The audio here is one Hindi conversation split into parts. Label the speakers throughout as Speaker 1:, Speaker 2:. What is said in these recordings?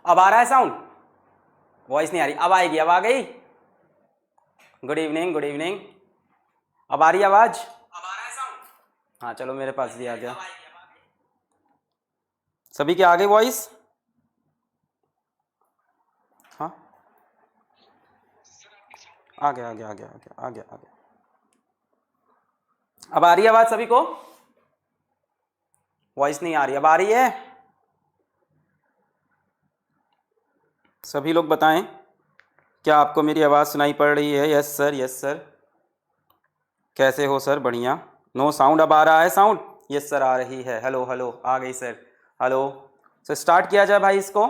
Speaker 1: अब आ रहा है साउंड? वॉइस नहीं आ रही, अब आएगी, अब आ गई। Good evening, good evening. अब आ रही आवाज? अब आ रहा है साउंड? हाँ चलो, मेरे पास भी आ गया। सभी के आ गई वॉइस? हाँ आ गया आ गया आ गया आ गया आ गया आ गया। अब आ रही है आवाज सभी को? वॉइस नहीं आ रही, अब आ रही है? सभी लोग बताएं, क्या आपको मेरी आवाज़ सुनाई पड़ रही है? Yes sir, yes sir. कैसे हो सर? बढ़िया। नो साउंड, अब आ रहा है साउंड? यस सर आ रही है। हेलो हेलो, आ गई सर। हेलो। सो स्टार्ट किया जाए भाई इसको,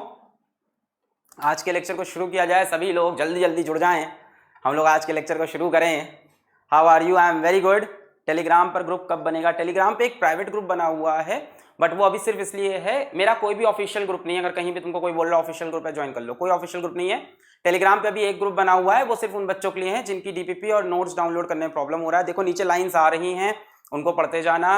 Speaker 1: आज के लेक्चर को शुरू किया जाए। सभी लोग जल्दी जल्दी जुड़ जाएं, हम लोग आज के लेक्चर को शुरू करें। How are you? I am very good. Telegram पर ग्रुप कब बनेगा? टेलीग्राम पे एक प्राइवेट ग्रुप बना हुआ है, बट वो अभी सिर्फ इसलिए है, मेरा कोई भी ऑफिशियल ग्रुप नहीं है। अगर कहीं भी तुमको कोई बोल रहा है ऑफिशियल ग्रुप है ज्वाइन कर लो, कोई ऑफिशियल ग्रुप नहीं है। टेलीग्राम पे अभी एक ग्रुप बना हुआ है, वो सिर्फ उन बच्चों के लिए है जिनकी डीपीपी और नोट्स डाउनलोड करने में प्रॉब्लम हो रहा है। देखो नीचे लाइन्स आ रही हैं, उनको पढ़ते जाना।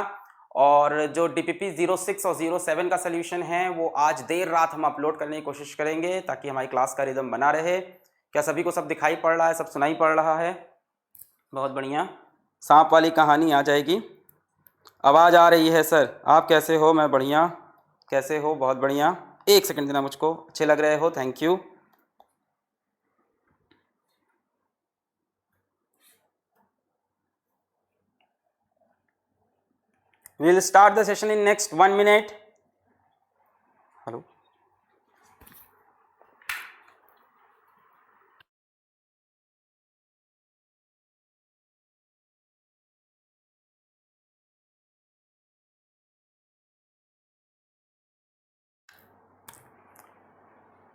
Speaker 1: और जो डीपीपी 06 और 07 का सोल्यूशन है वो आज देर रात हम अपलोड करने की कोशिश करेंगे, ताकि हमारी क्लास का रिदम बना रहे। क्या सभी को सब दिखाई पड़ रहा है, सब सुनाई पड़ रहा है? बहुत बढ़िया। सांप वाली कहानी आ जाएगी। आवाज़ आ रही है सर? आप कैसे हो? मैं बढ़िया। कैसे हो? बहुत बढ़िया। एक सेकंड देना मुझको, अच्छे लग रहे हो, thank you. We'll start the session in next 1 minute. Hello.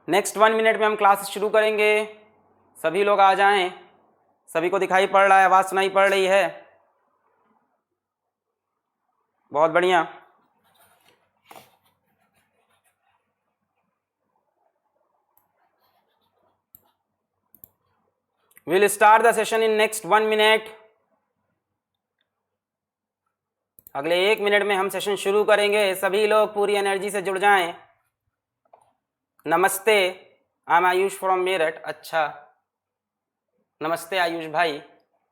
Speaker 1: Next 1 minute में हम क्लास शुरू करेंगे। सभी लोग आ जाएं। सभी को दिखाई पड़ रहा है, आवाज़ सुनाई पड़ रही है? बहुत बढ़िया। We'll start the session in next 1 minute. अगले 1 मिनट में हम सेशन शुरू करेंगे। सभी लोग पूरी एनर्जी से जुड़ जाएं। नमस्ते, I am Ayush from Meerut. अच्छा, नमस्ते आयुष भाई।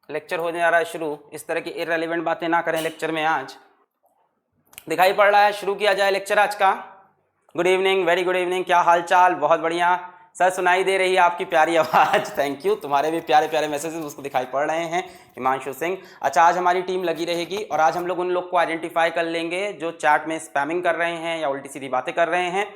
Speaker 1: लेक्चर होने जा रहा है शुरू, इस तरह की इररिलेवेंट बातें ना करें लेक्चर में। आज दिखाई पड़ रहा है, शुरू किया जाए लेक्चर आज का। Good evening, very good evening. क्या हाल चाल? बहुत बढ़िया सर, सुनाई दे रही है आपकी प्यारी आवाज़, थैंक यू। तुम्हारे भी प्यारे प्यारे मैसेजेस उसको दिखाई पड़ रहे हैं, हिमांशु सिंह। अच्छा, आज हमारी टीम लगी रहेगी और आज हम लोग उन लोग को आइडेंटिफाई कर लेंगे जो चैट में स्पैमिंग कर रहे हैं या उल्टी सीधी बातें कर रहे हैं।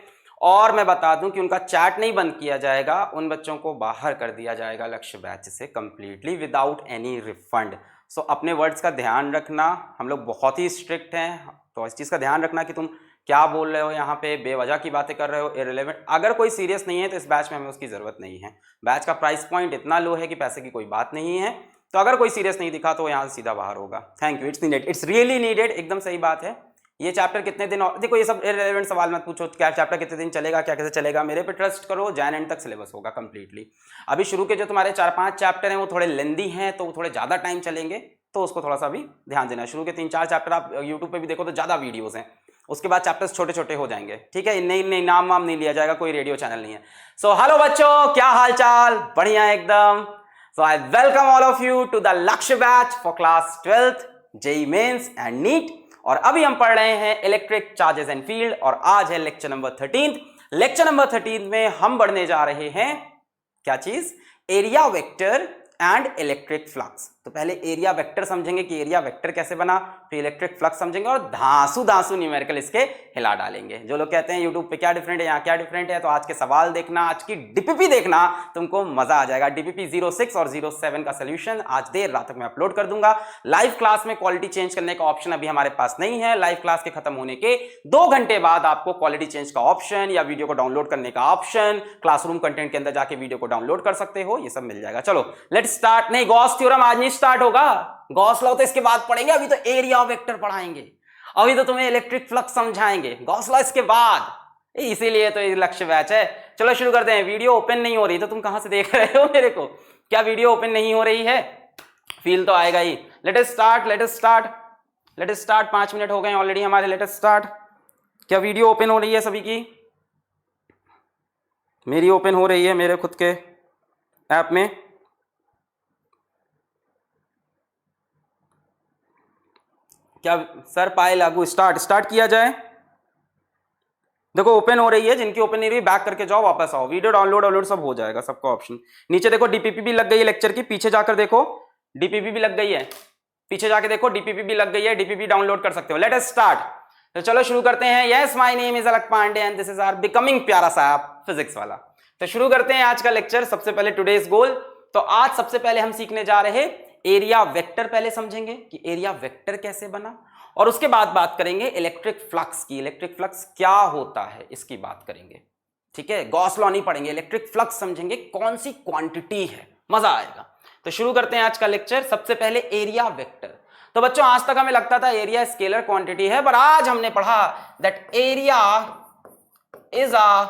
Speaker 1: और मैं बता दूं कि उनका चैट नहीं बंद किया जाएगा, उन बच्चों को बाहर कर दिया जाएगा लक्ष्य बैच से कंप्लीटली विदाउट एनी रिफंड। सो अपने वर्ड्स का ध्यान रखना, हम लोग बहुत ही स्ट्रिक्ट हैं, तो इस चीज़ का ध्यान रखना कि तुम क्या बोल रहे हो, यहाँ पे बेवजह की बातें कर रहे हो, इररिलेवेंट। अगर कोई सीरियस नहीं है तो इस बैच में हमें उसकी ज़रूरत नहीं है। बैच का प्राइस पॉइंट इतना लो है कि पैसे की कोई बात नहीं है। तो अगर कोई सीरियस नहीं दिखा तो यहाँ से सीधा बाहर होगा। Thank you, it's needed, it's really needed, एकदम सही बात है। ये चैप्टर कितने दिन और, देखो ये सब इररिलेवेंट सवाल मत पूछो, क्या चैप्टर कितने दिन चलेगा, क्या कैसे चलेगा, मेरे पे ट्रस्ट करो, जैन एंड तक सिलेबस होगा कंप्लीटली। अभी शुरू के जो तुम्हारे 4-5 चैप्टर हैं वो थोड़े लेंदी हैं, तो वो थोड़े ज़्यादा टाइम चलेंगे, तो उसको थोड़ा सा भी ध्यान देना। शुरू के 3-4 चैप्टर आप यूट्यूब पे भी देखो तो ज़्यादा वीडियोज़ हैं, उसके बाद चैप्टर्स छोटे छोटे हो जाएंगे, ठीक है। नहीं, नाम वाम नहीं लिया जाएगा, कोई रेडियो चैनल नहीं है। सो हेलो बच्चों, क्या हाल चाल? बढ़िया एकदम। So I welcome all of you to the Lakshya batch for class 12th JEE mains and NEET. और अभी हम पढ़ रहे हैं इलेक्ट्रिक चार्जेस एंड फील्ड, और आज है लेक्चर नंबर 13। लेक्चर नंबर 13 में हम बढ़ने जा रहे हैं क्या चीज? Area vector and electric flux. तो पहले एरिया वेक्टर समझेंगे कि एरिया वेक्टर कैसे बना, फिर इलेक्ट्रिक फ्लक्स समझेंगे और धांसू न्यूमेरिकल इसके हिला डालेंगे। जो लोग कहते हैं यूट्यूब पे क्या डिफरेंट है, यहाँ क्या डिफरेंट है, तो आज के सवाल देखना, आज की डीपीपी देखना, तुमको मजा आ जाएगा। डीपीपी 06 और 07 का सोल्यूशन आज देर रात तक मैं अपलोड कर दूंगा। लाइव क्लास में क्वालिटी चेंज करने का ऑप्शन अभी हमारे पास नहीं है। लाइव क्लास के खत्म होने के 2 घंटे बाद आपको क्वालिटी चेंज का ऑप्शन या वीडियो को डाउनलोड करने का ऑप्शन, क्लासरूम कंटेंट के अंदर जाके वीडियो को डाउनलोड कर सकते हो, ये सब मिल जाएगा। चलो लेट्स स्टार्ट। नहीं, गॉस थ्योरम आज नहीं स्टार्ट होगा, गॉस लॉ तो इसके बाद पढ़ेंगे, अभी तो एरिया वेक्टर पढ़ाएंगे, अभी तो तुम्हें इलेक्ट्रिक फ्लक्स समझाएंगे, गॉस लॉ इसके बाद, इसीलिए तो ये लक्ष्य बैच है। चलो शुरू करते हैं। वीडियो ओपन नहीं हो रही तो तुम कहां से देख रहे हो मेरे को? क्या वीडियो ओपन नहीं हो रही है? फील तो आएगा ही। लेट अस स्टार्ट 5 मिनट हो गए ऑलरेडी हमारे। Late us start. क्या वीडियो ओपन हो रही है सभी की? मेरी ओपन हो रही है मेरे खुद के ऐप में। क्या सर पाए लागू स्टार्ट किया जाए? देखो ओपन हो रही है, जिनकी ओपन नहीं रही बैक करके जाओ, वापस आओ, वीडियो डाउनलोड सब हो जाएगा, सबका ऑप्शन नीचे देखो। डीपीपी भी लग गई है लेक्चर की, पीछे जाकर देखो डीपीपी भी लग गई है, पीछे जाके देखो डीपीपी भी लग गई है, डीपीपी डाउनलोड कर सकते हो। Let us start. तो चलो शुरू करते हैं। Yes my name is Alak Pandey and this is our becoming प्यारा साहब फिजिक्स वाला। तो शुरू करते हैं आज का लेक्चर। सबसे पहले टुडेज गोल, तो आज सबसे पहले हम सीखने जा रहे एरिया वेक्टर। पहले समझेंगे कि एरिया वेक्टर कैसे बना, और उसके बाद बात करेंगे इलेक्ट्रिक फ्लक्स की। इलेक्ट्रिक फ्लक्स क्या होता है इसकी बात करेंगे, ठीक है। गॉस लॉ नहीं पढ़ेंगे, इलेक्ट्रिक फ्लक्स समझेंगे कौन सी क्वांटिटी है, मजा आएगा। तो शुरू करते हैं आज का लेक्चर। सबसे पहले एरिया वेक्टर। तो बच्चों आज तक हमें लगता था एरिया स्केलर क्वांटिटी है, पर आज हमने पढ़ा that area is a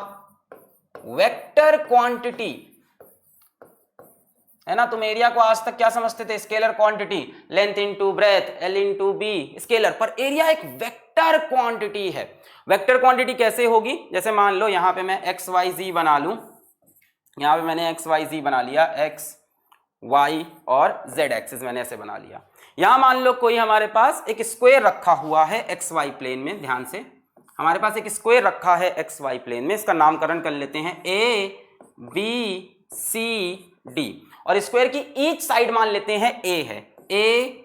Speaker 1: vector quantity, है ना। तुम एरिया को आज तक क्या समझते थे? Scalar quantity, length into breadth, L into B, scalar. पर एरिया एक वेक्टर क्वांटिटी है। वेक्टर क्वांटिटी कैसे होगी? जैसे मान लो यहां पे मैं एक्स वाई जी बना लूं, यहां पे मैंने एक्स वाई जी बना लिया, एक्स वाई और जेड एक्सिस मैंने ऐसे बना लिया। यहां मान लो कोई हमारे पास एक स्क्वायर रखा हुआ है एक्स वाई प्लेन में, ध्यान से हमारे पास एक स्क्वायर रखा है एक्स वाई प्लेन में। इसका नामकरण कर लेते हैं ए बी सी डी, और स्क्वायर की ईच साइड मान लेते हैं ए है, A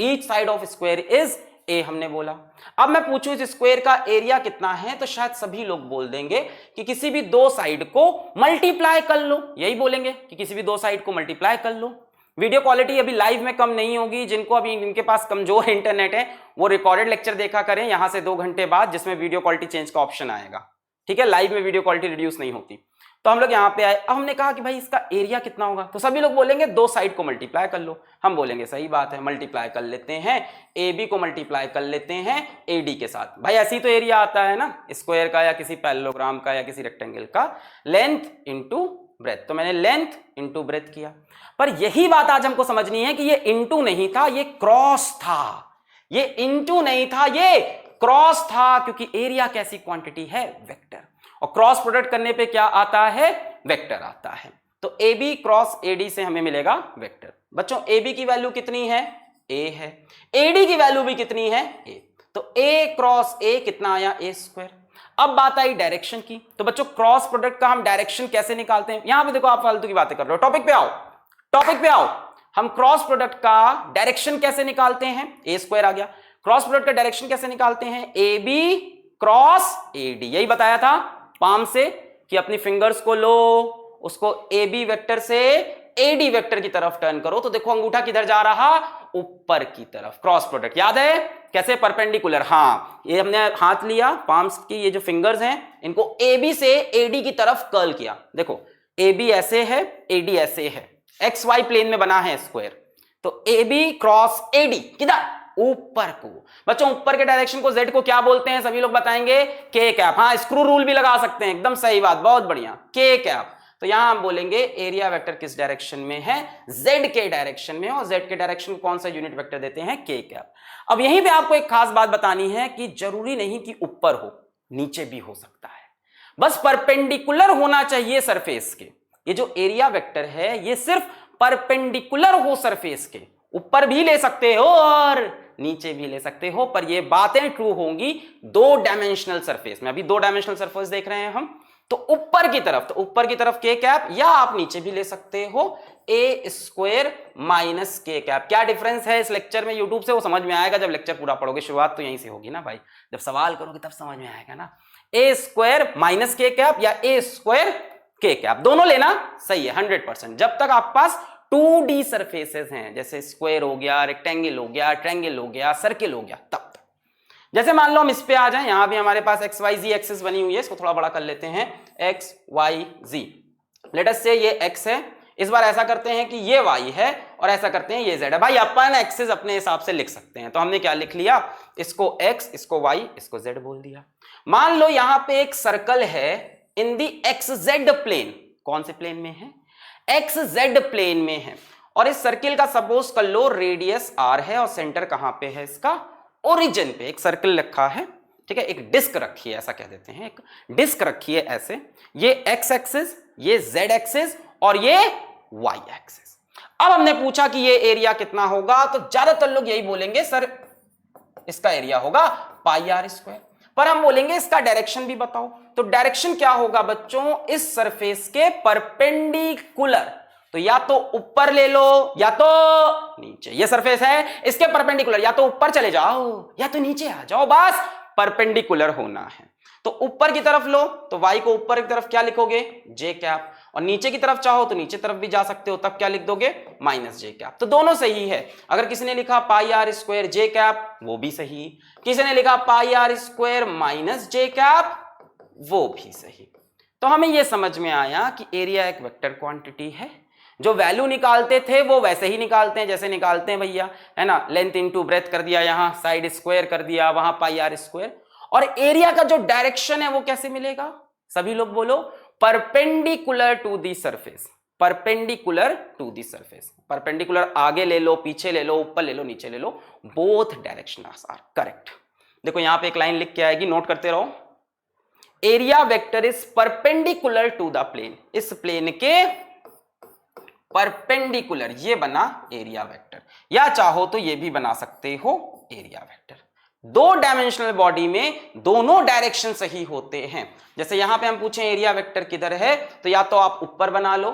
Speaker 1: each side of square is A हमने बोला। अब मैं पूछूं इस स्क्वायर का एरिया कितना है, तो शायद सभी लोग बोल देंगे कि किसी भी दो साइड को मल्टीप्लाई कर लो, यही बोलेंगे कि किसी भी दो साइड को मल्टीप्लाई कर लो। वीडियो क्वालिटी अभी लाइव में कम नहीं होगी, जिनको अभी इनके पास कमजोर इंटरनेट है वो रिकॉर्डेड लेक्चर देखा करें यहां से 2 घंटे बाद, जिसमें वीडियो क्वालिटी चेंज का ऑप्शन आएगा, ठीक है। लाइव में वीडियो क्वालिटी रिड्यूस नहीं होती। तो हम लोग यहाँ पे आए, अब हमने कहा कि भाई इसका एरिया कितना होगा, तो सभी लोग बोलेंगे दो साइड को मल्टीप्लाई कर लो। हम बोलेंगे सही बात है, मल्टीप्लाई कर लेते हैं, ए बी को मल्टीप्लाई कर लेते हैं ए डी के साथ। भाई ऐसी तो एरिया आता है ना स्क्वायर का, या किसी पैरेललोग्राम का, या किसी रेक्टेंगल का, लेंथ इंटू ब्रेथ। तो मैंने लेंथ इंटू ब्रेथ किया। पर यही बात आज हमको समझनी है कि ये इंटू नहीं था, ये क्रॉस था। ये इंटू नहीं था, ये क्रॉस था, क्योंकि एरिया कैसी क्वांटिटी है? वेक्टर। और क्रॉस प्रोडक्ट करने पे क्या आता है? वेक्टर आता है। तो A B cross A D से हमें मिलेगा वेक्टर। बच्चों ए बी की वैल्यू कितनी है? ए है। ए डी की वैल्यू भी कितनी है? ए। तो ए क्रॉस ए कितना आया? ए स्क्वायर। अब बात आई डायरेक्शन की। तो बच्चों क्रॉस प्रोडक्ट का हम डायरेक्शन कैसे निकालते हैं? यहां पे देखो आप फालतू की बातें कर रहे हो, टॉपिक पे आओ, टॉपिक पे आओ। हम क्रॉस प्रोडक्ट का डायरेक्शन कैसे निकालते हैं? ए स्क्वायर आ गया। क्रॉस प्रोडक्ट का डायरेक्शन कैसे निकालते हैं? A B cross A D. यही बताया था पाम से कि अपनी फिंगर्स को लो, उसको ए बी वेक्टर से ए डी वेक्टर की तरफ टर्न करो, तो देखो अंगूठा किधर जा रहा? ऊपर की तरफ। क्रॉस प्रोडक्ट याद है कैसे? परपेंडिकुलर। हाँ, ये हमने हाथ लिया, पाम्स की ये जो फिंगर्स हैं इनको ए बी से ए डी की तरफ कर्ल किया। देखो ए बी ऐसे है, ए डी ऐसे है, एक्स वाई प्लेन में बना है स्क्वायर। तो A B cross A D किधर? ऊपर को। बच्चों ऊपर के डायरेक्शन को जेड को क्या बोलते हैं? सभी लोग बताएंगे के कैप। हाँ, स्क्रू रूल भी लगा सकते हैं, एकदम सही बात, बहुत बढ़िया, के कैप। तो यहां हम बोलेंगे एरिया वेक्टर किस डायरेक्शन में है? जेड के डायरेक्शन में। और जेड के डायरेक्शन को कौन सा यूनिट वेक्टर देते हैं? के कैप। अब यहीं पे आपको एक खास बात बतानी है कि जरूरी नहीं कि ऊपर हो, नीचे भी हो सकता है, बस परपेंडिकुलर होना चाहिए सरफेस के। ये जो एरिया वेक्टर है ये सिर्फ परपेंडिकुलर हो सरफेस के, ऊपर भी ले सकते हो और नीचे भी ले सकते हो, पर ये बातें ट्रू होंगी 2 डायमेंशनल सरफेस में। अभी 2 डायमेंशनल सरफेस देख रहे हैं हम, तो ऊपर की तरफ, तो ऊपर की तरफ के कैप, या आप नीचे भी ले सकते हो ए स्क्वायर माइनस के कैप। क्या डिफरेंस है इस लेक्चर में यूट्यूब से? वो समझ में आएगा जब लेक्चर पूरा पढ़ोगे, शुरुआत तो यहीं से होगी ना भाई, जब सवाल करोगे तब समझ में आएगा ना। ए स्क्वायर माइनस के कैप या ए स्क्वायर के कैप, दोनों लेना सही है 100%, जब तक आपके पास 2D सरफेसेस हैं, जैसे स्क्वायर हो गया, रेक्टेंगल हो गया, ट्रायंगल हो गया, सर्किल हो गया, तब तक। जैसे मान लो हम इस पे आ जाएं, यहां भी हमारे पास एक्स वाई जी एक्सिस बनी हुई है, इसको थोड़ा बड़ा कर लेते हैं, एक्स वाई जी। लेट अस से ये एक्स है, इस बार ऐसा करते हैं कि ये वाई है और ऐसा करते हैं ये जेड है। भाई अपन एक्सिस अपने हिसाब से लिख सकते हैं, तो हमने क्या लिख लिया? इसको एक्स, इसको वाई, इसको जेड बोल दिया। मान लो यहां पे एक सर्कल है इन दी एक्स जेड प्लेन। कौन से प्लेन में है? एक्स जेड प्लेन में है। और इस सर्किल का सपोज कर लो रेडियस आर है, और सेंटर कहां पे है इसका? ओरिजिन पे। एक सर्कल रखा है, ठीक है, एक डिस्क रखी है, ऐसा कह देते हैं, एक डिस्क रखी है ऐसे, ये एक्स एक्सिस, ये जेड एक्सिस और ये वाई एक्सिस। अब हमने पूछा कि ये एरिया कितना होगा, तो ज्यादातर लोग यही बोलेंगे सर इसका एरिया होगा पाई आर स्क्वायर, पर हम बोलेंगे इसका डायरेक्शन भी बताओ। तो डायरेक्शन क्या होगा बच्चों, इस सरफेस के परपेंडिकुलर, तो या तो ऊपर ले लो या तो नीचे। ये सरफेस है, इसके परपेंडिकुलर या तो ऊपर चले जाओ या तो नीचे आ जाओ, बस परपेंडिकुलर होना है। तो ऊपर की तरफ लो तो y को ऊपर की तरफ क्या लिखोगे, जे कैप, और नीचे की तरफ चाहो तो नीचे तरफ भी जा सकते हो, तब क्या लिख दोगे, माइनस जे कैप। तो दोनों सही है। अगर किसी ने लिखा pi are square j cap, वो भी सही, किसी ने लिखा pi are square minus j cap, वो भी सही। तो हमें यह समझ में आया कि एरिया एक वेक्टर क्वांटिटी है, जो वैल्यू निकालते थे वो वैसे ही निकालते हैं जैसे निकालते हैं भैया, है ना, लेंथ इनटू ब्रेथ कर दिया, यहां साइड स्क्वायर कर दिया, वहां पाई आर स्क्वायर। और एरिया का जो डायरेक्शन है वो कैसे मिलेगा, सभी लोग बोलो, perpendicular to the surface, perpendicular to the surface. Perpendicular आगे ले लो, पीछे ले लो, ऊपर ले लो, नीचे ले लो, बोथ डायरेक्शंस आर करेक्ट। देखो यहां पे एक लाइन लिख के आएगी, नोट करते रहो, area vector is perpendicular to the plane, इस प्लेन के परपेंडिकुलर, ये बना एरिया वेक्टर, या चाहो तो ये भी बना सकते हो एरिया वेक्टर। दो डायमेंशनल बॉडी में दोनों डायरेक्शन सही होते हैं। जैसे यहां पे हम पूछें एरिया वेक्टर किधर है, तो या तो आप ऊपर बना लो,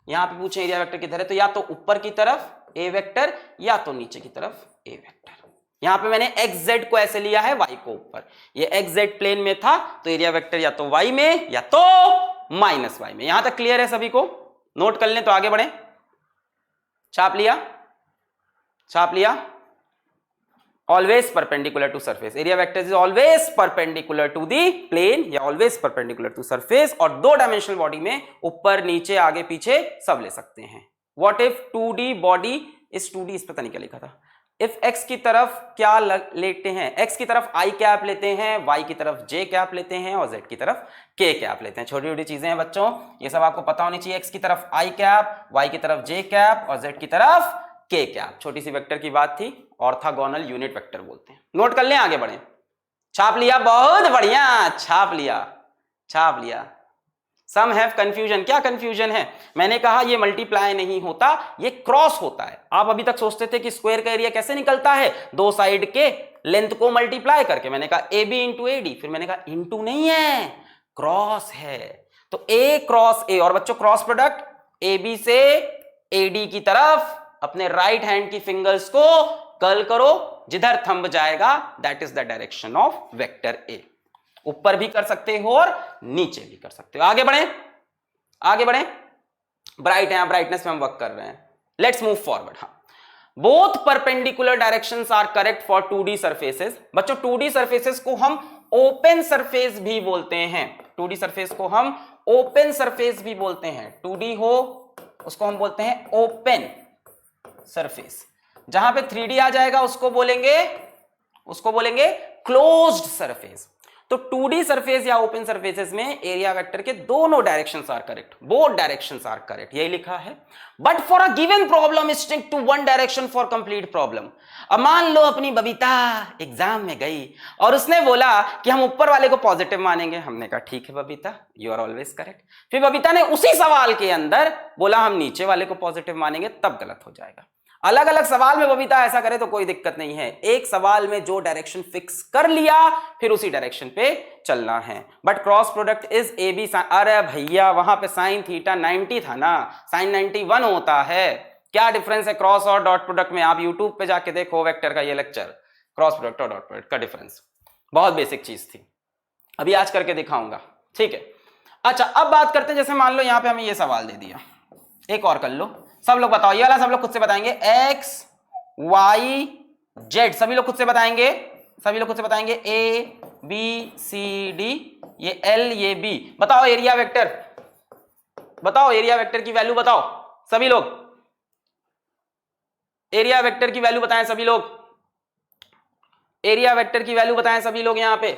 Speaker 1: यहां पे पूछें एरिया वेक्टर किधर है, तो या तो ऊपर की तरफ ए वेक्टर या तो नीचे की तरफ ए वेक्टर। यहां पे मैंने एक्स जेड को ऐसे लिया है, वाई को ऊपर, ये एक्स जेड प्लेन में था, तो एरिया वेक्टर या तो वाई में या तो माइनस वाई में। यहां तक क्लियर है सभी को, नोट कर लें तो आगे बढ़े। छाप लिया, छाप लिया। Always perpendicular to surface, area vector is always perpendicular to the plane या ऑलवेज परपेंडिकुलर टू सरफेस, और दो डायमेंशनल बॉडी में ऊपर नीचे आगे पीछे सब ले सकते हैं। व्हाट इफ 2D बॉडी, इस 2D इस पता नहीं क्या लिखा था, इफ x की तरफ क्या लेते हैं, x की तरफ i कैप लेते हैं, y की तरफ j कैप लेते हैं और z की तरफ k कैप लेते हैं। छोटी छोटी चीजें हैं बच्चों, ये सब आपको पता होनी चाहिए। x की तरफ i कैप, y की तरफ j कैप और z की तरफ k कैप। छोटी सी वेक्टर की बात थी, ऑर्थोगोनल यूनिट वेक्टर बोलते हैं। नोट कर लें, आगे बढ़े। छाप लिया, बहुत बढ़िया, छाप लिया, छाप लिया। सम हैव कंफ्यूजन, क्या कंफ्यूजन है, मैंने कहा ये मल्टीप्लाई नहीं होता, ये क्रॉस होता है। आप अभी तक सोचते थे कि स्क्वायर का एरिया कैसे निकलता है, दो साइड के लेंथ को मल्टीप्लाई करके। मैंने कहा A B into A D, फिर मैंने कहा इंटू नहीं है, क्रॉस है, तो ए क्रॉस ए। और बच्चों क्रॉस प्रोडक्ट ए बी से ए डी की तरफ अपने राइट हैंड की फिंगर्स को कर्ल करो, जिधर थंब जाएगा that is the direction of vector A. ऊपर भी कर सकते हो और नीचे भी कर सकते हो। आगे बढ़े, आगे बढ़े। ब्राइट है, ब्राइटनेस में हम वर्क कर रहे हैं। Let's move forward. हाँ, both perpendicular directions are correct for 2D surfaces. बच्चों 2D सरफेसेस को हम ओपन सरफेस भी बोलते हैं, 2D सरफेस को हम ओपन सरफेस भी बोलते हैं। 2D हो उसको हम बोलते हैं ओपन सरफेस। जहां पे 3D आ जाएगा उसको बोलेंगे क्लोज्ड सरफेस। तो 2D सरफेस या ओपन सरफेसेस में एरिया वेक्टर के दोनों directions are correct, both directions are correct, यही लिखा है। But for a given problem stick to one direction for complete problem. अब मान लो अपनी बबीता एग्जाम में गई और उसने बोला कि हम ऊपर वाले को पॉजिटिव मानेंगे। हमने कहा ठीक है Babita, you are always correct. फिर बबीता ने उसी सवाल के अंदर बोला हम नीचे वाले को पॉजिटिव मानेंगे, तब गलत हो जाएगा। अलग अलग सवाल में बबीता ऐसा करे तो कोई दिक्कत नहीं है, एक सवाल में जो डायरेक्शन फिक्स कर लिया फिर उसी डायरेक्शन पे चलना है। But cross product is A B. अरे भैया वहां पे साइन थीटा 90 था ना, साइन 91 होता है। क्या डिफरेंस है क्रॉस और डॉट प्रोडक्ट में, आप यूट्यूब पे जाके देखो वेक्टर का ये लेक्चर, क्रॉस प्रोडक्ट और डॉट प्रोडक्ट का डिफरेंस। बहुत बेसिक चीज थी, अभी आज करके दिखाऊंगा, ठीक है। अच्छा अब बात करते हैं, जैसे मान लो यहां पे हमें ये सवाल दे दिया, एक और कर लो। सब लोग बताओ, ये वाला सब लोग खुद से बताएंगे, एक्स वाई जेड, सभी लोग खुद से बताएंगे, सभी लोग खुद से बताएंगे, ए बी सी डी, ये एल ये बी। बताओ एरिया वेक्टर, बताओ एरिया वेक्टर की वैल्यू बताओ सभी लोग, एरिया वेक्टर की वैल्यू बताएं सभी लोग, एरिया वेक्टर की वैल्यू बताएं सभी लोग। यहां पे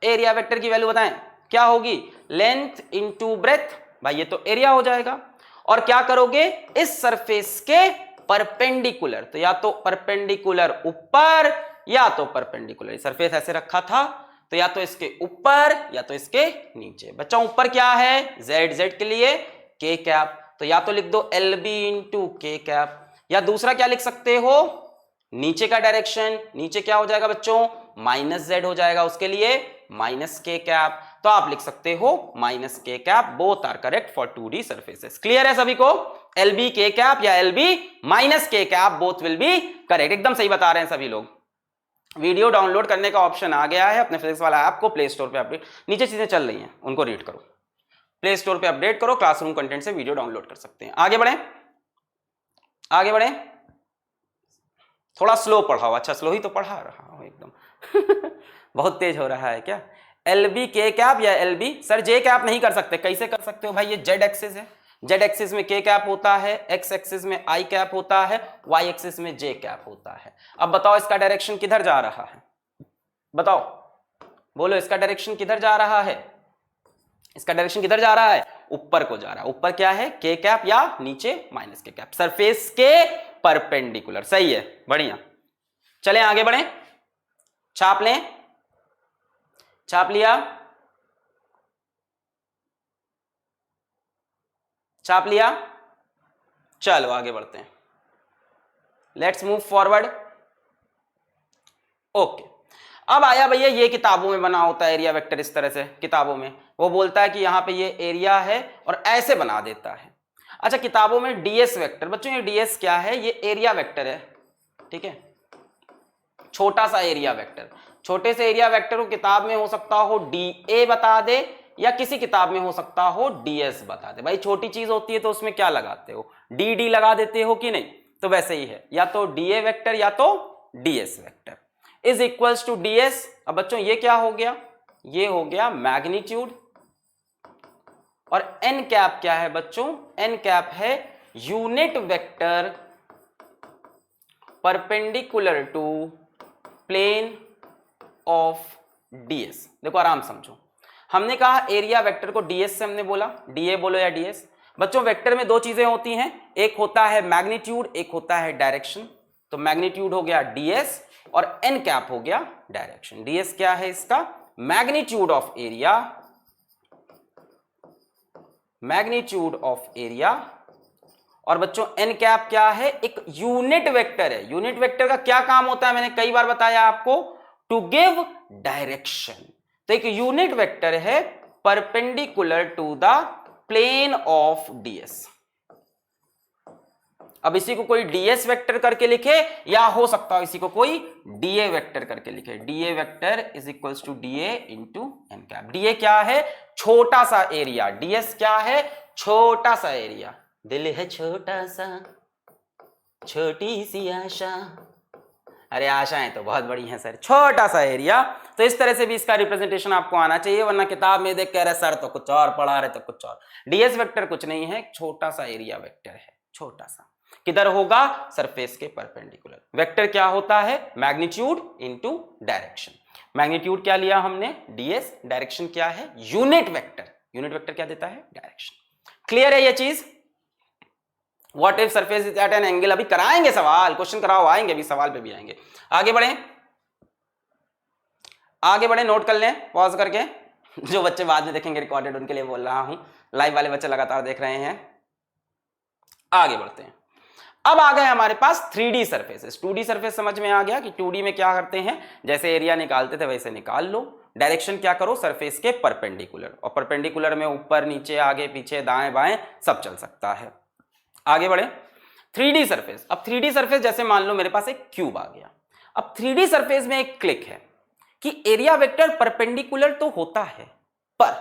Speaker 1: एरिया वेक्टर की वैल्यू बताएं, क्या होगी, लेंथ इंटू ब्रेथ, भाई ये तो एरिया हो जाएगा। और क्या करोगे, इस सरफेस के परपेंडिकुलर, तो या तो परपेंडिकुलर ऊपर या तो परपेंडिकुलर, सरफेस ऐसे रखा था तो या तो इसके ऊपर या तो इसके नीचे। बच्चों ऊपर क्या है, जेड, जेड के लिए के कैप, तो या तो लिख दो एल बी इंटू के कैप, या दूसरा क्या लिख सकते हो, नीचे का डायरेक्शन, नीचे क्या हो जाएगा बच्चों, माइनस जेड हो जाएगा, उसके लिए माइनस के कैप, तो आप लिख सकते हो minus K cap. Both are correct for 2D surfaces. Clear है सभी को, एल बी के कैप या L B minus K cap, both will be correct. एकदम सही बता रहे हैं सभी लोग। वीडियो डाउनलोड करने का ऑप्शन आ गया है अपने फिजिक्स वाला ऐप को प्ले स्टोर पे अपडेट, नीचे चीजें चल रही हैं उनको रीड करो, प्ले स्टोर पे अपडेट करो, क्लासरूम कंटेंट से वीडियो डाउनलोड कर सकते हैं। आगे बढ़े, आगे बढ़े, थोड़ा स्लो पढ़ाओ। अच्छा स्लो ही तो पढ़ा रहा हूं एकदम बहुत तेज हो रहा है क्या। एल बी के कैप या एल बी, सर जे कैप नहीं कर सकते, कैसे कर सकते हो भाई, ये जेड एक्सिस है, जेड एक्सिस में के कैप होता है, एक्स एक्सिस में आई कैप होता है, वाई एक्सिस में जे कैप होता है। अब बताओ इसका डायरेक्शन किधर जा रहा है, बताओ, बोलो इसका डायरेक्शन किधर जा रहा है, इसका डायरेक्शन किधर जा रहा है, ऊपर को जा रहा है। ऊपर क्या है, के कैप, या नीचे माइनस के कैप, सरफेस के परपेंडिकुलर। सही है, बढ़िया। चलें आगे बढ़ें, छाप लें, छाप लिया, छाप लिया, चलो आगे बढ़ते हैं, लेट्स मूव फॉरवर्ड। ओके, अब आया भैया ये किताबों में बना होता है एरिया वेक्टर, इस तरह से किताबों में वो बोलता है कि यहां पे ये एरिया है और ऐसे बना देता है। अच्छा किताबों में डीएस वेक्टर, बच्चों ये डीएस क्या है, ये एरिया वेक्टर है, ठीक है, छोटा सा एरिया वेक्टर। छोटे से एरिया वेक्टर को किताब में हो सकता हो डी बता दे, या किसी किताब में हो सकता हो डीएस बता दे। भाई छोटी चीज होती है तो उसमें क्या लगाते हो, डी लगा देते हो कि नहीं, तो वैसे ही है, या तो डीए वेक्टर या तो DS vector is equals to DS. अब बच्चों ये क्या हो गया, ये हो गया मैग्नीट्यूड, और एन कैप क्या है बच्चों, एन कैप है unit vector perpendicular to plane of DS. देखो आराम समझो, हमने कहा एरिया वेक्टर को डीएस से हमने बोला, डीए बोलो या डीएस। बच्चों वेक्टर में दो चीजें होती हैं, एक होता है मैग्नीट्यूड, एक होता है डायरेक्शन। तो मैग्नीट्यूड हो गया डीएस और एन कैप हो गया डायरेक्शन। डीएस क्या है इसका, magnitude of area, magnitude of area, और बच्चों एन कैप क्या है, एक यूनिट वेक्टर है। यूनिट वेक्टर का क्या काम होता है, मैंने कई बार बताया आपको, टू गिव डायरेक्शन। तो एक यूनिट वेक्टर है perpendicular to the plane of DS. अब इसी को कोई डीएस वेक्टर करके लिखे, या हो सकता है इसी को कोई डीए वेक्टर करके लिखे। D A vector is equals to D A into N cap. D A क्या है, छोटा सा एरिया, डीएस क्या है, छोटा सा एरिया। दिल है छोटा सा, छोटी सी आशा, अरे आशाएं तो बहुत बड़ी हैं सर, छोटा सा एरिया। तो इस तरह से भी इसका रिप्रेजेंटेशन आपको आना चाहिए, वरना किताब में देख कह रहे सर तो कुछ और पढ़ा रहे तो कुछ और। डीएस वेक्टर कुछ नहीं है, छोटा सा एरिया वेक्टर है, छोटा सा, किधर होगा, सरफेस के परपेंडिकुलर। वेक्टर क्या होता है, मैग्नीट्यूड इनटू डायरेक्शन। मैग्नीट्यूड क्या लिया हमने, डीएस, डायरेक्शन क्या है, यूनिट वेक्टर। यूनिट वेक्टर क्या देता है, डायरेक्शन। क्लियर है ये चीज। What if surface is at an angle, अभी कराएंगे सवाल, क्वेश्चन कराओ, आएंगे अभी सवाल पे भी आएंगे। आगे बढ़े, आगे बढ़े, नोट कर लें पॉज करके। जो बच्चे बाद में देखेंगे रिकॉर्डेड उनके लिए बोल रहा हूं, लाइव वाले बच्चे लगातार देख रहे हैं। आगे बढ़ते हैं, अब आ गए हमारे पास 3D सर्फेसेस। 2D सर्फेस समझ में आ गया कि 2D में क्या करते हैं, जैसे एरिया निकालते थे वैसे निकाल लो। डायरेक्शन क्या करो, सरफेस के परपेंडिकुलर, और परपेंडिकुलर में ऊपर नीचे आगे पीछे दाएं बाएं सब चल सकता है। आगे बढ़े, 3D सर्फेस। अब 3D सर्फेस जैसे मान लो मेरे पास एक क्यूब आ गया। अब 3D सर्फेस में एक क्लिक है कि एरिया वेक्टर परपेंडिकुलर तो होता है, पर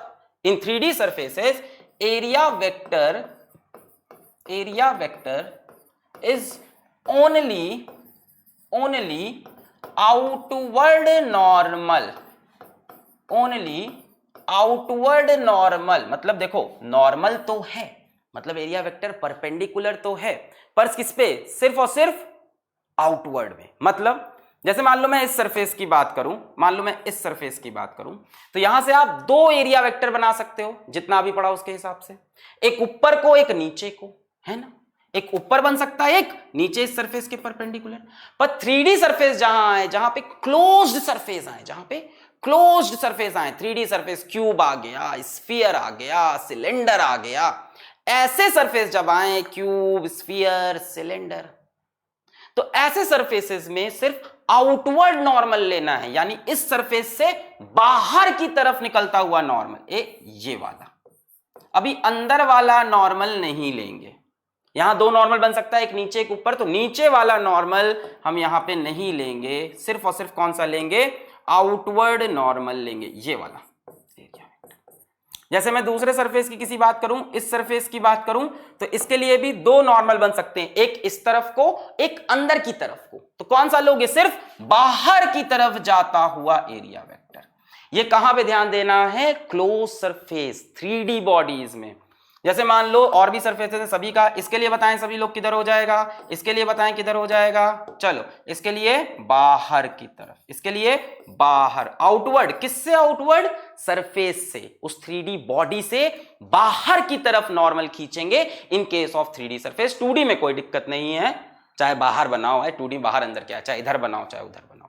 Speaker 1: इन 3D surfaces area vector is only outward normal, only outward normal। मतलब देखो नॉर्मल तो है, मतलब एरिया वेक्टर परपेंडिकुलर तो है, पर किस पे, सिर्फ और सिर्फ आउटवर्ड में। मतलब जैसे मान लो मैं इस सरफेस की बात करूं, मान लो मैं इस सरफेस की बात करूं, तो यहां से आप दो एरिया वेक्टर बना सकते हो जितना अभी पढ़ा उसके हिसाब से, एक ऊपर को एक नीचे को, है ना। एक ऊपर बन सकता है, एक नीचे इस सरफेस के परपेंडिकुलर। पर 3D सरफेस जहां आए, जहां पे क्लोज्ड सरफेस आए, जहां पे क्लोज्ड सरफेस आए, 3D सरफेस, क्यूब आ गया, स्फीयर आ गया, सिलेंडर आ गया, ऐसे सरफेस जब आए, क्यूब, स्फीयर, सिलेंडर, तो ऐसे सरफेसेस में सिर्फ आउटवर्ड नॉर्मल लेना है, यानी इस सरफेस से बाहर की तरफ निकलता हुआ नॉर्मल, ये वाला। अभी अंदर वाला नॉर्मल नहीं लेंगे। यहां दो नॉर्मल बन सकता है, एक नीचे एक ऊपर, तो नीचे वाला नॉर्मल हम यहां पे नहीं लेंगे, सिर्फ और सिर्फ कौन सा लेंगे, आउटवर्ड नॉर्मल लेंगे, ये वाला एरिया वेक्टर। जैसे मैं दूसरे सरफेस की किसी बात करूं, इस सरफेस की बात करूं, तो इसके लिए भी दो नॉर्मल बन सकते हैं, एक इस तरफ को, एक अंदर की तरफ को। तो कौन सा लोगे, सिर्फ बाहर की तरफ जाता हुआ एरिया वेक्टर। ये कहां पे ध्यान देना है, क्लोज सरफेस, 3D बॉडीज में। जैसे मान लो और भी सरफेसेस हैं सभी का, इसके लिए बताएं सभी लोग किधर हो जाएगा, इसके लिए बताएं किधर हो जाएगा, चलो इसके लिए बाहर की तरफ, इसके लिए बाहर, आउटवर्ड, किससे आउटवर्ड, सरफेस से, उस 3D बॉडी से बाहर की तरफ नॉर्मल खींचेंगे in case of 3D surface. 2D में कोई दिक्कत नहीं है, चाहे बाहर बनाओ है, 2D बाहर अंदर क्या है, चाहे इधर बनाओ चाहे उधर बनाओ।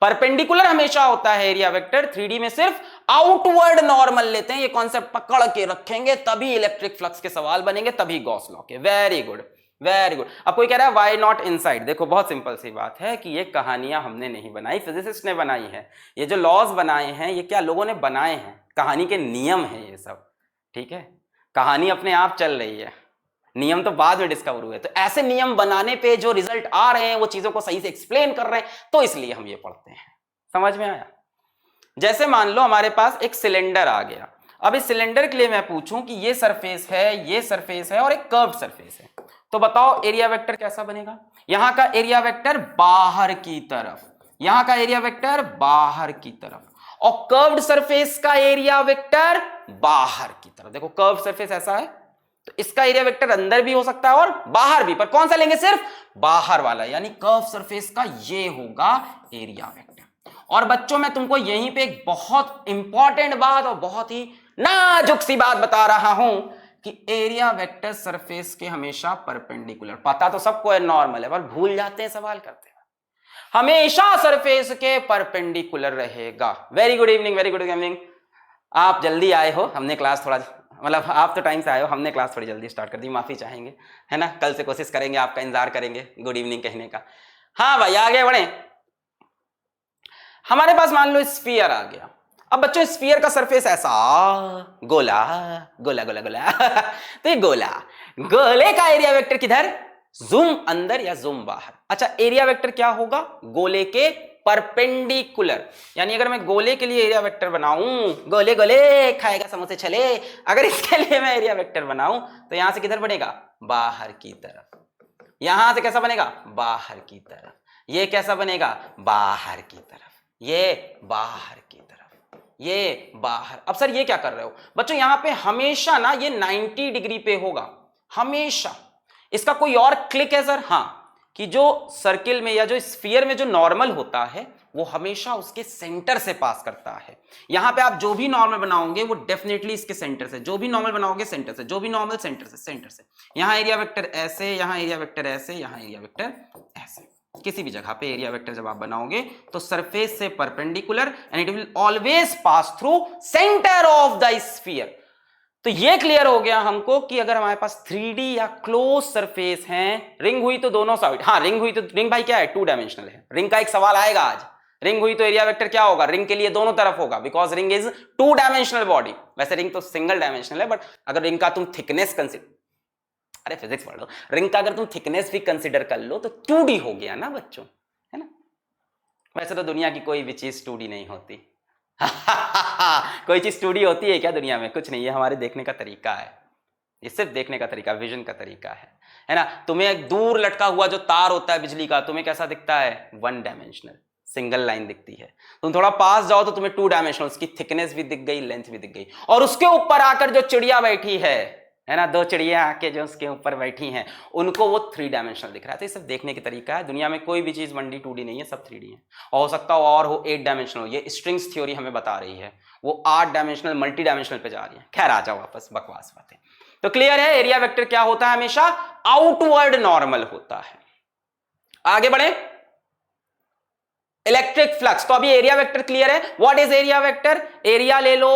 Speaker 1: परपेंडिकुलर हमेशा होता है एरिया वेक्टर, 3D में सिर्फ आउटवर्ड नॉर्मल लेते हैं। ये कॉन्सेप्ट पकड़ के रखेंगे तभी इलेक्ट्रिक फ्लक्स के सवाल बनेंगे, तभी गॉस लॉ के। Very good very good. अब कोई कह रहा है व्हाई नॉट इनसाइड, देखो बहुत सिंपल सी बात है कि ये कहानियां हमने नहीं बनाई, फिजिसिस्ट ने बनाई है। ये जो लॉज बनाए हैं ये क्या लोगों ने बनाए हैं, कहानी के नियम है ये सब, ठीक है। कहानी अपने आप चल रही है, नियम तो बाद में डिस्कवर हुए। तो ऐसे नियम बनाने पे जो रिजल्ट आ रहे हैं वो चीजों को सही से एक्सप्लेन कर रहे हैं, तो इसलिए हम ये पढ़ते हैं। समझ में आया। जैसे मान लो हमारे पास एक सिलेंडर आ गया, अब इस सिलेंडर के लिए मैं पूछूं कि ये सरफेस है, ये सरफेस है और एक कर्व्ड सरफेस है, तो बताओ एरिया वेक्टर कैसा बनेगा। यहां का एरिया वेक्टर बाहर की तरफ, यहां का एरिया वेक्टर बाहर की तरफ, और कर्व्ड सरफेस का एरिया वेक्टर बाहर की तरफ। देखो कर्व्ड सरफेस ऐसा है, तो इसका एरिया वेक्टर अंदर भी हो सकता है और बाहर भी, पर कौन सा लेंगे, सिर्फ बाहर वाला, यानी कर्व सरफेस का ये होगा एरिया वेक्टर। और बच्चों मैं तुमको यहीं पे एक बहुत इंपॉर्टेंट बात और बहुत ही नाजुक सी बात बता रहा हूं कि एरिया वेक्टर सरफेस के हमेशा परपेंडिकुलर, पता तो सबको है नॉर्मल है, पर भूल जाते हैं सवाल करते हैं, हमेशा सरफेस के परपेंडिकुलर रहेगा। Very good evening, very good evening. आप जल्दी आए हो, हमने क्लास थोड़ा, मतलब आप तो टाइम से आए हो, हमने क्लास थोड़ी जल्दी स्टार्ट कर दी, माफी चाहेंगे, है ना। कल से कोशिश करेंगे, आपका इंतजार करेंगे गुड इवनिंग कहने का। हाँ भाई आगे बढ़े। हमारे पास मान लो स्फीयर आ गया। अब बच्चों स्फीयर का सरफेस ऐसा गोला गोला गोला गोला तो ये गोला, गोले का एरिया वेक्टर किधर, जूम अंदर या जूम बाहर। अच्छा एरिया वेक्टर क्या होगा, गोले के परपेंडिकुलर, यानी अगर मैं गोले के लिए एरिया वेक्टर बनाऊं, गोले गोले खाएगा समोसे छले, अगर इसके लिए मैं एरिया वेक्टर बनाऊं तो यहां से किधर बनेगा, बाहर की तरफ। यहां से कैसा बनेगा, बाहर की तरफ। ये कैसा बनेगा, बाहर की तरफ। ये बाहर की तरफ, ये बाहर। अब सर ये क्या कर रहे हो बच्चों, यहां पे हमेशा ना ये 90 डिग्री पे होगा हमेशा। इसका कोई और क्लिक है सर, हाँ, कि जो सर्किल में या जो स्फीयर में जो नॉर्मल होता है वो हमेशा उसके सेंटर से पास करता है। यहां पे आप जो भी नॉर्मल बनाओगे वो डेफिनेटली इसके सेंटर से, जो भी नॉर्मल बनाओगे सेंटर से, जो भी नॉर्मल सेंटर से, सेंटर से। यहां एरिया वेक्टर ऐसे, यहां एरिया वेक्टर ऐसे, यहां एरिया वेक्टर ऐसे। किसी भी जगह पे एरिया वेक्टर जब आप बनाओगे तो सरफेस से perpendicular and it will always pass through centre of the sphere. तो ये क्लियर हो गया हमको कि अगर हमारे पास 3D या क्लोज सरफेस हैं, रिंग हुई तो दोनों साइड, हाँ रिंग हुई तो, रिंग भाई क्या है, 2 डायमेंशनल है। रिंग का एक सवाल आएगा आज, रिंग हुई तो एरिया वेक्टर क्या होगा, रिंग के लिए दोनों तरफ होगा, because ring is 2 dimensional body. वैसे रिंग तो सिंगल डायमेंशनल है, बट अगर रिंग का तुम थिकनेस कंसिडर, अरे फिजिक्स पढ़ लो, रिंग का अगर तुम थिकनेस भी कंसिडर कर लो तो 2D हो गया ना बच्चों, है ना। वैसे तो दुनिया की कोई भी चीज 2D नहीं होती कोई चीज 2D होती है क्या दुनिया में, कुछ नहीं, ये हमारे देखने का तरीका है, ये सिर्फ देखने का तरीका, विजन का तरीका है ना। तुम्हें एक दूर लटका हुआ जो तार होता है बिजली का, तुम्हें कैसा दिखता है, 1 डायमेंशनल सिंगल लाइन दिखती है। तुम थोड़ा पास जाओ तो तुम्हें 2 डायमेंशनल, उसकी थिकनेस भी दिख गई, लेंथ भी दिख गई, और उसके ऊपर आकर जो चिड़िया बैठी है ना, 2 चिड़िया आके जो उसके ऊपर बैठी हैं, उनको वो 3 डायमेंशनल दिख रहा है। तो ये सब देखने की तरीका है, दुनिया में कोई भी चीज 1D 2D नहीं है, सब 3D है। और हो सकता हो 8 डायमेंशनल, ये स्ट्रिंग्स थ्योरी हमें बता रही है, वो 8 डायमेंशनल मल्टी डायमेंशनल पे जा रही है। खैर आ जाओ वापस, बकवास बातें। तो क्लियर है, एरिया वेक्टर क्या होता है, हमेशा आउटवर्ड नॉर्मल होता है। आगे बढ़े, इलेक्ट्रिक फ्लक्स, तो अभी एरिया वेक्टर क्लियर है। What is area vector, area ले लो,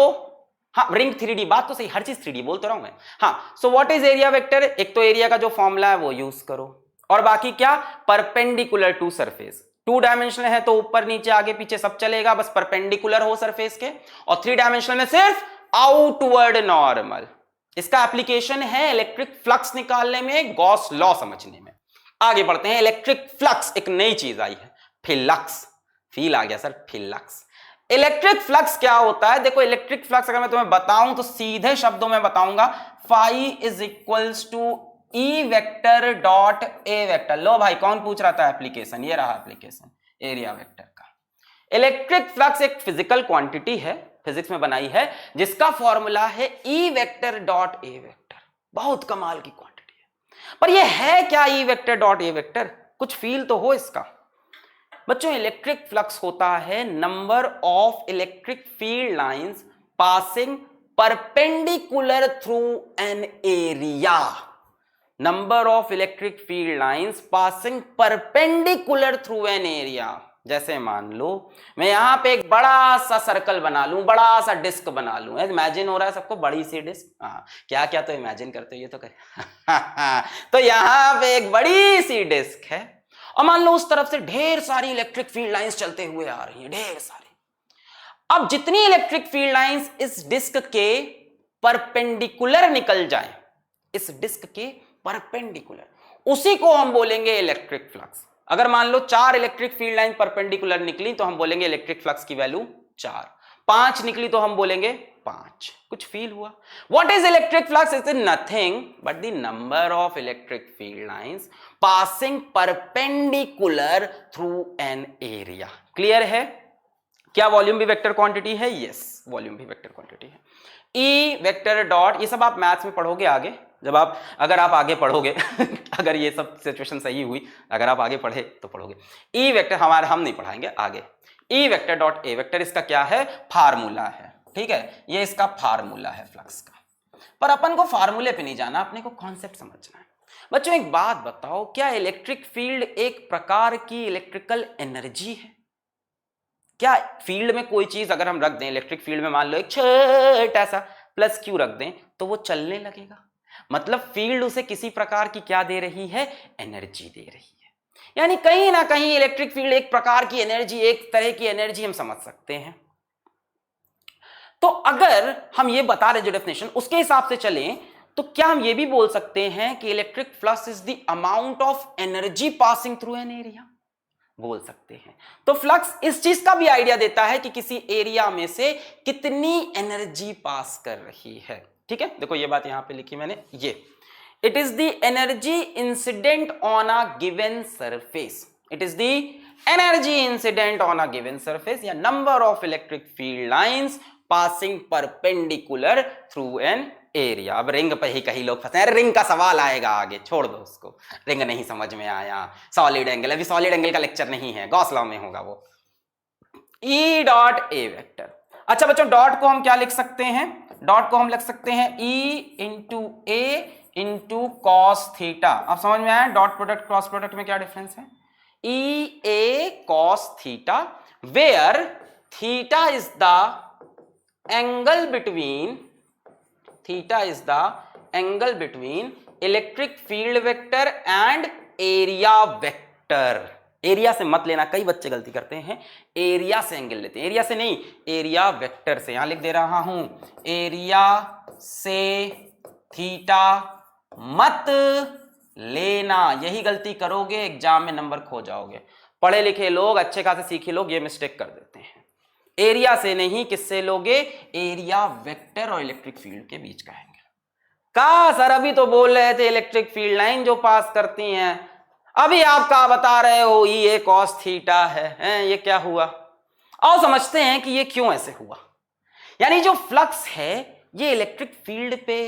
Speaker 1: हाँ रिंग 3D, बात तो सही, हर चीज 3D बोलते रहा हूं मैं। हाँ, so what is area vector, एक तो एरिया का जो फॉर्मूला है वो यूज करो, और बाकी क्या, परपेंडिकुलर टू सरफेस। 2 डायमेंशनल है तो ऊपर नीचे आगे पीछे सब चलेगा, बस परपेंडिकुलर हो सरफेस के, और 3 डायमेंशनल में सिर्फ आउटवर्ड नॉर्मल। इसका एप्लीकेशन है इलेक्ट्रिक फ्लक्स निकालने में, गॉस लॉ समझने में। आगे बढ़ते हैं, इलेक्ट्रिक फ्लक्स, एक नई चीज आई है, फिलक्स, फील आ गया सर, फिलक्स। इलेक्ट्रिक फ्लक्स क्या होता है, देखो इलेक्ट्रिक फ्लक्स अगर मैं तुम्हें बताऊं तो सीधे शब्दों में बताऊंगा, phi is equals to E vector dot A vector. लो भाई, कौन पूछ रहा था एप्लीकेशन, ये रहा एप्लीकेशन एरिया वेक्टर का। इलेक्ट्रिक फ्लक्स एक फिजिकल क्वांटिटी है, फिजिक्स में बनाई है, जिसका फॉर्मूला है E vector dot A vector. बहुत कमाल की क्वांटिटी है, पर यह है क्या E vector dot A vector, कुछ फील तो हो इसका। बच्चों, इलेक्ट्रिक फ्लक्स होता है number of electric field lines passing perpendicular through an area. Number of electric field lines passing perpendicular through an area. जैसे मान लो मैं यहां पे एक बड़ा सा सर्कल बना लूं, बड़ा सा डिस्क बना लूं, इमेजिन हो रहा है सबको, बड़ी सी डिस्क, हाँ क्या क्या तो इमेजिन करते हो, ये तो करे तो यहां पे एक बड़ी सी डिस्क है, और मान लो उस तरफ से ढेर सारी इलेक्ट्रिक फील्ड लाइंस चलते हुए आ रही हैं, ढेर सारी। अब जितनी इलेक्ट्रिक फील्ड लाइंस इस डिस्क के परपेंडिकुलर निकल जाएं, इस डिस्क के परपेंडिकुलर, उसी को हम बोलेंगे इलेक्ट्रिक फ्लक्स। अगर मान लो 4 इलेक्ट्रिक फील्ड लाइन परपेंडिकुलर निकली तो हम बोलेंगे इलेक्ट्रिक फ्लक्स की वैल्यू 4, 5 निकली तो हम बोलेंगे 5। कुछ फील हुआ? What is electric flux, is nothing but the number of electric field lines passing perpendicular through an area. Clear है? क्या वॉल्यूम भी वेक्टर क्वांटिटी है? यस, वॉल्यूम भी वेक्टर क्वांटिटी है। ई वेक्टर डॉट, ये सब आप मैथ्स में पढ़ोगे आगे, जब आप, अगर आप आगे पढ़ोगे अगर ये सब सिचुएशन सही हुई, अगर आप आगे पढ़े तो पढ़ोगे। ई वेक्टर हमारे, हम नहीं पढ़ाएंगे आगे। ई वेक्टर डॉट ए वेक्टर, इसका क्या है, फार्मूला है, ठीक है, ये इसका फार्मूला है फ्लक्स का। पर अपन को फार्मूले पे नहीं जाना, अपने को कॉन्सेप्ट समझना है। बच्चों एक बात बताओ, क्या इलेक्ट्रिक फील्ड एक प्रकार की इलेक्ट्रिकल एनर्जी है? क्या फील्ड में कोई चीज अगर हम रख दें, इलेक्ट्रिक फील्ड में मान लो एक छोटा सा प्लस क्यू रख दें, तो वो चलने लगेगा? मतलब फील्ड उसे किसी प्रकार की क्या दे रही है, एनर्जी दे रही है। यानी कहीं ना कहीं इलेक्ट्रिक फील्ड एक प्रकार की एनर्जी, एक तरह की एनर्जी हम समझ सकते हैं। तो अगर हम ये बता रहे जो डेफिनेशन, उसके हिसाब से चलें, तो क्या हम ये भी बोल सकते हैं कि electric flux is the amount of energy passing through an area? बोल सकते हैं। तो फ्लक्स इस चीज का भी आइडिया देता है कि किसी एरिया में से कितनी एनर्जी पास कर रही है। ठीक है, देखो ये बात यहां पे लिखी मैंने, ये it is the energy incident on a given surface, it is the energy incident on a given surface, या number of electric field lines passing perpendicular through an area. अब रिंग पे ही कई लोग फंसे हैं, रिंग का सवाल आएगा आगे, छोड़ दो उसको, रिंग नहीं समझ में आया, सॉलिड एंगल, अभी सॉलिड एंगल का लेक्चर नहीं है, गॉस लॉ में होगा वो। ई डॉट ए वेक्टर, अच्छा बच्चों डॉट को हम क्या लिख सकते हैं, डॉट को हम लिख सकते हैं ई इंटू ए इंटू कॉस थीटा। अब समझ में आया डॉट प्रोडक्ट क्रॉस प्रोडक्ट में क्या डिफरेंस है? E A cos theta, where theta is the angle between, theta is the angle between electric field vector and area vector। Area से मत लेना, कई बच्चे गलती करते हैं, एरिया से एंगल लेते हैं, एरिया से नहीं, एरिया वेक्टर से। यहां लिख दे रहा हूं, एरिया से थीटा मत लेना, यही गलती करोगे एग्जाम में नंबर खो जाओगे। पढ़े लिखे लोग, अच्छे खासे सीखे लोग ये मिस्टेक कर देते हैं। एरिया से नहीं, किससे लोगे, एरिया वेक्टर और इलेक्ट्रिक फील्ड के बीच का एंगल। कहा सर अभी तो बोल रहे थे इलेक्ट्रिक फील्ड लाइन जो पास करती हैं, अभी आप क्या बता रहे हो ई ए कॉस थीटा है, ये क्या हुआ? आओ समझते हैं कि ये क्यों ऐसे हुआ। यानी जो फ्लक्स है ये इलेक्ट्रिक फील्ड पे,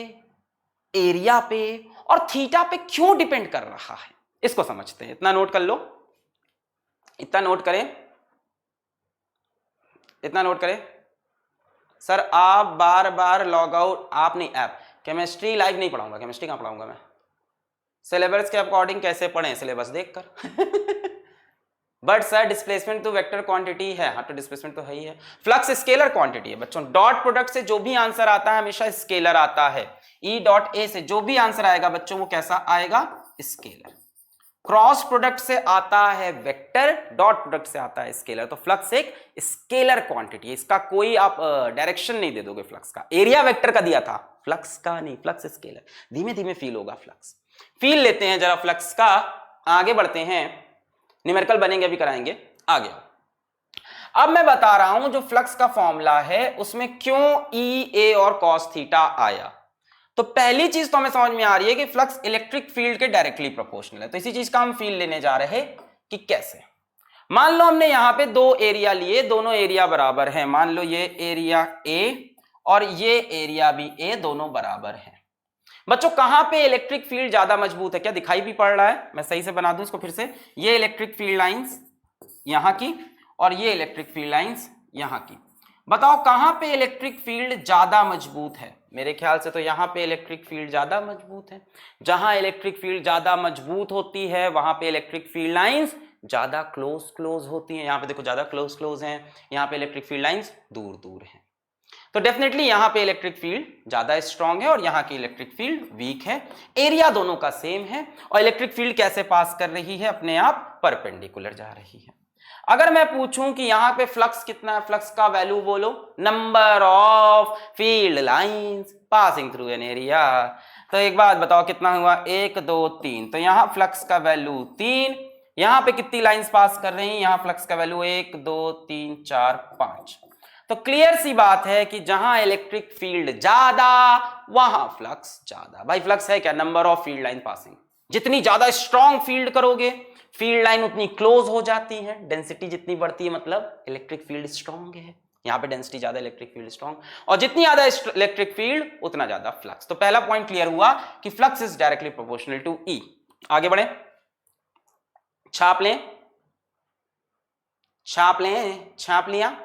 Speaker 1: एरिया पे और थीटा पे क्यों डिपेंड कर रहा है, इसको समझते हैं। इतना नोट कर लो, इतना नोट करें, इतना नोट करें। सर आप बार बार लॉग आउट, आप नहीं ऐप, केमिस्ट्री लाइव नहीं पढ़ाऊंगा, केमिस्ट्री कहाँ पढ़ाऊंगा मैं, सिलेबस के अकॉर्डिंग कैसे पढ़ें, सिलेबस देखकर। बट सर डिस्प्लेसमेंट तो वेक्टर क्वांटिटी है, हाँ तो डिस्प्लेसमेंट तो है ही है। फ्लक्स स्केलर क्वांटिटी है बच्चों, डॉट प्रोडक्ट से जो भी आंसर आता है हमेशा स्केलर आता है। ई डॉट ए से जो भी आंसर आएगा बच्चों वो कैसा आएगा, स्केलर। क्रॉस प्रोडक्ट से आता है वेक्टर, डॉट प्रोडक्ट से आता है स्केलर। तो फ्लक्स एक स्केलर क्वांटिटी है, इसका कोई आप डायरेक्शन नहीं दे दोगे। फ्लक्स का एरिया वेक्टर का दिया था, फ्लक्स का नहीं, फ्लक्स स्केलर। धीमे धीमे फील होगा फ्लक्स, फील लेते हैं जरा फ्लक्स का, आगे बढ़ते हैं, न्यूमेरिकल बनेंगे अभी कराएंगे, आगे आओ। अब मैं बता रहा हूं जो फ्लक्स का फॉर्मूला है उसमें क्यों ई ए और कॉस थीटा आया। तो पहली चीज तो हमें समझ में आ रही है कि फ्लक्स इलेक्ट्रिक फील्ड के डायरेक्टली प्रोपोर्शनल है। तो इसी चीज का हम फील लेने जा रहे हैं कि कैसे। मान लो हमने यहां पे दो एरिया लिए, दोनों एरिया बराबर है। मान लो ये एरिया ए और ये एरिया भी ए, दोनों बराबर है। बच्चों कहां पे इलेक्ट्रिक फील्ड ज्यादा मजबूत है, क्या दिखाई भी पड़ रहा है, मैं सही से बना दूं इसको फिर से। ये इलेक्ट्रिक फील्ड लाइंस यहां की और ये इलेक्ट्रिक फील्ड लाइंस यहां की, बताओ कहां पे इलेक्ट्रिक फील्ड ज्यादा मजबूत है। मेरे ख्याल से तो यहां पे इलेक्ट्रिक फील्ड ज्यादा मजबूत है। जहां इलेक्ट्रिक फील्ड ज्यादा मजबूत होती है वहां पे इलेक्ट्रिक फील्ड लाइंस ज्यादा क्लोज होती हैं। यहां पे देखो ज्यादा क्लोज हैं, यहां पे इलेक्ट्रिक फील्ड लाइंस दूर हैं। तो डेफिनेटली यहां पे इलेक्ट्रिक फील्ड ज्यादा स्ट्रांग है और यहां की इलेक्ट्रिक फील्ड वीक है। एरिया दोनों का सेम है और इलेक्ट्रिक फील्ड कैसे पास कर रही है, अपने आप परपेंडिकुलर जा रही है। अगर मैं पूछूं कि यहां पे फ्लक्स कितना है, फ्लक्स का वैल्यू बोलो, number of field lines passing through an area. तो एक बात बताओ कितना हुआ, 1 2 3। तो यहां फ्लक्स का वैल्यू 3, यहां पे कितनी लाइंस पास कर रही हैं, यहां फ्लक्स का वैल्यू 1 2 3 4 5। तो क्लियर सी बात है कि जहां इलेक्ट्रिक फील्ड ज्यादा वहां फ्लक्स ज्यादा। भाई फ्लक्स है क्या, number of field line passing. जितनी ज्यादा स्ट्रॉन्ग फील्ड करोगे फील्ड लाइन उतनी क्लोज हो जाती है, डेंसिटी जितनी बढ़ती है मतलब इलेक्ट्रिक फील्ड स्ट्रॉन्ग है। यहां पे डेंसिटी ज्यादा, इलेक्ट्रिक फील्ड स्ट्रॉन्ग, और जितनी ज्यादा इलेक्ट्रिक फील्ड उतना ज्यादा फ्लक्स। तो पहला पॉइंट क्लियर हुआ कि flux is directly proportional to E. आगे बढ़े, छाप लें, छाप लिया।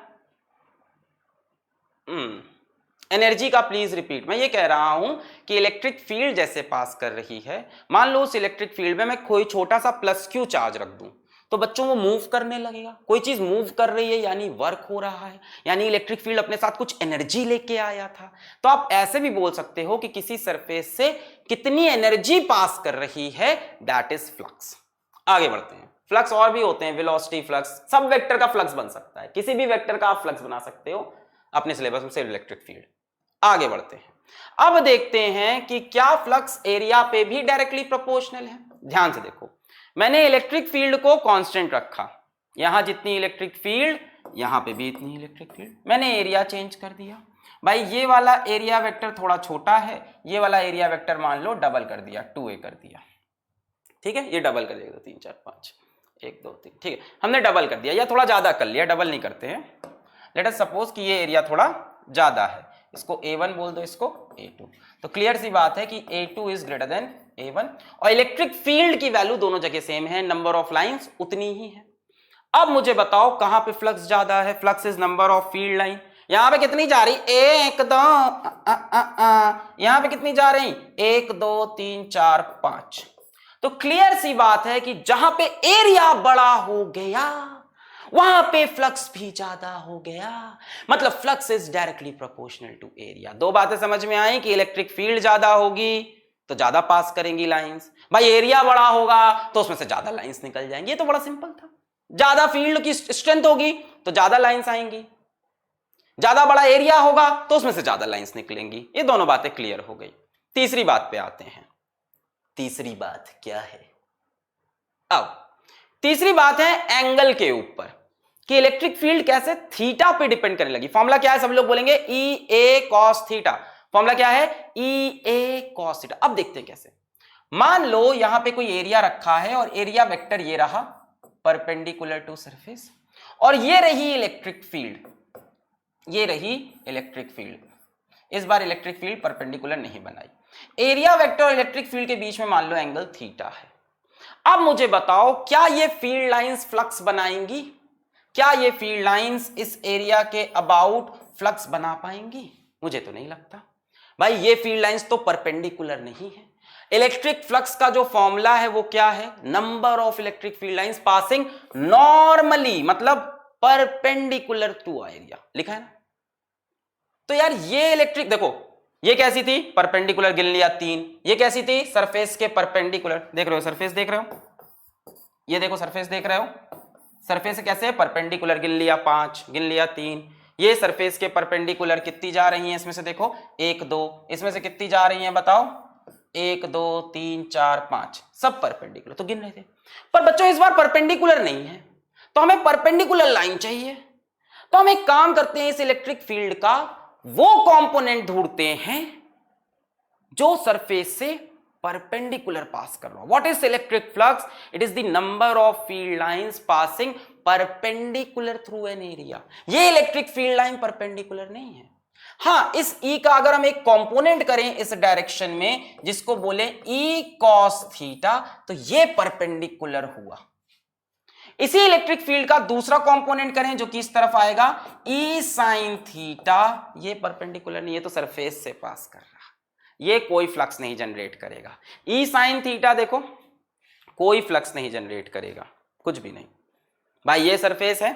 Speaker 1: एनर्जी का प्लीज रिपीट। मैं ये कह रहा हूं कि इलेक्ट्रिक फील्ड जैसे पास कर रही है, मान लो उस इलेक्ट्रिक फील्ड में मैं कोई छोटा सा प्लस क्यू चार्ज रख दूं तो बच्चों वो मूव करने लगेगा। कोई चीज मूव कर रही है यानी वर्क हो रहा है, यानी इलेक्ट्रिक फील्ड अपने साथ कुछ एनर्जी लेके आया था। तो आप ऐसे भी बोल सकते हो कि किसी सरफेस से कितनी एनर्जी पास कर रही है, दैट इज फ्लक्स। आगे बढ़ते हैं, फ्लक्स और भी होते हैं, वेलोसिटी फ्लक्स, सब वेक्टर का फ्लक्स बन सकता है, किसी भी वेक्टर का आप फ्लक्स बना सकते हो अपने सिलेबस में से इलेक्ट्रिक फील्ड। आगे बढ़ते हैं, अब देखते हैं कि क्या फ्लक्स एरिया पे भी डायरेक्टली प्रोपोर्शनल है। ध्यान से देखो, मैंने इलेक्ट्रिक फील्ड को कांस्टेंट रखा, यहां जितनी इलेक्ट्रिक फील्ड यहां पे भी इतनी इलेक्ट्रिक फील्ड। मैंने एरिया चेंज कर दिया, भाई ये वाला एरिया वेक्टर थोड़ा छोटा है, ये वाला एरिया वेक्टर मान लो डबल कर दिया, 2a कर दिया, ठीक है, ये डबल कर देगा 3 4 5 1 2 3, ठीक है, हमने डबल कर दिया या थोड़ा ज्यादा कर लिया, डबल नहीं करते हैं। लेट अस सपोज कि ये एरिया थोड़ा ज्यादा है, इसको A1 बोल दो, इसको A2। तो क्लियर सी बात है कि A2 is greater than A1 और इलेक्ट्रिक फील्ड की वैल्यू दोनों जगह सेम है, नंबर ऑफ लाइंस उतनी ही है। अब मुझे बताओ कहां पे फ्लक्स ज्यादा है, flux is number of field line. यहां पे कितनी जा रही, 1 2, यहां पे कितनी जा रही, 1 2 3 4 5। तो क्लियर सी बात है कि जहां पे एरिया बड़ा हो गया वहां पे फ्लक्स भी ज्यादा हो गया, मतलब flux is directly proportional to area. दो बातें समझ में आई कि इलेक्ट्रिक फील्ड ज्यादा होगी तो ज्यादा पास करेंगी लाइंस, भाई एरिया बड़ा होगा तो उसमें से ज्यादा लाइंस निकल जाएंगी। ये तो बड़ा सिंपल था, ज्यादा फील्ड की स्ट्रेंथ होगी तो ज्यादा लाइंस आएंगी, ज्यादा बड़ा एरिया होगा तो उसमें से ज्यादा लाइंस निकलेंगी। ये दोनों बातें क्लियर हो गई। तीसरी बात पे आते हैं, तीसरी बात क्या है, अब तीसरी बात है एंगल के ऊपर कि इलेक्ट्रिक फील्ड कैसे थीटा पे डिपेंड करने लगी। फॉर्मूला क्या है, सब लोग बोलेंगे ई ए कॉस थीटा। फॉर्मूला क्या है, ई ए कॉस थीटा। अब देखते हैं कैसे। मान लो यहां पे कोई एरिया रखा है और एरिया वेक्टर ये रहा परपेंडिकुलर टू सरफेस, और ये रही इलेक्ट्रिक फील्ड, ये रही इलेक्ट्रिक फील्ड। इस बार इलेक्ट्रिक फील्ड परपेंडिकुलर नहीं बनाई, एरिया वेक्टर और इलेक्ट्रिक फील्ड के बीच में मान लो एंगल थीटा है। अब मुझे बताओ क्या ये फील्ड लाइंस फ्लक्स बनाएंगी, क्या ये फील्ड लाइंस इस एरिया के अबाउट फ्लक्स बना पाएंगी? मुझे तो नहीं लगता। भाई ये फील्ड लाइंस तो परपेंडिकुलर नहीं है। इलेक्ट्रिक फ्लक्स का जो फॉर्मूला है वो क्या है, number of electric field lines passing normally, मतलब परपेंडिकुलर टू एरिया, लिखा है ना। तो यार ये इलेक्ट्रिक, देखो ये कैसी थी, परपेंडिकुलर, गिन लिया 3। ये कैसी थी, सरफेस के परपेंडिकुलर, देख रहे हो सरफेस, देख रहे हो, ये देखो सरफेस देख रहे हो, सरफेस से कैसे परपेंडिकुलर, गिन लिया 5, गिन लिया 3। ये सरफेस के परपेंडिकुलर कितनी जा रही हैं इसमें से, देखो 1 2, इसमें से कितनी जा रही हैं बताओ, 1 2 3 4 5, सब परपेंडिकुलर तो गिन रहे थे। पर बच्चों इस बार परपेंडिकुलर नहीं है, तो हमें परपेंडिकुलर लाइन चाहिए। तो हम एक काम करते हैं, इस इलेक्ट्रिक फील्ड का वो कंपोनेंट ढूंढते हैं जो सरफेस से परपेंडिकुलर पास कर रहा हो। What is electric flux, it is the number of field lines passing perpendicular through an area. ये इलेक्ट्रिक फील्ड लाइन परपेंडिकुलर नहीं है। हाँ, इस E का अगर हम एक कंपोनेंट करें इस डायरेक्शन में, जिसको बोले E cos थीटा, तो ये परपेंडिकुलर हुआ। इसी इलेक्ट्रिक फील्ड का दूसरा कंपोनेंट करें जो कि इस तरफ आएगा, E sin थीटा, ये परपेंडिकुलर नहीं, ये तो सरफेस से पास कर रहा, ये कोई फ्लक्स नहीं जनरेट करेगा। E sin थीटा देखो कोई फ्लक्स नहीं जनरेट करेगा, कुछ भी नहीं। भाई ये सरफेस है,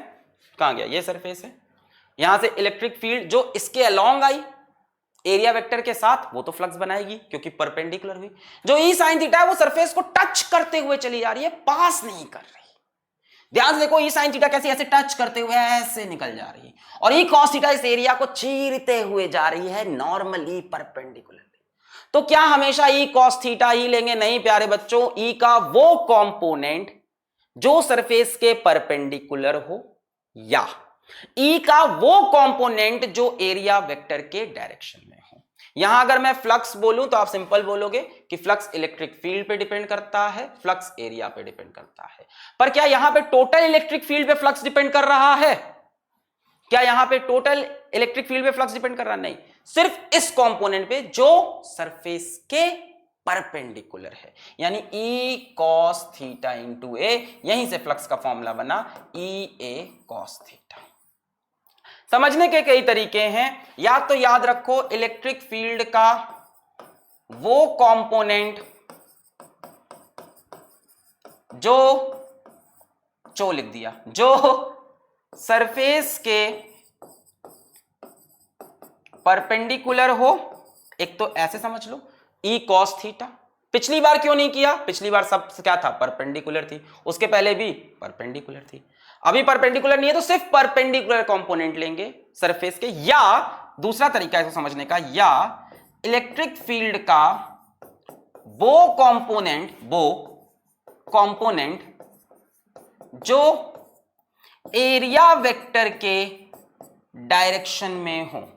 Speaker 1: कहां गया, ये सरफेस है, यहां से इलेक्ट्रिक फील्ड जो इसके अलोंग आई एरिया वेक्टर के साथ, वो तो फ्लक्स बनाएगी क्योंकि परपेंडिकुलर हुई। जो E sin थीटा है वो सरफेस को टच करते हुए चली जा रही है, पास नहीं कर रही। ध्यान से देखो, E sin थीटा कैसे ऐसे टच करते हुए ऐसे निकल जा रही है, और E cos थीटा इस एरिया को चीरते हुए जा रही है नॉर्मली परपेंडिकुलर। तो क्या हमेशा E cos थीटा ही लेंगे? नहीं प्यारे बच्चों, E का वो कंपोनेंट जो सरफेस के परपेंडिकुलर हो, या E का वो कंपोनेंट जो एरिया वेक्टर के डायरेक्शन में हो। यहां अगर मैं फ्लक्स बोलूं तो आप सिंपल बोलोगे कि फ्लक्स इलेक्ट्रिक फील्ड पे डिपेंड करता है, फ्लक्स एरिया पे डिपेंड करता है। पर क्या यहां पे टोटल इलेक्ट्रिक फील्ड पे फ्लक्स डिपेंड कर रहा है? क्या यहां पे टोटल इलेक्ट्रिक फील्ड पे फ्लक्स डिपेंड कर रहा है? नहीं, सिर्फ इस कंपोनेंट पे जो सरफेस के परपेंडिकुलर है, यानी E cos थीटा इंटू ए, यहीं से फ्लक्स का फॉर्मूला बना EA cos थीटा। समझने के कई तरीके हैं, या तो याद रखो इलेक्ट्रिक फील्ड का वो कंपोनेंट जो लिख दिया, जो सरफेस के परपेंडिकुलर हो, एक तो ऐसे समझ लो E cos थीटा। पिछली बार क्यों नहीं किया, पिछली बार सब क्या था, परपेंडिकुलर थी, उसके पहले भी परपेंडिकुलर थी। अभी परपेंडिकुलर नहीं है तो सिर्फ परपेंडिकुलर कंपोनेंट लेंगे सरफेस के, या दूसरा तरीका है इसको समझने का, या इलेक्ट्रिक फील्ड का वो कंपोनेंट जो एरिया वेक्टर के डायरेक्शन में हो।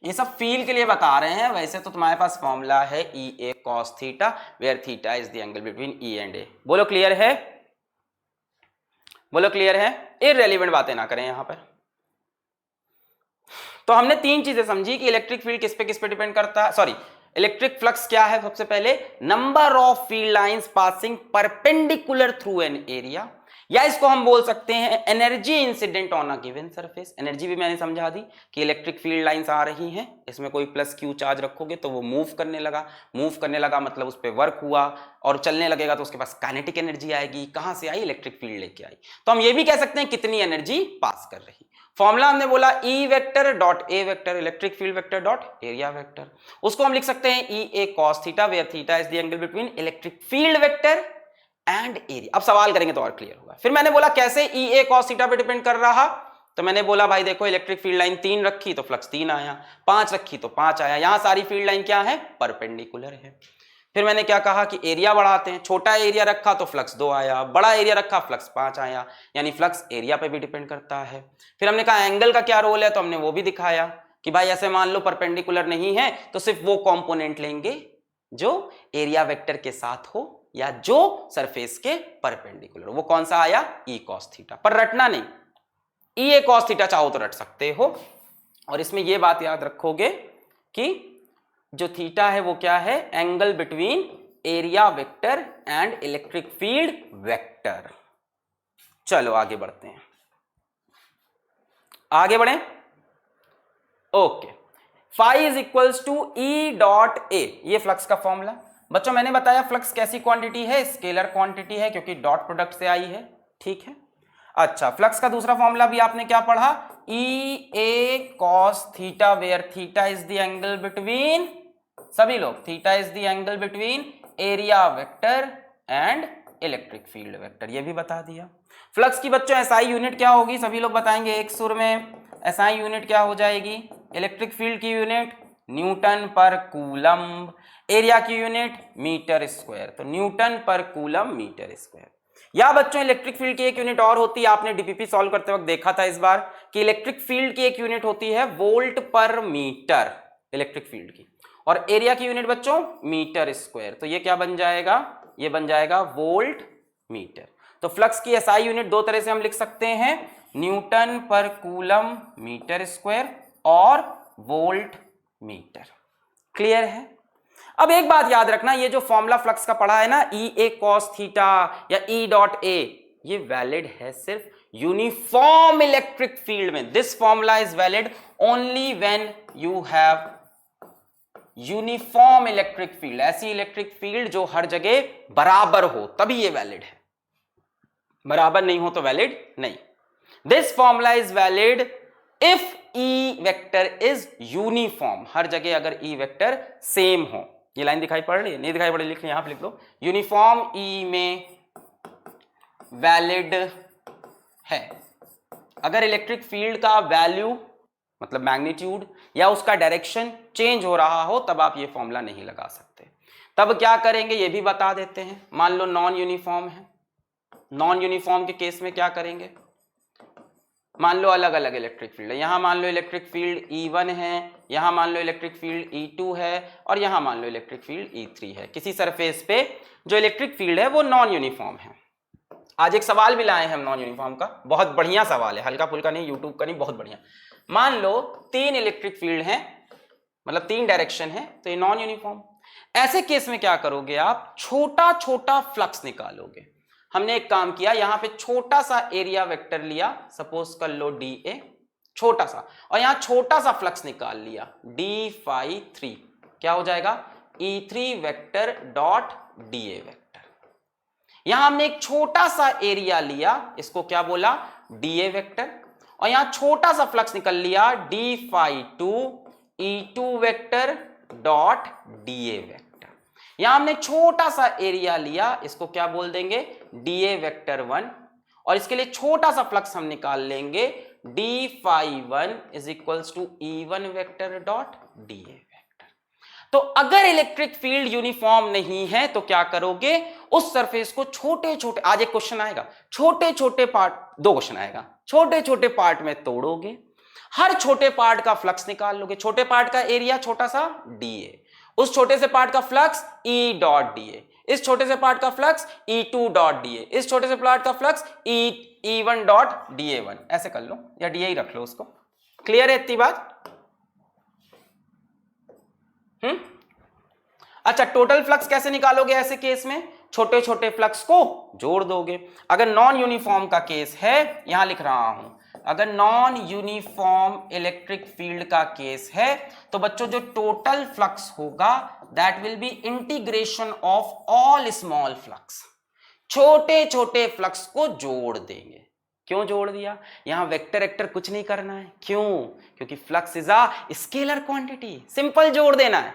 Speaker 1: ये सब फील के लिए बता रहे हैं, वैसे तो तुम्हारे पास फॉर्मूला है EA cos theta, where theta is the angle between E and A। बोलो क्लियर है, बोलो क्लियर है, इररिलेवेंट बातें ना करें यहां पर। तो हमने 3 चीजें समझी कि इलेक्ट्रिक फील्ड किस पे डिपेंड करता है, सॉरी इलेक्ट्रिक फ्लक्स क्या है, सबसे पहले number of field lines passing perpendicular through an area, या इसको हम बोल सकते हैं energy incident on a given surface. Energy भी मैंने समझा दी कि इलेक्ट्रिक फील्ड लाइंस आ रही हैं, इसमें कोई प्लस क्यू चार्ज रखोगे तो वो मूव करने लगा मतलब उस पर वर्क हुआ, और चलने लगेगा तो उसके पास काइनेटिक एनर्जी आएगी। कहां से आई, इलेक्ट्रिक फील्ड लेके आई। तो हम ये भी कह सकते हैं कितनी एनर्जी पास कर रही। फॉर्मूला हमने बोला E vector dot A vector electric field vector dot area vector, उसको हम लिख सकते हैं EA cos theta, where theta is the angle between electric field vector and area. अब सवाल करेंगे तो और क्लियर होगा। फिर मैंने बोला कैसे EA cos थीटा पे डिपेंड कर रहा, तो मैंने बोला भाई देखो इलेक्ट्रिक फील्ड लाइन 3 रखी तो फ्लक्स 3 आया, 5 रखी तो 5 आया, यहां सारी फील्ड लाइन क्या है, परपेंडिकुलर है। फिर मैंने क्या कहा कि एरिया बढ़ाते हैं, छोटा एरिया रखा तो फ्लक्स 2 आया, बड़ा एरिया रखा फ्लक्स 5 आया, यानी फ्लक्स एरिया पे भी डिपेंड करता है। फिर हमने कहा एंगल का क्या रोल है, तो हमने वो भी दिखाया कि भाई ऐसे मान लो परपेंडिकुलर नहीं है तो सिर्फ वो कंपोनेंट लेंगे जो एरिया वेक्टर के साथ हो या जो सरफेस के परपेंडिकुलर। वो कौन सा आया, E cos थीटा। पर रटना नहीं, EA cos थीटा चाहो तो रट सकते हो, और इसमें यह बात याद रखोगे कि जो थीटा है वो क्या है, angle between area vector and electric field vector. चलो आगे बढ़ते हैं, आगे बढ़ें। Okay, phi is equals to E dot A, ये फ्लक्स का फॉर्मूला। बच्चों मैंने बताया फ्लक्स कैसी क्वांटिटी है, स्केलर क्वांटिटी है क्योंकि डॉट प्रोडक्ट से आई है, ठीक है। अच्छा, फ्लक्स का दूसरा फॉर्मूला भी आपने क्या पढ़ा, E A cos theta, where theta is the angle between, सभी लोग, theta is the angle between area vector and electric field vector, ये भी बता दिया। फ्लक्स की बच्चों एसआई यूनिट क्या होगी, सभी लोग बताएंगे एक सुर में। एसआई यूनिट क्या हो जाएगी, इलेक्ट्रिक फील्ड की यूनिट न्यूटन पर कूलम्ब, एरिया की यूनिट मीटर स्क्वायर, तो न्यूटन पर कूलम्ब मीटर स्क्वायर। या बच्चों इलेक्ट्रिक फील्ड की एक यूनिट और होती है, आपने डीपीपी सॉल्व करते वक्त देखा था इस बार कि इलेक्ट्रिक फील्ड की एक यूनिट होती है वोल्ट पर मीटर इलेक्ट्रिक फील्ड की, और एरिया की यूनिट बच्चों मीटर स्क्वायर, तो ये क्या बन जाएगा, ये बन जाएगा वोल्ट मीटर। तो फ्लक्स की एसआई यूनिट दो तरह से हम लिख सकते हैं, न्यूटन पर कूलम्ब मीटर स्क्वायर और वोल्ट मीटर। क्लियर है। अब एक बात याद रखना, ये जो फॉर्मूला फ्लक्स का पढ़ा है ना, ई ए कॉस थीटा या ई डॉट ए, ये वैलिड है सिर्फ यूनिफॉर्म इलेक्ट्रिक फील्ड में। This formula is valid only when you have uniform electric field, ऐसी इलेक्ट्रिक फील्ड जो हर जगह बराबर हो, तभी ये वैलिड है, बराबर नहीं हो तो वैलिड नहीं। This formula is valid if E vector is uniform, हर जगह अगर ई वेक्टर सेम हो। ये लाइन दिखाई पड़ रही है, नहीं दिखाई पड़ रही, लिख यहां पे लिख लो, यूनिफॉर्म ई में वैलिड है। अगर इलेक्ट्रिक फील्ड का वैल्यू मतलब मैग्नीट्यूड या उसका डायरेक्शन चेंज हो रहा हो, तब आप ये फॉर्मूला नहीं लगा सकते। तब क्या करेंगे ये भी बता देते हैं। मान लो नॉन यूनिफॉर्म है, नॉन यूनिफॉर्म के केस में क्या करेंगे, मान लो अलग अलग इलेक्ट्रिक फील्ड है, यहां मान लो इलेक्ट्रिक फील्ड E1 है, यहां मान लो इलेक्ट्रिक फील्ड E2 है, और यहां मान लो इलेक्ट्रिक फील्ड E3 है। किसी सरफेस पे जो इलेक्ट्रिक फील्ड है वो नॉन यूनिफॉर्म है। आज एक सवाल भी लाए हैं हम नॉन यूनिफॉर्म का, बहुत बढ़िया सवाल है, हल्का फुल्का नहीं, यूट्यूब का नहीं, बहुत बढ़िया। मान लो 3 इलेक्ट्रिक फील्ड हैं, मतलब 3 डायरेक्शन है, तो ये नॉन यूनिफॉर्म। ऐसे केस में क्या करोगे आप, छोटा छोटा फ्लक्स निकालोगे। हमने एक काम किया, यहां पे छोटा सा एरिया वेक्टर लिया, सपोज कर लो DA, छोटा सा, और यहां छोटा सा फ्लक्स निकाल लिया D∅3, क्या हो जाएगा, E3 vector dot DA vector. यहां हमने एक छोटा सा एरिया लिया, इसको क्या बोला, DA वेक्टर, और यहां छोटा सा फ्लक्स निकल लिया D∅2 E2 vector dot DA vector. यहां हमने छोटा सा एरिया लिया, इसको क्या बोल देंगे, DA वेक्टर 1, और इसके लिए छोटा सा फ्लक्स हम निकाल लेंगे D∅1 is equals to E1 vector dot DA vector. तो अगर इलेक्ट्रिक फील्ड यूनिफॉर्म नहीं है तो क्या करोगे, उस सरफेस को छोटे छोटे, आज एक क्वेश्चन आएगा, छोटे छोटे पार्ट, 2 क्वेश्चन आएगा, छोटे छोटे पार्ट में तोड़ोगे, हर छोटे पार्ट का फ्लक्स निकाल लोगे, छोटे पार्ट का एरिया छोटा सा DA, उस छोटे से पार्ट का फ्लक्स E डॉट DA, इस छोटे से पार्ट का फ्लक्स E2 डॉट DA, इस छोटे से पार्ट का फ्लक्स E1 डॉट DA1, ऐसे कर लो, या DA ही रख लो उसको। क्लियर है इतनी बात? अच्छा, टोटल फ्लक्स कैसे निकालोगे ऐसे केस में, छोटे छोटे फ्लक्स को जोड़ दोगे। अगर नॉन यूनिफॉर्म का केस है, यहां लिख रहा हूं, अगर नॉन यूनिफॉर्म इलेक्ट्रिक फील्ड का केस है तो बच्चों जो टोटल फ्लक्स होगा that will be integration of all small flux, छोटे छोटे फ्लक्स को जोड़ देंगे। क्यों जोड़ दिया, यहां वेक्टर वेक्टर कुछ नहीं करना है, क्यों, क्योंकि flux is a scalar quantity, simple जोड़ देना है।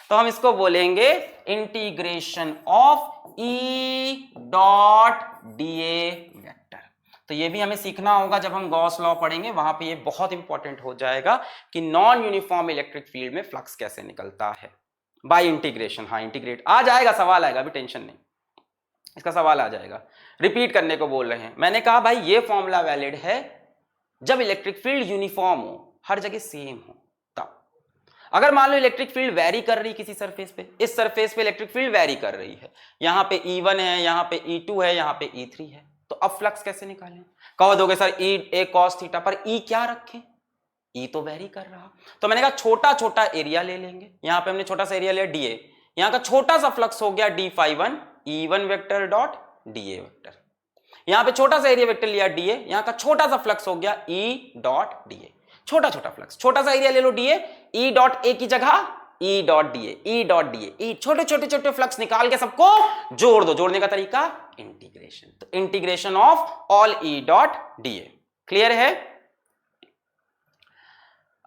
Speaker 1: तो हम इसको बोलेंगे integration of E dot DA vector. तो ये भी हमें सीखना होगा जब हम गॉस लॉ पढ़ेंगे, वहां पे ये बहुत इंपॉर्टेंट हो जाएगा कि नॉन यूनिफॉर्म इलेक्ट्रिक फील्ड में फ्लक्स कैसे निकलता है बाय इंटीग्रेशन। हाँ, इंटीग्रेट आ जाएगा, सवाल आएगा, अभी टेंशन नहीं, इसका सवाल आ जाएगा। रिपीट करने को बोल रहे हैं, मैंने कहा भाई ये फॉर्मूला वैलिड है जब इलेक्ट्रिक फील्ड यूनिफॉर्म हो, हर जगह सेम हो। तब अगर मान लो इलेक्ट्रिक फील्ड वेरी कर रही किसी सरफेस पे, इस सरफेस पे इलेक्ट्रिक फील्ड वेरी कर रही है, यहां पे E1 है, यहां पे E2 है, यहां पे E3 है, तो अब फ्लक्स कैसे निकालें? कहो दोगे sir E A cos theta, पर E क्या रखें, E तो वेरी कर रहा। तो मैंने कहा छोटा छोटा एरिया ले लेंगे, यहां पे हमने छोटा सा एरिया लिया DA, यहां का छोटा सा फ्लक्स हो गया D∅1 E1 vector dot DA vector, यहां पे छोटा सा एरिया वेक्टर लिया DA, यहां का छोटा सा फ्लक्स हो गया E डॉट DA, छोटा छोटा फ्लक्स, छोटा सा एरिया ले लो डीए, ई डॉट ए की जगह E dot D A, E dot D A, E छोटे छोटे छोटे फ्लक्स निकाल के सबको जोड़ दो। जोड़ने का तरीका इंटीग्रेशन, तो integration of all E dot DA. Clear है?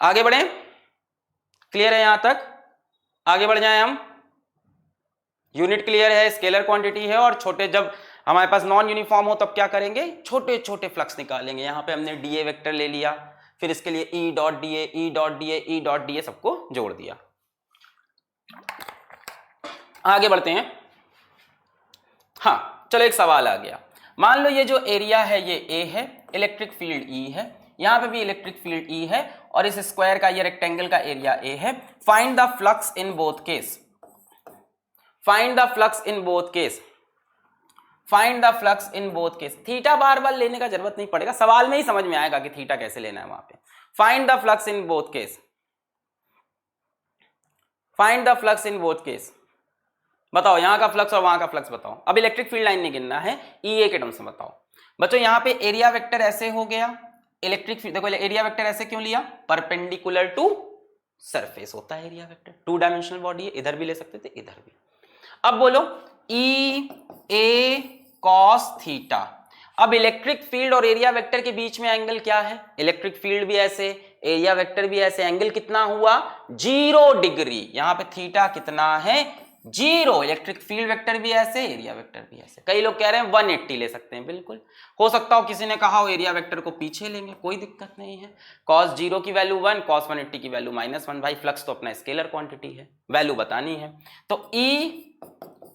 Speaker 1: आगे बढ़े? क्लियर है यहां तक? आगे बढ़ जाएं हम। यूनिट क्लियर है, स्केलर क्वांटिटी है, और छोटे जब हमारे पास नॉन यूनिफॉर्म हो तब क्या करेंगे, छोटे छोटे फ्लक्स निकालेंगे। यहां पे हमने डीए वेक्टर ले लिया, फिर इसके लिए ई dot D A, E dot D A, E dot DA सबको जोड़ दिया। आगे बढ़ते हैं। हाँ चलो, एक सवाल आ गया। मान लो ये जो एरिया है ये ए है, इलेक्ट्रिक फील्ड ई है, यहां पे भी इलेक्ट्रिक फील्ड ई है, और इस स्क्वायर का, ये रेक्टेंगल का एरिया ए है। Find the flux in both case, find the flux in both case, find the flux in both case. Theta बार बार लेने का जरूरत नहीं पड़ेगा, सवाल में ही समझ में आएगा कि थीटा कैसे लेना है वहां पे। Find the flux in both case, find the flux in both case. बताओ यहां का फ्लक्स और वहां का फ्लक्स बताओ। अब इलेक्ट्रिक फील्ड लाइन नहीं गिनना है, ई ए के टर्म्स में बताओ। बच्चों यहां पे एरिया वेक्टर ऐसे हो गया, इलेक्ट्रिक फील्ड देखो, एरिया वेक्टर ऐसे क्यों लिया, परपेंडिकुलर टू सरफेस होता है एरिया वेक्टर, 2 डायमेंशनल बॉडी है, इधर भी ले सकते थे इधर भी। अब बोलो ई ए कॉस थीटा। अब इलेक्ट्रिक फील्ड और एरिया वेक्टर के बीच में एंगल क्या है, इलेक्ट्रिक फील्ड भी ऐसे, एरिया वेक्टर भी ऐसे, एंगल कितना हुआ 0 डिग्री। यहां पे थीटा कितना है 0। इलेक्ट्रिक फील्ड वेक्टर भी ऐसे, एरिया वेक्टर भी ऐसे। कई लोग कह रहे हैं 180 ले सकते हैं, बिल्कुल हो सकता हो। किसी ने कहा हो एरिया वेक्टर को पीछे लेंगे, कोई दिक्कत नहीं है। cos 0 की वैल्यू 1, cos 180 की वैल्यू -1। भाई फ्लक्स तो अपना स्केलर क्वांटिटी है, वैल्यू बतानी है। तो ई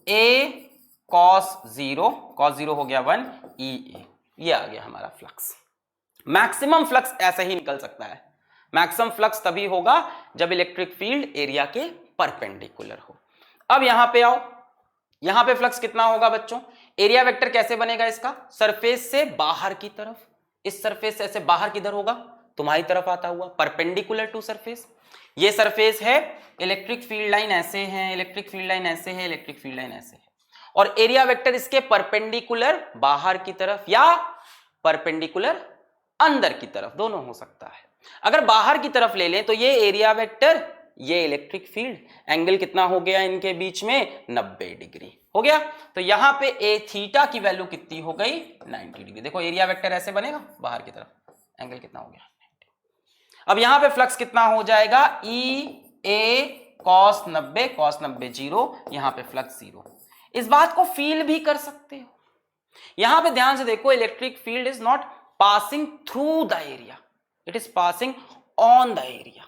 Speaker 1: ए cos 0 हो गया 1, ई ए, ये आ गया हमारा फ्लक्स। मैक्सिमम फ्लक्स ऐसे ही निकल सकता है। मैक्सिमम फ्लक्स तभी होगा जब इलेक्ट्रिक फील्ड एरिया के परपेंडिकुलर हो। अब यहां पे आओ, यहां पे फ्लक्स कितना होगा बच्चों, एरिया वेक्टर कैसे बनेगा इसका, सरफेस से बाहर की तरफ, इस सरफेस से ऐसे बाहर किधर होगा, तुम्हारी तरफ आता हुआ, परपेंडिकुलर टू सरफेस। ये सरफेस है, इलेक्ट्रिक फील्ड लाइन ऐसे है, इलेक्ट्रिक फील्ड लाइन ऐसे है, इलेक्ट्रिक फील्ड लाइन ऐसे है, और एरिया वेक्टर इसके परपेंडिकुलर बाहर की तरफ या परपेंडिकुलर अंदर की तरफ, दोनों हो सकता है। अगर बाहर की तरफ ले लें तो ये एरिया वेक्टर, ये इलेक्ट्रिक फील्ड, एंगल कितना हो गया इनके बीच में 90 डिग्री हो गया। तो यहां पे ए थीटा की वैल्यू कितनी हो गई 90 डिग्री। देखो एरिया वेक्टर ऐसे बनेगा बाहर की तरफ, एंगल कितना हो गया 90। अब यहां पे फ्लक्स कितना हो जाएगा ई ए cos 90 0, यहां पे फ्लक्स 0। इस बात को फील भी कर सकते हो। यहां पे ध्यान से देखो, electric field is not passing through the area, it is passing on the area.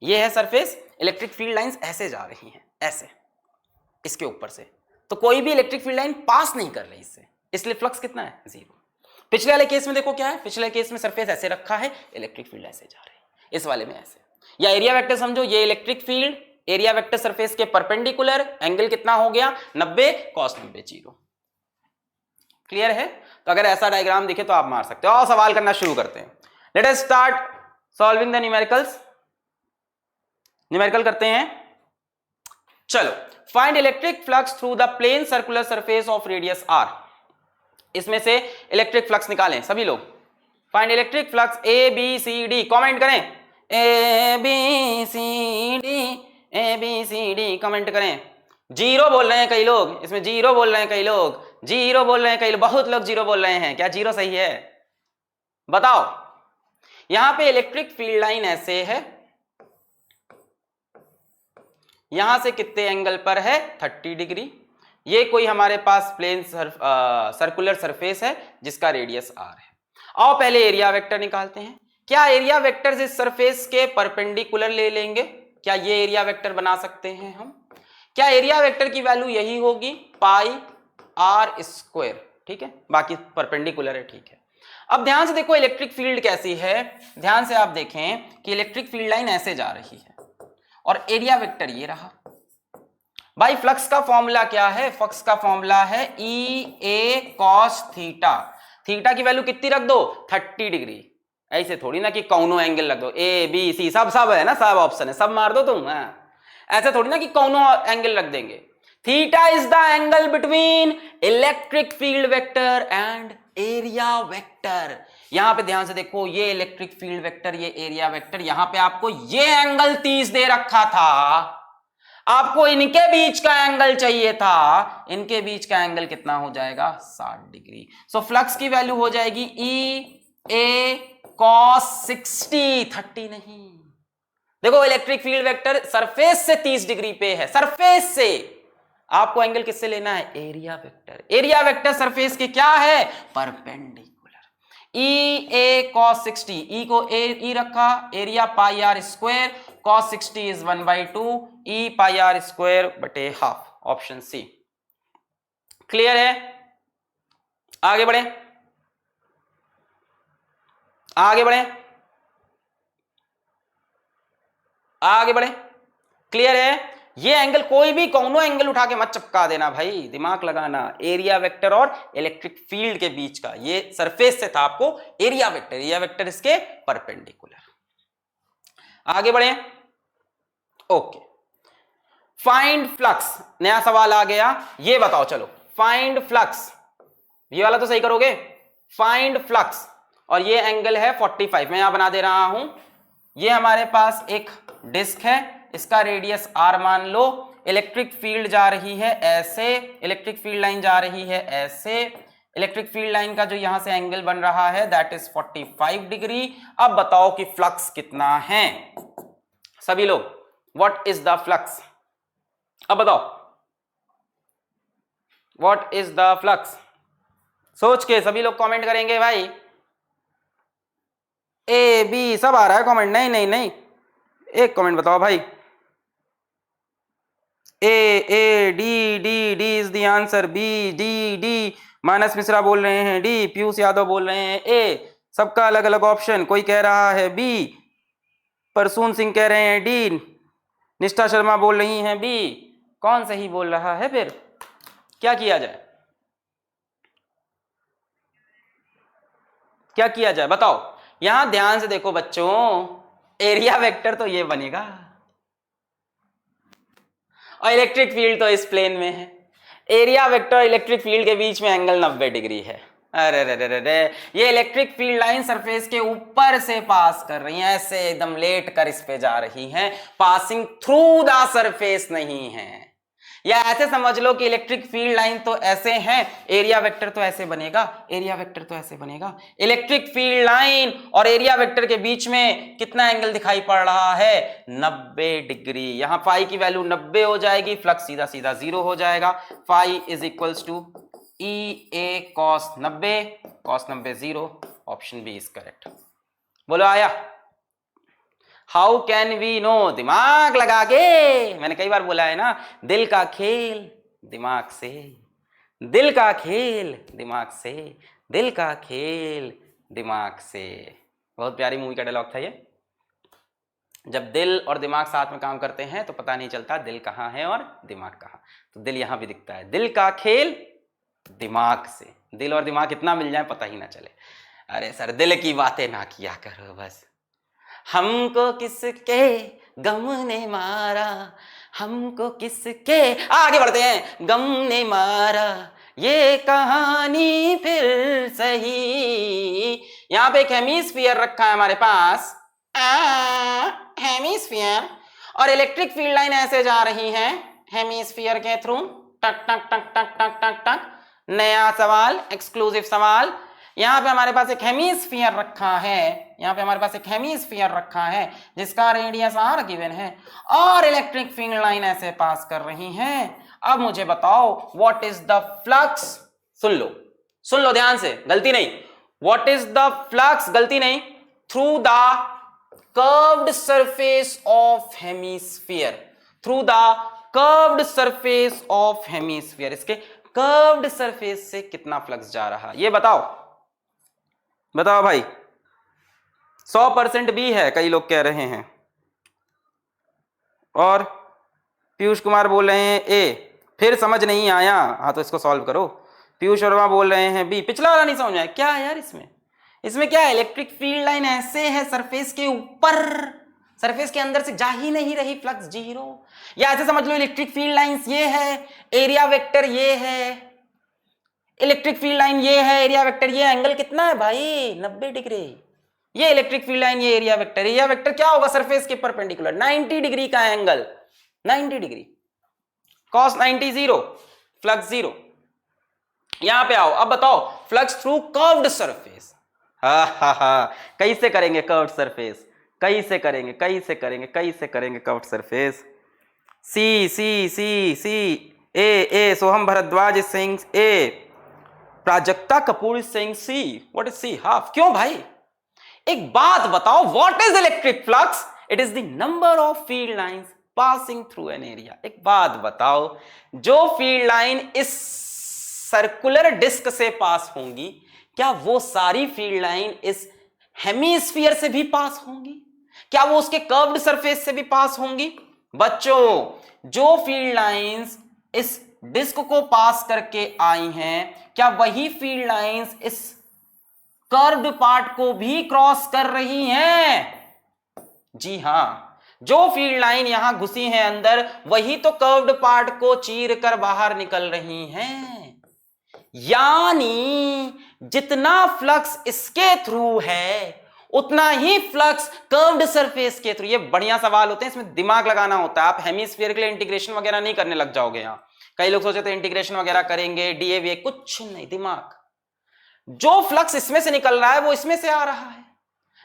Speaker 1: ये है सरफेस, इलेक्ट्रिक फील्ड लाइंस ऐसे जा रही हैं, ऐसे इसके ऊपर से, तो कोई भी इलेक्ट्रिक फील्ड लाइन पास नहीं कर रही इससे, इसलिए फ्लक्स कितना है 0। पिछले वाले केस में देखो क्या है, पिछले केस में सरफेस ऐसे रखा है, इलेक्ट्रिक फील्ड ऐसे जा रही है, इस वाले में ऐसे। या एरिया वेक्टर समझो, ये electric field, area vector surface के परपेंडिकुलर, एंगल कितना हो गया 90 cos 90 0। क्लियर है? तो अगर ऐसा डायग्राम दिखे तो आप मार सकते हो। और सवाल करना शुरू करते हैं। Let us start solving the numericals. Numerical करते हैं, चलो। Find electric flux through the plane circular surface of radius r। इसमें से इलेक्ट्रिक फ्लक्स निकालें सभी लोग। Find electric flux A B C D, comment करें A B C D, A B C D comment करें। 0 बोल रहे हैं कई लोग, इसमें 0 बोल रहे हैं कई लोग, 0 बोल रहे हैं कई लोग, बहुत लोग 0 बोल रहे हैं। क्या 0 सही है? बताओ। यहां पे इलेक्ट्रिक फील्ड लाइन ऐसे है, यहां से कितने एंगल पर है 30 डिग्री। ये कोई हमारे पास प्लेन सर्कुलर सरफेस है जिसका रेडियस r है। आओ पहले एरिया वेक्टर निकालते हैं। क्या एरिया वेक्टर इस सरफेस के परपेंडिकुलर ले लेंगे? क्या ये एरिया वेक्टर बना सकते हैं हम? क्या एरिया वेक्टर की वैल्यू यही होगी पाई r स्क्वायर, ठीक है, बाकी परपेंडिकुलर है, ठीक है। अब ध्यान से देखो इलेक्ट्रिक फील्ड कैसी है, ध्यान से आप देखें कि इलेक्ट्रिक फील्ड लाइन ऐसे जा रही है और एरिया वेक्टर ये रहा। भाई फ्लक्स का फॉर्मूला क्या है? फ्लक्स का फॉर्मूला है ई ए cos थीटा। थीटा की वैल्यू कितनी रख दो 30 डिग्री। ऐसे थोड़ी ना कि कौनो एंगल रख दो, ए बी सी सब है ना, सब ऑप्शन है, सब मार दो तुम। ऐसे थोड़ी ना कि कौनो एंगल रख देंगे। Theta is the angle between electric field vector and area vector. यहां पे ध्यान से देखो, ये इलेक्ट्रिक फील्ड वेक्टर, ये एरिया वेक्टर। यहां पे आपको ये एंगल 30 दे रखा था, आपको इनके बीच का एंगल चाहिए था, इनके बीच का एंगल कितना हो जाएगा 60 डिग्री। सो फ्लक्स की वैल्यू हो जाएगी ई ए कॉस 60, 30 नहीं। देखो इलेक्ट्रिक फील्ड वेक्टर सरफेस से 30 डिग्री पे है, सरफेस से। आपको एंगल किससे लेना है, area vector. Area vector surface के क्या है, परपेंडिकुलर। ई ए कॉस 60, ई को ई रखा, area pi are square, cos 60 is 1/2, E pi are square बटे हाफ। Option C. क्लियर है? आगे बढ़े, आगे बढ़े, आगे बढ़े। क्लियर है? ये एंगल, कोई भी कौनो एंगल उठा के मत चिपका देना भाई, दिमाग लगाना। एरिया वेक्टर और इलेक्ट्रिक फील्ड के बीच का, ये सरफेस से था, आपको एरिया वेक्टर, एरिया वेक्टर इसके परपेंडिकुलर। आगे बढ़े। ओके, फाइंड फ्लक्स, नया सवाल आ गया। ये बताओ, चलो फाइंड फ्लक्स, ये वाला तो सही करोगे। फाइंड फ्लक्स, और ये एंगल है 45, मैं यहां बना दे रहा हूं। ये हमारे पास एक डिस्क है, इसका रेडियस r मान लो, इलेक्ट्रिक फील्ड जा रही है ऐसे, इलेक्ट्रिक फील्ड लाइन जा रही है ऐसे, इलेक्ट्रिक फील्ड लाइन का जो यहां से एंगल बन रहा है दैट इज 45 डिग्री। अब बताओ कि फ्लक्स कितना है, सभी लोग, व्हाट इज द फ्लक्स? अब बताओ व्हाट इज द फ्लक्स, सोच के सभी लोग कमेंट करेंगे भाई। ए बी सब आ रहा है कमेंट, नहीं नहीं नहीं, एक कमेंट बताओ भाई। A D D D is the answer, B D D, Manas Mishra बोल रहे हैं डी, पीयूष यादव बोल रहे हैं ए, सबका अलग अलग ऑप्शन। कोई कह रहा है बी, परसून सिंह कह रहे हैं डी, निष्ठा शर्मा बोल रही हैं बी। कौन सही बोल रहा है? फिर क्या किया जाए, क्या किया जाए बताओ। यहां ध्यान से देखो बच्चों, एरिया वेक्टर तो ये बनेगा और इलेक्ट्रिक फील्ड तो इस प्लेन में है। एरिया वेक्टर और इलेक्ट्रिक फील्ड के बीच में एंगल 90 डिग्री है। अरे रे रे रे, ये इलेक्ट्रिक फील्ड लाइन सरफेस के ऊपर से पास कर रही है, ऐसे एकदम लेट कर इस पे जा रही है, पासिंग थ्रू द सरफेस नहीं है। या ऐसे समझ लो कि इलेक्ट्रिक फील्ड लाइन तो ऐसे है, एरिया वेक्टर तो ऐसे बनेगा, एरिया वेक्टर तो ऐसे बनेगा। इलेक्ट्रिक फील्ड लाइन और एरिया वेक्टर के बीच में कितना एंगल दिखाई पड़ रहा है, 90 डिग्री। यहां फाई की वैल्यू 90 हो जाएगी, फ्लक्स सीधा सीधा 0 हो जाएगा। Phi is equals to E A cos 90, cos 90 0। Option B is correct. बोलो आया? हाउ कैन वी नो, दिमाग लगा के, मैंने कई बार बोला है ना, दिल का खेल दिमाग से, दिल का खेल दिमाग से, दिल का खेल दिमाग से। बहुत प्यारी मूवी का डायलॉग था ये। जब दिल और दिमाग साथ में काम करते हैं तो पता नहीं चलता दिल कहाँ है और दिमाग कहाँ। तो दिल यहां भी दिखता है, दिल का खेल दिमाग से, दिल और दिमाग इतना मिल जाए पता ही ना चले। अरे सर दिल की बातें ना किया करो बस। हमको किसके गम ने मारा, हमको किसके, आगे बढ़ते हैं, गम ने मारा ये कहानी फिर सही। यहां पे एक हेमिस्फीयर रखा है हमारे पास, हेमिस्फीयर, और इलेक्ट्रिक फील्ड लाइन ऐसे जा रही है हेमिस्फीयर के थ्रू, टक टक टक टक टक टक टक। नया सवाल, एक्सक्लूसिव सवाल। यहां पे हमारे पास एक हेमिस्फीयर रखा है, यहां पे हमारे पास एक हेमिस्फीयर रखा है जिसका रेडियस r गिवन है, और इलेक्ट्रिक फील्ड लाइन ऐसे पास कर रही है। अब मुझे बताओ व्हाट इज द फ्लक्स, सुन लो ध्यान से, गलती नहीं, व्हाट इज द फ्लक्स, गलती नहीं, through the curved surface of hemisphere, through the curved surface of hemisphere, इसके कर्व्ड सरफेस से कितना फ्लक्स जा रहा, ये बताओ, बताओ भाई। 100% बी है कई लोग कह रहे हैं, और पीयूष कुमार बोल रहे हैं ए। फिर समझ नहीं आया, हाँ तो इसको सॉल्व करो। पीयूष वर्मा बोल रहे हैं बी। पिछला वाला नहीं समझ आया, क्या है यार इसमें, इसमें क्या है, इलेक्ट्रिक फील्ड लाइन ऐसे है सरफेस के ऊपर, सरफेस के अंदर से जा ही नहीं रही, फ्लक्स 0। या ऐसे समझ लो इलेक्ट्रिक फील्ड लाइंस ये है, एरिया वेक्टर ये है, इलेक्ट्रिक फील्ड लाइन ये है, एरिया वेक्टर ये, एंगल कितना है भाई 90 डिग्री। ये इलेक्ट्रिक फील्ड लाइन, ये एरिया वेक्टर, एरिया वेक्टर क्या होगा सरफेस के परपेंडिकुलर 90 डिग्री का एंगल, 90 डिग्री, cos 90 0, फ्लक्स 0। यहां पे आओ, अब बताओ फ्लक्स थ्रू कर्व्ड सरफेस, कैसे करेंगे कर्व्ड सरफेस, कैसे करेंगे curved surface. C A Soham Bhardwaj is saying A, Prajakta Kapoor is saying C, what is C half. क्यों भाई, एक बात बताओ, what is electric flux? It is the number of field lines passing through an area. एक बात बताओ, जो फील्ड लाइन इस सर्कुलर डिस्क से पास होंगी, क्या वो सारी फील्ड लाइन इस हेमीस्फीयर से भी पास होंगी? क्या वो उसके कर्व्ड सरफेस से भी पास होंगी? बच्चों, जो फील्ड लाइंस इस डिस्क को पास करके आई हैं, क्या वही फील्ड लाइंस इस कर्व्ड पार्ट को भी क्रॉस कर रही हैं? जी हां, जो फील्ड लाइन यहां घुसी है अंदर, वही तो कर्व्ड पार्ट को चीर कर बाहर निकल रही हैं। यानी जितना फ्लक्स इसके थ्रू है, उतना ही फ्लक्स कर्व्ड सरफेस के थ्रू। ये बढ़िया सवाल होते हैं, इसमें दिमाग लगाना होता है। आप हेमीस्फीयर के लिए इंटीग्रेशन वगैरह नहीं करने लग जाओगे। यहां कई लोग सोचे थे इंटीग्रेशन वगैरह करेंगे, डीए, कुछ नहीं, दिमाग। जो फ्लक्स इसमें से निकल रहा है वो इसमें से आ रहा है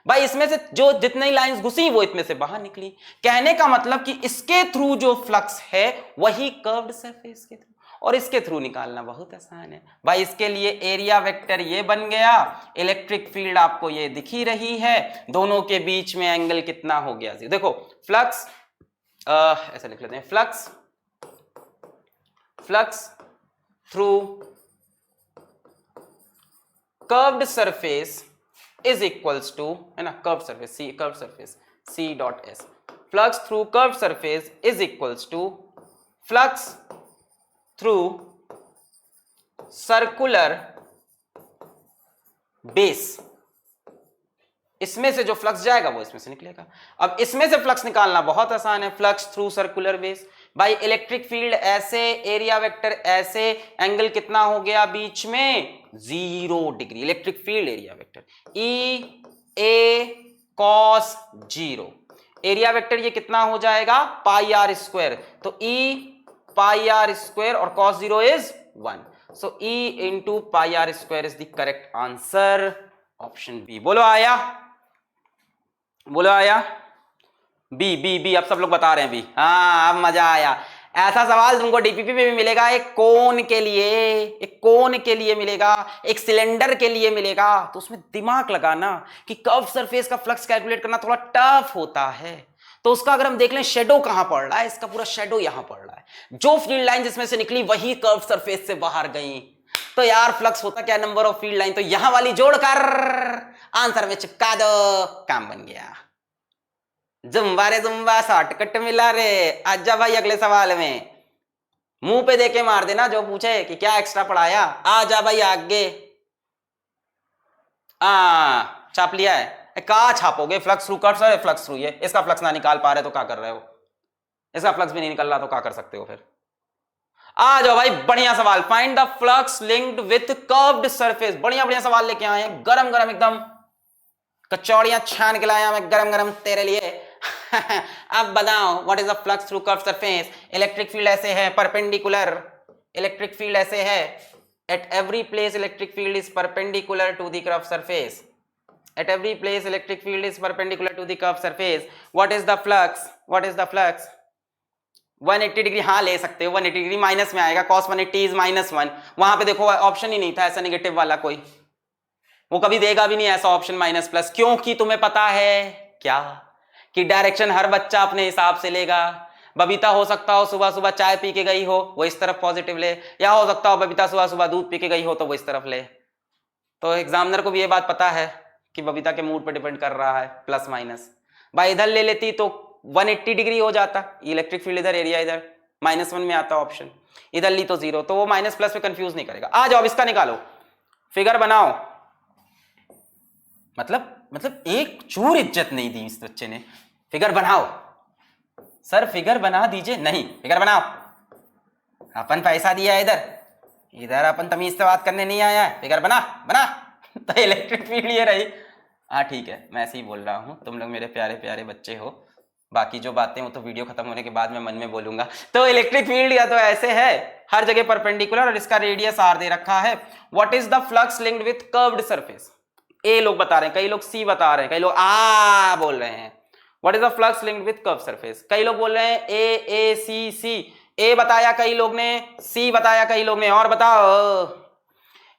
Speaker 1: भाई, इसमें से जो जितनी लाइंस घुसी वो इसमें से बाहर निकली। कहने का मतलब कि इसके थ्रू जो फ्लक्स है वही कर्व्ड सरफेस के थ्रू, और इसके थ्रू निकालना बहुत आसान है भाई। इसके लिए एरिया वेक्टर ये बन गया, इलेक्ट्रिक फील्ड आपको ये दिख ही रही है, दोनों के बीच में एंगल कितना हो गया। देखो फ्लक्स, ऐसा लिख लेते हैं, flux through curved surface is equals to, है ना, curve surface C dot S, flux through curve surface is equals to flux through circular base. इसमें से जो फ्लक्स जाएगा वो इसमें से निकलेगा। अब इसमें से फ्लक्स निकालना बहुत आसान है, फ्लक्स थ्रू सर्कुलर बेस। भाई इलेक्ट्रिक फील्ड ऐसे, एरिया वेक्टर ऐसे, एंगल कितना हो गया बीच में 0 degree. Electric field area vector E A cos 0, area vector ये कितना हो जाएगा पाई आर स्क्वायर, तो E पाई आर स्क्वायर और cos 0 is 1, so E into pi are square is the correct answer, option B. बोलो आया, बोलो आया, बी। अब सब लोग बता रहे हैं बी। हाँ, अब मजा आया। ऐसा सवाल तुमको डीपीपी में भी मिलेगा, एक कोन के लिए मिलेगा, एक सिलेंडर के लिए मिलेगा। तो उसमें दिमाग लगाना कि कर्व सरफेस का फ्लक्स कैलकुलेट करना थोड़ा टफ होता है। तो उसका अगर हम देख लें शेडो कहां पड़ रहा है, इसका पूरा शेडो यहां पड़ रहा है। जो फील्ड लाइन जिसमें से निकली वही कर्व सरफेस से बाहर गई, तो यार फ्लक्स होता क्या, नंबर ऑफ फील्ड लाइन, तो यहां वाली जोड़कर आंसर में चिपका दो, काम बन गया। जुम्बा रे जुम्बा, शॉर्टकट मिला रे। आजा भाई अगले सवाल में मुंह पे देके मार देना जो पूछे कि क्या एक्स्ट्रा पढ़ाया। आजा भाई आगे, छाप लिया है। कहा छापोगे, फ्लक्स थ्रू कर्व है, फ्लक्स थ्रू ये, इसका फ्लक्स ना निकाल पा रहे तो क्या कर रहे हो, इसका फ्लक्स भी नहीं निकल रहा तो क्या कर सकते हो फिर। आ जाओ भाई, बढ़िया सवाल, find the flux linked with curved surface. बढ़िया सवाल लेके आए हैं, गरम गरम एकदम, कचौड़ियां छान के लाया मैं गरम गरम तेरे लिए। अब बताओ what is the flux through curve surface. Electric field ऐसे है परपेंडिकुलर, इलेक्ट्रिक फील्ड ऐसे है, at every place electric field is perpendicular to the curve surface, at every place electric field is perpendicular to the curve surface. What is the flux, what is the flux 180 degree, हाँ ले सकते हो, 180 डिग्री माइनस में आएगा, cos 180 इज -1। वहां पे देखो ऑप्शन ही नहीं था ऐसा नेगेटिव वाला, कोई वो कभी देगा भी नहीं ऐसा ऑप्शन माइनस प्लस, क्योंकि तुम्हें पता है क्या कि डायरेक्शन हर बच्चा अपने हिसाब से लेगा। बबीता हो सकता हो सुबह सुबह चाय पी के गई हो, वो इस तरफ पॉजिटिव ले, या हो सकता हो बबीता सुबह सुबह दूध पी के गई हो तो वो इस तरफ ले। तो एग्जामिनर को भी ये बात पता है कि बबीता के मूड पर डिपेंड कर रहा है प्लस माइनस। भाई इधर ले लेती तो 180 डिग्री हो जाता, इलेक्ट्रिक फील्ड इधर, एरिया इधर, -1 में आता ऑप्शन, इधर ली तो 0, तो वो माइनस प्लस पे कंफ्यूज नहीं करेगा। आ जाओ, अब इसका निकालो, फिगर बनाओ। मतलब एक चूर इज्जत नहीं दी इस बच्चे ने। फिगर बनाओ सर, फिगर बना दीजिए, नहीं फिगर बनाओ, अपन पैसा दिया है इधर, इधर अपन तमीज से बात करने नहीं आया है, फिगर बना बना। तो इलेक्ट्रिक फील्ड ये रही। हाँ ठीक है, मैं ऐसे ही बोल रहा हूँ, तुम लोग मेरे प्यारे प्यारे बच्चे हो। बाकी जो बातें वो तो वीडियो खत्म होने के बाद मैं मन में बोलूंगा। तो इलेक्ट्रिक फील्ड या तो ऐसे है, हर जगह परपेंडिकुलर, और इसका रेडियस आर दे रखा है। What is the flux linked with curved surface? A लोग बता रहे हैं, कई लोग सी बता रहे हैं, कई लोग आ बोल रहे हैं। What is the flux linked with curved surface? कई लोग बोल रहे हैं ए सी सी। ए बताया कई लोग ने, सी बताया कई लोग ने, और बताओ।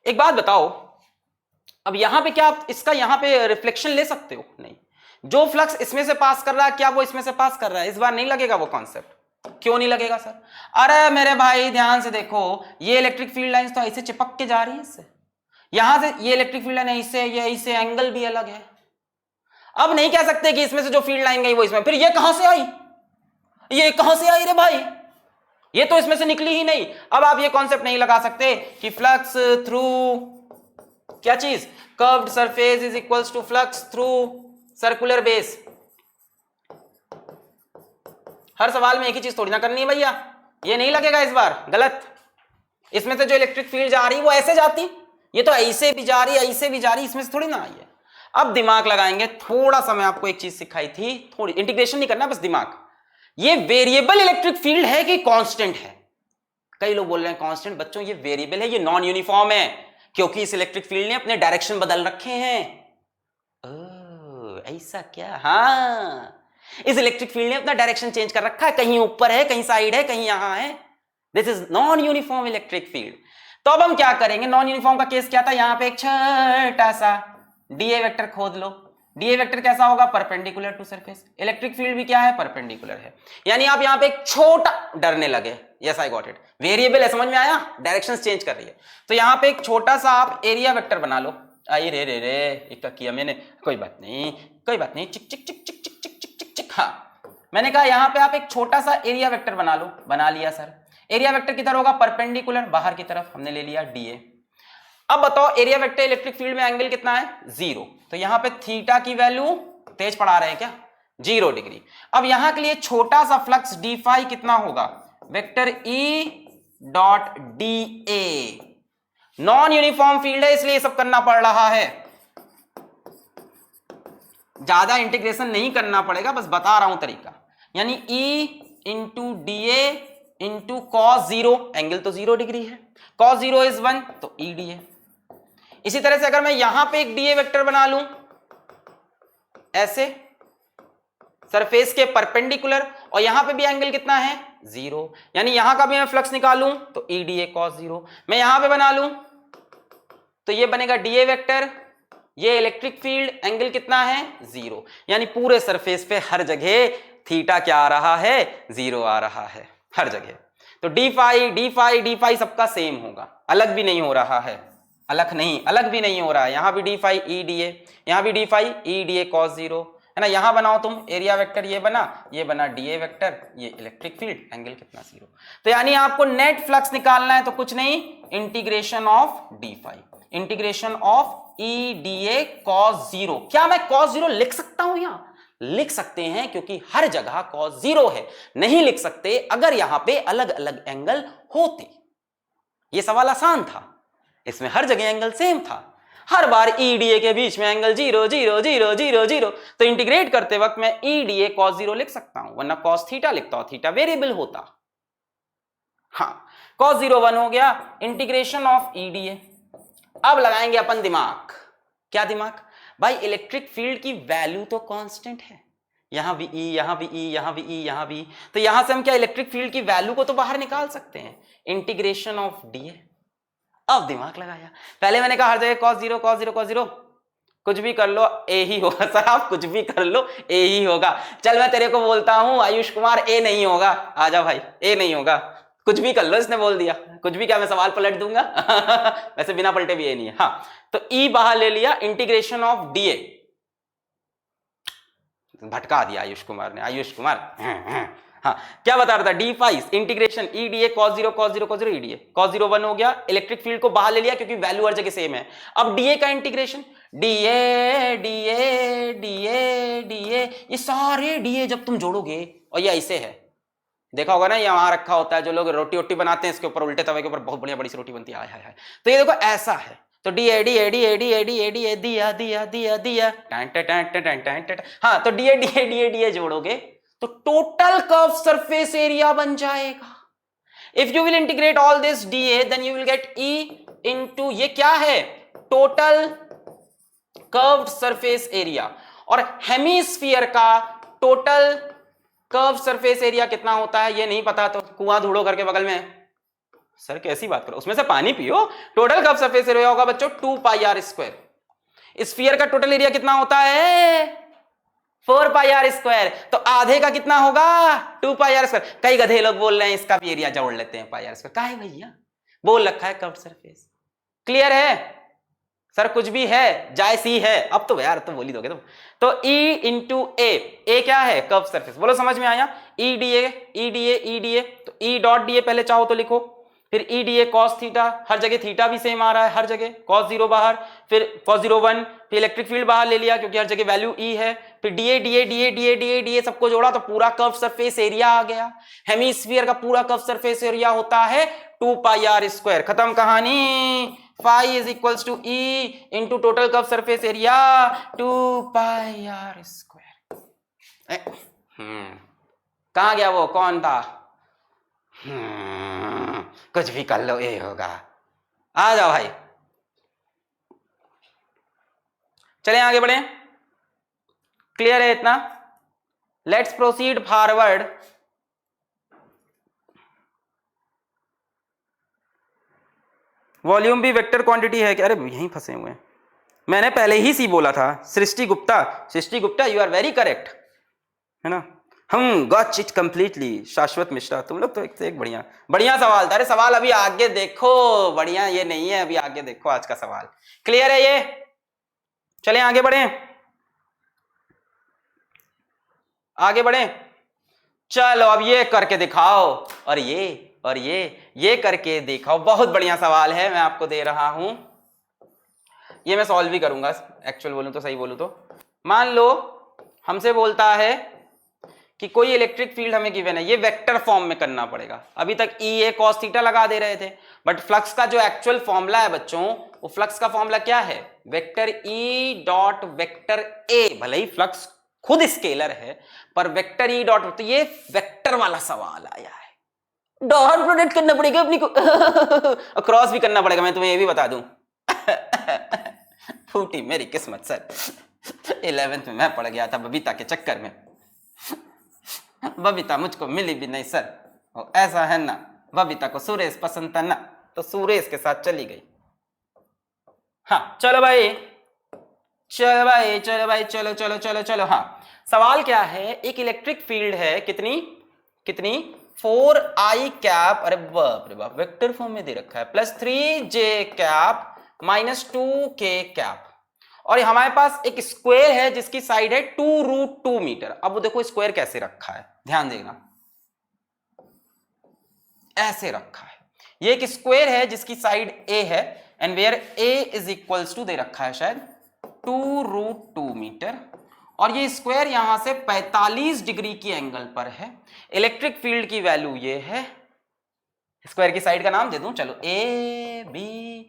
Speaker 1: एक बात बताओ, अब यहां पे क्या आप इसका यहां पे रिफ्लेक्शन ले सकते हो? नहीं। जो फ्लक्स इसमें से पास कर रहा है, क्या वो इसमें से पास कर रहा है? इस बार नहीं लगेगा वो कॉन्सेप्ट। क्यों नहीं लगेगा सर? अरे मेरे भाई ध्यान से देखो, ये इलेक्ट्रिक फील्ड लाइंस तो ऐसे चिपक के जा रही है इससे, यहां से ये इलेक्ट्रिक फील्ड लाइन ऐसे, ये ऐसे, एंगल भी अलग है। अब नहीं कह सकते कि इसमें से जो फील्ड लाइन गई वो इसमें, फिर ये कहां से आई? ये कहां से आई रे भाई? ये तो इसमें से निकली ही नहीं। अब आप ये कॉन्सेप्ट नहीं लगा सकते कि फ्लक्स थ्रू क्या चीज, curved surface is equals to flux through circular base. हर सवाल में एक ही चीज थोड़ी ना करनी है भैया, ये नहीं लगेगा इस बार, गलत। इसमें से जो इलेक्ट्रिक फील्ड जा रही है वो ऐसे जाती, ये तो ऐसे भी जा रही है, ऐसे भी जा रही है, इसमें से थोड़ी ना आई है। अब दिमाग लगाएंगे थोड़ा सा, मैं आपको एक चीज सिखाई थी, थोड़ी इंटीग्रेशन नहीं करना, बस दिमाग। ये वेरिएबल इलेक्ट्रिक फील्ड है कि कांस्टेंट है? कई लोग बोल रहे हैं कांस्टेंट। बच्चों ये वेरिएबल है, ये नॉन यूनिफॉर्म है, क्योंकि इस इलेक्ट्रिक फील्ड ने अपने डायरेक्शन बदल रखे हैं। ऐसा क्या? हाँ, इस इलेक्ट्रिक फील्ड ने अपना डायरेक्शन चेंज कर रखा है, कहीं ऊपर है, कहीं साइड है, कहीं यहां है। This is non uniform electric field. तो अब हम क्या करेंगे? नॉन यूनिफॉर्म का केस क्या था? यहां पे एक छोटा सा डीए वेक्टर खोद लो। डीए वेक्टर कैसा होगा? Perpendicular to surface. Electric field भी क्या है? परपेंडिकुलर है। यानी आप यहां पे एक छोटा, डरने लगे, yes I got it, variable है, समझ में आया, डायरेक्शन चेंज कर रही है। तो यहां पे एक छोटा सा आप एरिया वेक्टर बना लो। आई रे रे रे, एक किया मैंने, कोई बात नहीं, कोई बात नहीं, चिक चिक चिक चिक चिक चिक चिक चिक चिक। हाँ, मैंने कहा यहां पे आप एक छोटा सा एरिया वेक्टर बना लो। बना लिया सर। एरिया वेक्टर किधर होगा? परपेंडिकुलर, बाहर की तरफ, हमने ले लिया डीए। अब बताओ एरिया वेक्टर इलेक्ट्रिक फील्ड में एंगल कितना है? 0। तो यहां पे थीटा की वैल्यू, तेज पढ़ा रहे हैं क्या, 0 डिग्री। अब यहां के लिए छोटा सा फ्लक्स डी फाई कितना होगा? Vector E dot D A. Non uniform field है इसलिए सब करना पड़ रहा है, ज्यादा इंटीग्रेशन नहीं करना पड़ेगा, बस बता रहा हूं तरीका। यानी E into D A into cos 0, angle तो 0 डिग्री है, कॉस 0 इज 1, तो ई डी ए। इसी तरह से अगर मैं यहां पे एक डीए वेक्टर बना लूं ऐसे, सरफेस के परपेंडिकुलर, और यहां पे भी एंगल कितना है? 0, यानी यहां का भी मैं फ्लक्स निकालूं तो ई डी ए कॉस 0। मैं यहां पे बना लूं तो ये बनेगा डीए वेक्टर, ये इलेक्ट्रिक फील्ड, एंगल कितना है? 0। यानी पूरे सरफेस पे हर जगह थीटा क्या आ रहा है? 0 आ रहा है हर जगह। तो डी फाई सबका सेम होगा, अलग भी नहीं हो रहा है, अलग भी नहीं हो रहा है। यहां भी D phi E D A, यहां भी D phi E D A cos 0, है ना। यहां बनाओ तुम एरिया वेक्टर, ये बना डीए वेक्टर, ये इलेक्ट्रिक फील्ड, एंगल कितना? 0। तो यानी आपको नेट फ्लक्स निकालना है तो कुछ नहीं, integration of D phi, integration of E D A cos 0। क्या मैं कॉस 0 लिख सकता हूं? यहां लिख सकते हैं, क्योंकि हर जगह कॉस 0 है। नहीं लिख सकते अगर यहां पे अलग अलग एंगल होते। ये सवाल आसान था, इसमें हर जगह एंगल सेम था, हर बार ई डी ए के बीच में एंगल 0 0 0 0 0। तो इंटीग्रेट करते वक्त मैं ई डी ए कॉस 0 लिख सकता हूं, वरना कॉस थीटा लिखता हूं, थीटा वेरिएबल होता। हाँ, कॉस 0 1 हो गया, इंटीग्रेशन ऑफ ई डी ए। अब लगाएंगे अपन दिमाग। क्या दिमाग? भाई इलेक्ट्रिक फील्ड की वैल्यू तो कांस्टेंट है, यहां भी ई, यहां भी ई, यहां भी ई, यहां भी। तो यहां से हम क्या इलेक्ट्रिक फील्ड की वैल्यू को तो बाहर निकाल सकते हैं, इंटीग्रेशन ऑफ डी ए। अब दिमाग लगाया, पहले मैंने कहा हर जगह cos 0 cos 0 cos 0, कुछ भी कर लो ए ही होगा सर, आप कुछ भी कर लो ए ही होगा। चल मैं तेरे को बोलता हूं आयुष कुमार, ए नहीं होगा, आजा भाई, ए नहीं होगा, कुछ भी कर लो। इसने बोल दिया कुछ भी, क्या मैं सवाल पलट दूंगा? वैसे बिना पलटे भी ए नहीं है। हाँ, तो ई बाहर ले लिया, इंटीग्रेशन ऑफ डी ए, भटका दिया आयुष कुमार ने, आयुष कुमार। हाँ, क्या बता रहा था? D phi integration E D A cos 0 cos 0 cos 0 E D A, cos 0 1 हो गया, इलेक्ट्रिक फील्ड को बाहर ले लिया क्योंकि वैल्यू हर जगह सेम है। अब डी ए का integration, D A D A D A D ए, ये सारे डी ए जब तुम जोड़ोगे, और ये ऐसे है, देखा होगा ना, ये वहां रखा होता है, जो लोग रोटी वोटी बनाते हैं इसके ऊपर, उल्टे तवे के ऊपर बहुत बढ़िया बड़ी सी रोटी बनती है, हाय हाय। तो ये देखो ऐसा है, तो D A D A D A D A D A D A दिया दिया दिया दिया हाँ, तो D A D A D A D A जोड़ोगे तो टोटल कर्व सरफेस एरिया बन जाएगा। If you will integrate all this D A then you will get E into, ये क्या है, टोटल कर्व्ड सरफेस एरिया। और हेमीस्फीयर का टोटल कर्व सरफेस एरिया कितना होता है ये नहीं पता तो कुआं ढूंढो करके बगल में। सर कैसी बात करो, उसमें से पानी पियो। टोटल कर्व सरफेस एरिया होगा बच्चों 2 पाई आर स्क्वायर। स्फीयर का टोटल एरिया कितना होता है 4 पाई आर स्क्वायर, तो आधे का कितना होगा 2 पाई आर स्क्वायर। कई गधे लोग बोल रहे हैं इसका भी एरिया जोड़ लेते हैं पाई आर स्क्वायर, काहे भैया, बोल रखा है कर्व सरफेस। क्लियर है सर, कुछ भी है जाए सी है, अब तो यार तुम बोल ही दोगे तुम। तो E इंटू ए क्या है कर्व सरफेस, बोलो समझ में आया। ई डी ए, तो ई डॉट डी ए पहले चाहो तो लिखो, फिर E D A cos theta, हर जगह थीटा भी सेम आ रहा है, हर जगह कॉस 0 बाहर, फिर कॉस 0 1, फिर इलेक्ट्रिक फील्ड बाहर ले लिया क्योंकि हर जगह वैल्यू ई है, फिर डी ए सबको जोड़ा तो पूरा कर्व सरफेस एरिया आ गया। हेमीस्फीयर का पूरा कर्व सरफेस एरिया होता है 2 पाई आर स्क्वायर, खत्म कहानी। Phi is equals to E into total curve surface area 2 pi are square. कहां गया वो, कौन था, कुछ भी कर लो ये होगा। आ जाओ भाई, चलें आगे बढ़े, क्लियर है इतना। Let's proceed forward. वॉल्यूम भी वेक्टर क्वांटिटी है क्या, अरे यहीं फंसे हुए हैं, मैंने पहले ही सी बोला था। Srishti Gupta you are very correct, है ना, हम गॉट इट कंप्लीटली। शाश्वत मिश्रा, तुम लोग तो एक बढ़िया सवाल था। अरे सवाल अभी आगे देखो, बढ़िया ये नहीं है, अभी आगे देखो आज का सवाल। क्लियर है ये, चलें आगे बढ़ें। चलो अब ये करके दिखाओ, और ये करके दिखाओ। बहुत बढ़िया सवाल है, मैं आपको दे रहा हूं, ये मैं सॉल्व भी करूंगा एक्चुअल बोलूं तो, सही बोलूं तो। मान लो हमसे बोलता है कि कोई इलेक्ट्रिक फील्ड हमें गिवन है, ये वेक्टर फॉर्म में करना पड़ेगा। अभी तक ई ए कॉस थीटा लगा दे रहे थे, बट फ्लक्स का जो एक्चुअल फॉर्मूला है बच्चों, वो फ्लक्स का फॉर्मूला क्या है, वेक्टर ई डॉट वेक्टर ए। भले ही फ्लक्स खुद स्केलर है पर वेक्टर ई डॉट, तो ये वेक्टर वाला सवाल आया है, डॉट प्रोडक्ट करना पड़ेगा अपनी को और क्रॉस भी करना पड़ेगा, मैं तुम्हें ये भी बता दूं। फूटी मेरी किस्मत सर, 11th में मैं पड़ गया था बबीता के चक्कर में। बबीता मुझको मिली भी नहीं सर, और ऐसा है ना, बबीता को सुरेश पसंद था ना, तो सुरेश के साथ चली गई। हाँ चलो भाई चलो। हाँ सवाल क्या है, एक इलेक्ट्रिक फील्ड है, कितनी 4i कैप, अरे बाप रे बाप, वेक्टर फॉर्म में दे रखा है, plus 3j cap minus 2k cap, और हमारे पास एक स्क्वायर है जिसकी साइड है 2√2 मीटर। अब वो देखो स्क्वायर कैसे रखा है, ध्यान देना, ऐसे रखा है। ये एक स्क्वायर है जिसकी साइड a है, and where a is equals to दे रखा है शायद 2√2 मीटर, और ये स्क्वायर यहां से 45 डिग्री की एंगल पर है। इलेक्ट्रिक फील्ड की वैल्यू ये है, स्क्वायर की साइड का नाम दे दूं, चलो ए बी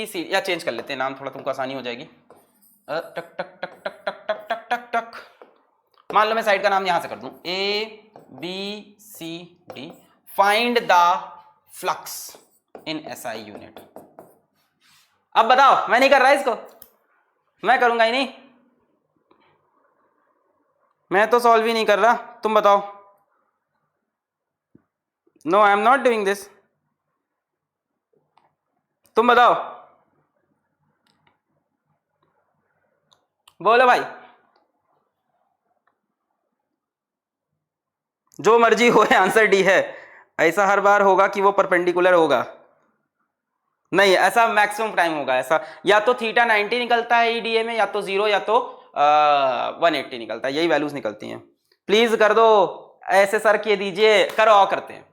Speaker 1: सी, या चेंज कर लेते हैं नाम, थोड़ा तुमको आसानी हो जाएगी। टक टक टक टक टक टक टक टक टक, मान लो मैं साइड का नाम यहां से कर दूं, A B C D, find the flux in SI unit. अब बताओ, मैं नहीं कर रहा इसको, मैं करूंगा ही नहीं, मैं तो सॉल्व ही नहीं कर रहा, तुम बताओ। No I am not doing this, तुम बताओ, बोलो भाई, जो मर्जी हो, आंसर डी है। ऐसा हर बार होगा कि वो परपेंडिकुलर होगा, नहीं ऐसा मैक्सिमम टाइम होगा ऐसा, या तो थीटा 90 निकलता है ईडीए में, या तो 0, या तो 180 निकलता है, यही वैल्यूज निकलती हैं। प्लीज कर दो, ऐसे सर किए दीजिए, करो करते हैं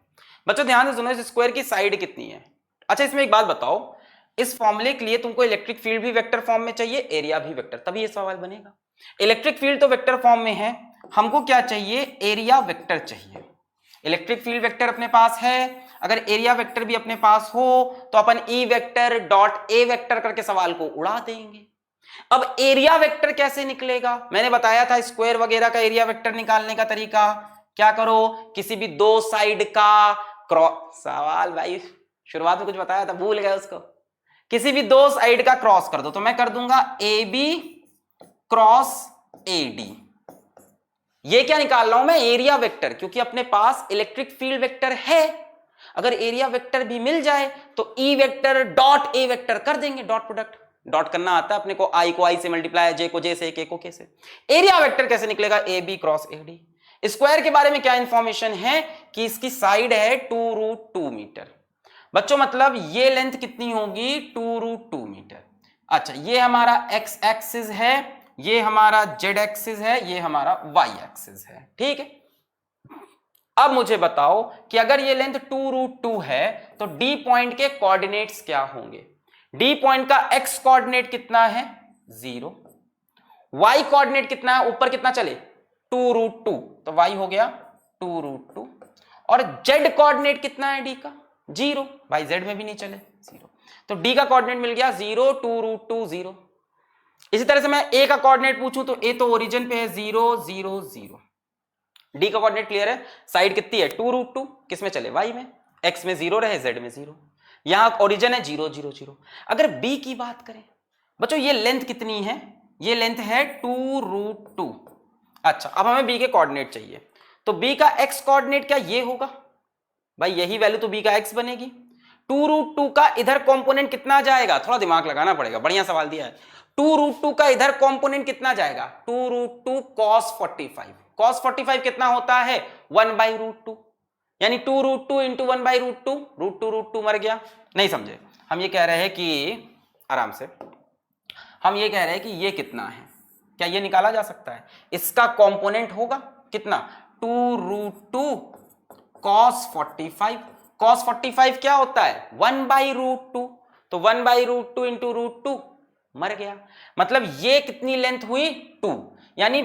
Speaker 1: बच्चों। ध्यान से सुनो, इस स्क्वायर की साइड कितनी है। अच्छा इसमें एक बात बताओ, इस फॉर्मूले के लिए तुमको इलेक्ट्रिक फील्ड भी वेक्टर फॉर्म में चाहिए, एरिया भी वेक्टर, तभी ये सवाल बनेगा। इलेक्ट्रिक फील्ड तो वेक्टर फॉर्म में है, हमको क्या चाहिए, एरिया वेक्टर चाहिए। इलेक्ट्रिक फील्ड वेक्टर अपने पास है, अगर एरिया वेक्टर भी अपने पास हो तो अपन E vector dot A vector करके सवाल को उड़ा देंगे। अब एरिया वेक्टर कैसे निकलेगा, मैंने बताया था स्क्वायर वगैरह का एरिया वेक्टर निकालने का तरीका। क्या करो, किसी भी दो साइड का क्रॉस, सवाल भाई शुरुआत में कुछ बताया था भूल गए उसको, किसी भी दो साइड का क्रॉस कर दो, तो मैं कर दूंगा A B cross A D. ये क्या निकाल रहा हूं मैं, एरिया वेक्टर, क्योंकि अपने पास इलेक्ट्रिक फील्ड वेक्टर है। अगर एरिया वेक्टर भी मिल जाए तो ई वेक्टर डॉट ए वेक्टर कर देंगे, डॉट प्रोडक्ट, डॉट करना आता है अपने को, आई को आई से मल्टीप्लाई, जे को जे से, के को के से। एरिया वेक्टर कैसे निकलेगा, A B cross A D. Square के बारे में क्या इंफॉर्मेशन है कि इसकी साइड है 2√2 मीटर। बच्चों मतलब ये लेंथ कितनी होगी, 2√2 मीटर। अच्छा, ये हमारा एक्स एक्सिस है, ये हमारा जेड एक्सिस है, ये हमारा वाई एक्सिस है, ठीक है। अब मुझे बताओ कि अगर ये लेंथ 2√2 है तो डी पॉइंट के कोऑर्डिनेट्स क्या होंगे। डी पॉइंट का एक्स कोऑर्डिनेट कितना है, 0। वाई कोऑर्डिनेट कितना है, ऊपर कितना चले, 2√2, तो वाई हो गया 2√2। और जेड कोऑर्डिनेट कितना है डी का, 0, भाई जेड में भी नहीं चले, 0, तो डी का कोऑर्डिनेट मिल गया 0, 2√2, 0। इसी तरह से मैं ए का कोऑर्डिनेट पूछूं तो ए तो ओरिजिन पे है 0, 0, 0। डी का कोऑर्डिनेट क्लियर है, साइड कितनी है 2√2, किस में चले, वाई में, एक्स में 0 रहे, जेड में 0, यहां ओरिजिन है 0, 0, 0। अगर बी की बात करें बच्चों, ये लेंथ कितनी है, ये लेंथ है 2√2। अच्छा, अब हमें बी के कोऑर्डिनेट चाहिए, तो बी का एक्स कोऑर्डिनेट क्या ये होगा, भाई यही वैल्यू तो बी का एक्स बनेगी। 2√2 का इधर कंपोनेंट कितना जाएगा, थोड़ा दिमाग लगाना पड़ेगा, बढ़िया सवाल दिया है। 2√2 का इधर कंपोनेंट कितना जाएगा, 2√2 cos 45। cos 45 कितना होता है, 1/√2, यानी 2√2 इंटू 1/√2, √2 मर गया। नहीं समझे, हम ये कह रहे हैं कि आराम से, हम ये कह रहे हैं कि ये कितना है, क्या ये निकाला जा सकता है, इसका कंपोनेंट होगा कितना, 2√2 cos 45। cos 45 क्या होता है, 1/√2, तो 1/√2 इंटू √2 मर गया। मतलब ये कितनी लेंथ हुई, 2, यानी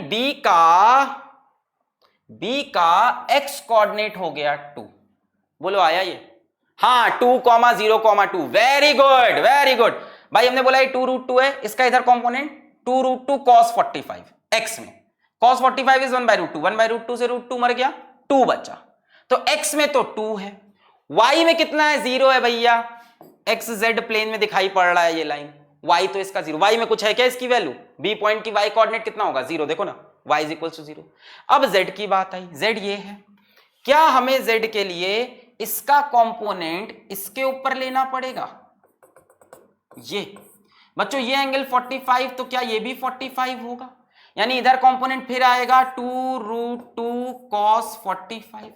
Speaker 1: बी का एक्स कोऑर्डिनेट हो गया 2। बोलो आया ये, हाँ 2,0,2, वेरी गुड वेरी गुड। भाई हमने बोला ये 2√2 है, इसका इधर कंपोनेंट 2√2 cos 45 एक्स में, cos 45 इज 1/√2, 1/√2 से √2 मर गया, 2 बचा, तो x में तो 2 है, y में कितना है, 0 है भैया, एक्स जेड प्लेन में दिखाई पड़ रहा है ये लाइन, y तो इसका 0, y में कुछ है क्या इसकी वैल्यू, b पॉइंट की y कोऑर्डिनेट कितना होगा, 0, देखो ना y इज इक्वल टू 0। अब z की बात आई, z ये है, क्या हमें z के लिए इसका कंपोनेंट इसके ऊपर लेना पड़ेगा, ये बच्चों ये एंगल 45, तो क्या ये भी 45 होगा, यानी इधर कंपोनेंट फिर आएगा 2√2 cos 45।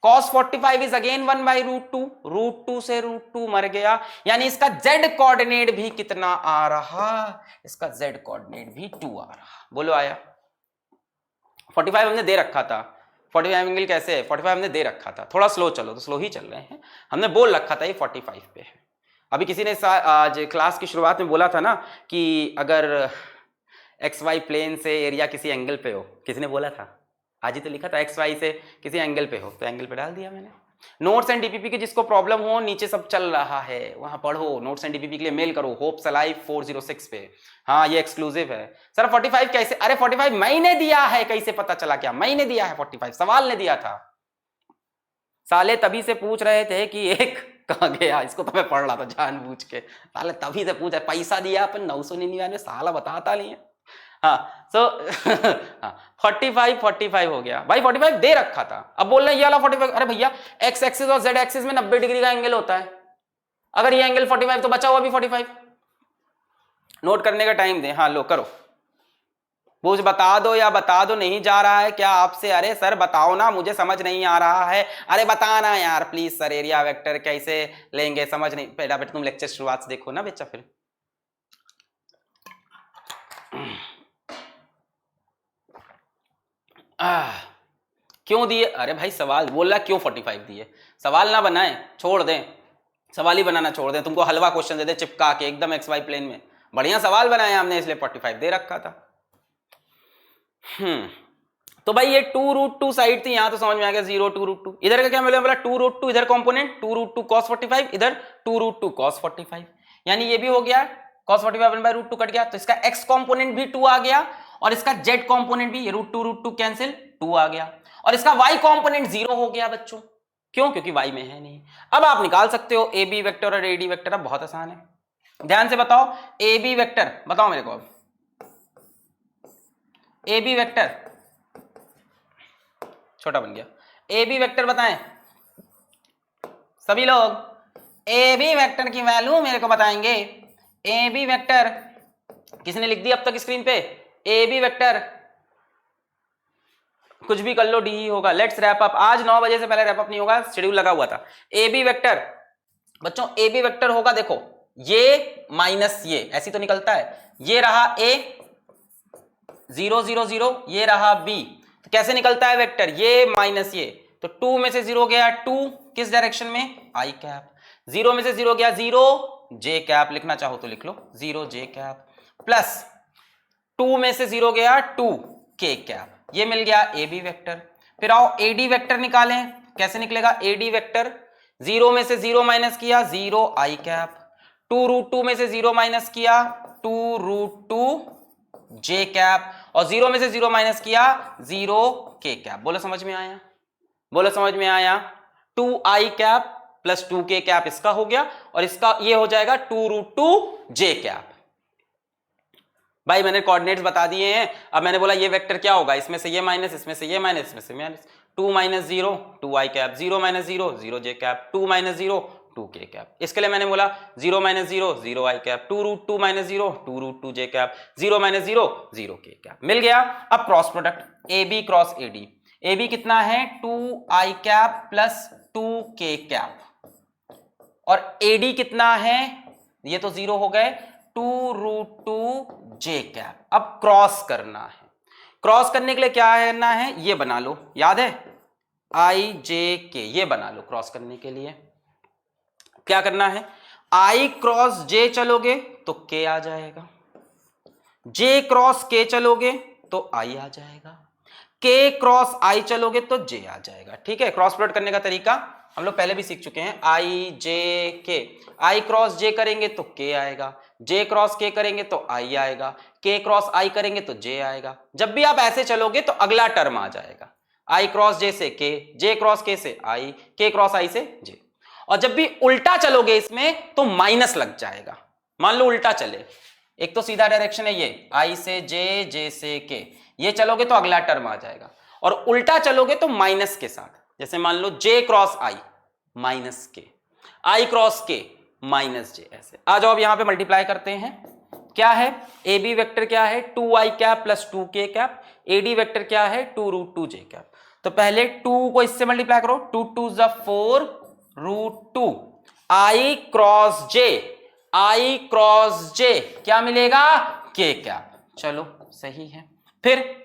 Speaker 1: cos 45 इज अगेन 1/√2, √2 से √2 मर गया, यानी इसका z कोऑर्डिनेट भी कितना आ रहा, इसका z कोऑर्डिनेट भी 2 आ रहा। बोलो आया, 45 हमने दे रखा था, 45 एंगल कैसे है, 45 हमने दे रखा था, थोड़ा स्लो चलो, तो स्लो ही चल रहे हैं, हमने बोल रखा था ये 45 पे है। अभी किसी ने आज क्लास की शुरुआत में बोला था ना कि अगर XY प्लेन से एरिया किसी एंगल पे हो, किसी ने बोला था, आज ही तो लिखा था XY से किसी एंगल पे हो, तो एंगल पे डाल दिया मैंने। नोट्स एंड डीपीपी के जिसको प्रॉब्लम हो नीचे सब चल रहा है, वहां पढ़ो, नोट्स एंड डीपीपी के लिए मेल करो होप्स अलाइव 406 पे। हाँ ये एक्सक्लूसिव है। सर 45 कैसे, अरे 45 मैंने दिया है, कैसे पता चला, क्या मैंने दिया है 45, सवाल ने दिया था, साले तभी से पूछ रहे थे कि एक कहाँ गया, इसको तो मैं पढ़ रहा था जानबूझ के, साले तभी से पूछा, पैसा दिया अपन 999, साला बताता नहीं है। हाँ सो 45 हो गया भाई, 45 दे रखा था, अब बोल रहे हैं ये वाला 45, अरे भैया एक्स एक्सिस और जेड एक्सिस में 90 डिग्री का एंगल होता है, अगर ये एंगल 45 तो बचा हुआ भी 45। नोट करने का टाइम दे, हाँ लो करो, पूछ बता दो या बता दो, नहीं जा रहा है क्या आपसे, अरे सर बताओ ना, मुझे समझ नहीं आ रहा है, अरे बताना यार प्लीज सर, एरिया वेक्टर कैसे लेंगे, समझ नहीं, पहला बेटा तुम लेक्चर शुरुआत से देखो ना बच्चा, फिर क्यों दिए, अरे भाई सवाल बोल रहा क्यों 45 दिए, सवाल ना बनाए, छोड़ दें, सवाल ही बनाना छोड़ दें, तुमको हलवा क्वेश्चन दे दे चिपका के एकदम XY प्लेन में, बढ़िया सवाल बनाया हमने इसलिए 45 दे रखा था। तो भाई ये 2√2 साइड थी, यहां तो समझ में आ गया 0 2√2। इधर का क्या मिला, बोला 2√2, इधर कंपोनेंट 2√2 cos 45, इधर 2√2 cos 45, यानी ये भी हो गया cos 45 1/√2 कट गया, तो इसका x कंपोनेंट भी 2 आ गया और इसका z कंपोनेंट भी, ये √2 कैंसिल 2 आ गया, और इसका y कंपोनेंट 0 हो गया बच्चों। क्यों? क्योंकि y में है नहीं। अब आप निकाल सकते हो ab वेक्टर और ad वेक्टर। अब बहुत आसान है, ध्यान से बताओ। ab वेक्टर बताओ मेरे को, अब ab वेक्टर छोटा बन गया, ए बी वेक्टर बताएं सभी लोग। ए बी वेक्टर की वैल्यू मेरे को बताएंगे। ए बी वेक्टर किसने लिख दी अब तक स्क्रीन पे? ए बी वेक्टर कुछ भी कर लो, डी ही होगा। Let's wrap up. आज 9 बजे से पहले रैप अप नहीं होगा, शेड्यूल लगा हुआ था। ए बी वेक्टर बच्चों, ए बी वेक्टर होगा, देखो ये माइनस ये ऐसी तो निकलता है, ये रहा ए 0 0 0, ये रहा बी, तो कैसे निकलता है वेक्टर? ये माइनस ये, तो 2 में से 0 गया 2 किस डायरेक्शन में? आई कैप। 0 में से 0 गया 0 जे कैप, लिखना चाहो तो लिख लो 0 जे कैप, प्लस 2 में से 0 गया 2 के कैप, ये मिल गया ए बी वेक्टर। फिर आओ ए डी वेक्टर निकालें, कैसे निकलेगा ए डी वेक्टर? 0 में से 0 माइनस किया 0 आई कैप, 2√2 में से 0 माइनस किया 2√2 जे कैप, और 0 में से 0 माइनस किया 0 के कैप। बोलो समझ में आया? बोलो समझ में आया? 2 I cap plus 2 K cap इसका हो गया, और इसका ये हो जाएगा 2√2 जे कैप। भाई मैंने कोऑर्डिनेट्स बता दिए हैं। अब मैंने बोला ये वेक्टर क्या होगा, इसमें से ये माइनस, इसमें से ये माइनस, इसमें से minus, 2 minus 0 2 I cap, 0 minus 0 0 J cap, 2 minus 0 2 K cap. इसके लिए मैंने बोला 0 minus 0 0 I cap, 2√2 minus 0 2√2 J cap, 0 minus 0 0 K cap, मिल गया। अब cross product A B cross A D, A B कितना है 2 I cap plus 2 K cap, और ए डी कितना है, ये तो 0 हो गए, 2√2 जे कैप। अब क्रॉस करना है, क्रॉस करने के लिए क्या करना है, ये बना लो, याद है आई जे के, ये बना लो। क्रॉस करने के लिए क्या करना है, आई क्रॉस जे चलोगे तो के आ जाएगा, जे क्रॉस के चलोगे तो आई आ जाएगा, के क्रॉस आई चलोगे तो जे आ जाएगा। ठीक है, क्रॉस प्रोडक्ट करने का तरीका हम लोग पहले भी सीख चुके हैं। आई जे के, आई क्रॉस जे करेंगे तो के आएगा, जे क्रॉस के करेंगे तो आई आएगा, के क्रॉस आई करेंगे तो जे आएगा। जब भी आप ऐसे चलोगे तो अगला टर्म आ जाएगा, आई क्रॉस जे से के, जे क्रॉस के से आई, के क्रॉस आई से जे। और जब भी उल्टा चलोगे इसमें तो माइनस लग जाएगा। मान लो उल्टा चले, एक तो सीधा डायरेक्शन है ये आई से जे, जे से के, ये चलोगे तो अगला टर्म आ जाएगा, और उल्टा चलोगे तो माइनस के साथ। जैसे मान लो जे क्रॉस आई माइनस के, आई क्रॉस के माइनस जे, ऐसे आ जाओ। अब यहां पे मल्टीप्लाई करते हैं, क्या है ए बी वेक्टर क्या है 2 I cap plus 2 K cap, A D vector क्या है 2√2 जे कैप। तो पहले 2 को इससे मल्टीप्लाई करो, 2 2 4 √2 आई क्रॉस जे, आई क्रॉस जे क्या मिलेगा के कैप। चलो सही है। फिर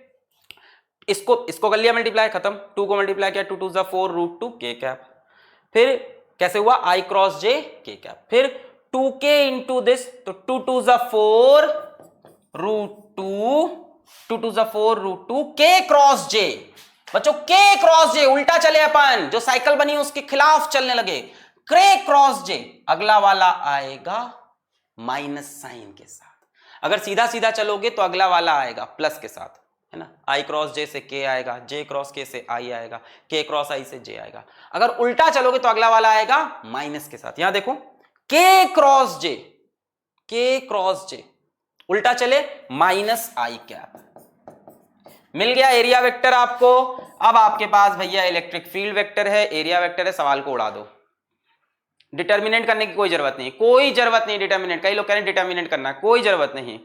Speaker 1: इसको कर लिया मल्टीप्लाई, खत्म। 2 को मल्टीप्लाई किया 2 2 4 √2 के कैप। फिर कैसे हुआ आई क्रॉस जे के कैप, फिर 2k इंटू दिस, तो 2 2 4 √2, 2 2 4 √2 के क्रॉस जे। बच्चों के क्रॉस जे उल्टा चले, अपन जो साइकिल बनी उसके खिलाफ चलने लगे, के क्रॉस जे, अगला वाला आएगा माइनस साइन के साथ। अगर सीधा सीधा चलोगे तो अगला वाला आएगा प्लस के साथ, है ना। आई क्रॉस जे से के आएगा, जे क्रॉस के से आई आएगा, के क्रॉस आई से जे आएगा। अगर उल्टा चलोगे तो अगला वाला आएगा माइनस के साथ। यहां देखो के क्रॉस जे, के क्रॉस जे, उल्टा चले माइनस आई कैप, मिल गया एरिया वेक्टर आपको। अब आपके पास भैया इलेक्ट्रिक फील्ड वेक्टर है, एरिया वेक्टर है, सवाल को उड़ा दो। डिटर्मिनेंट करने की कोई जरूरत नहीं, कोई जरूरत नहीं डिटर्मिनेंट। कई लोग कह रहे हैं डिटर्मिनेंट करना है, कोई जरूरत नहीं।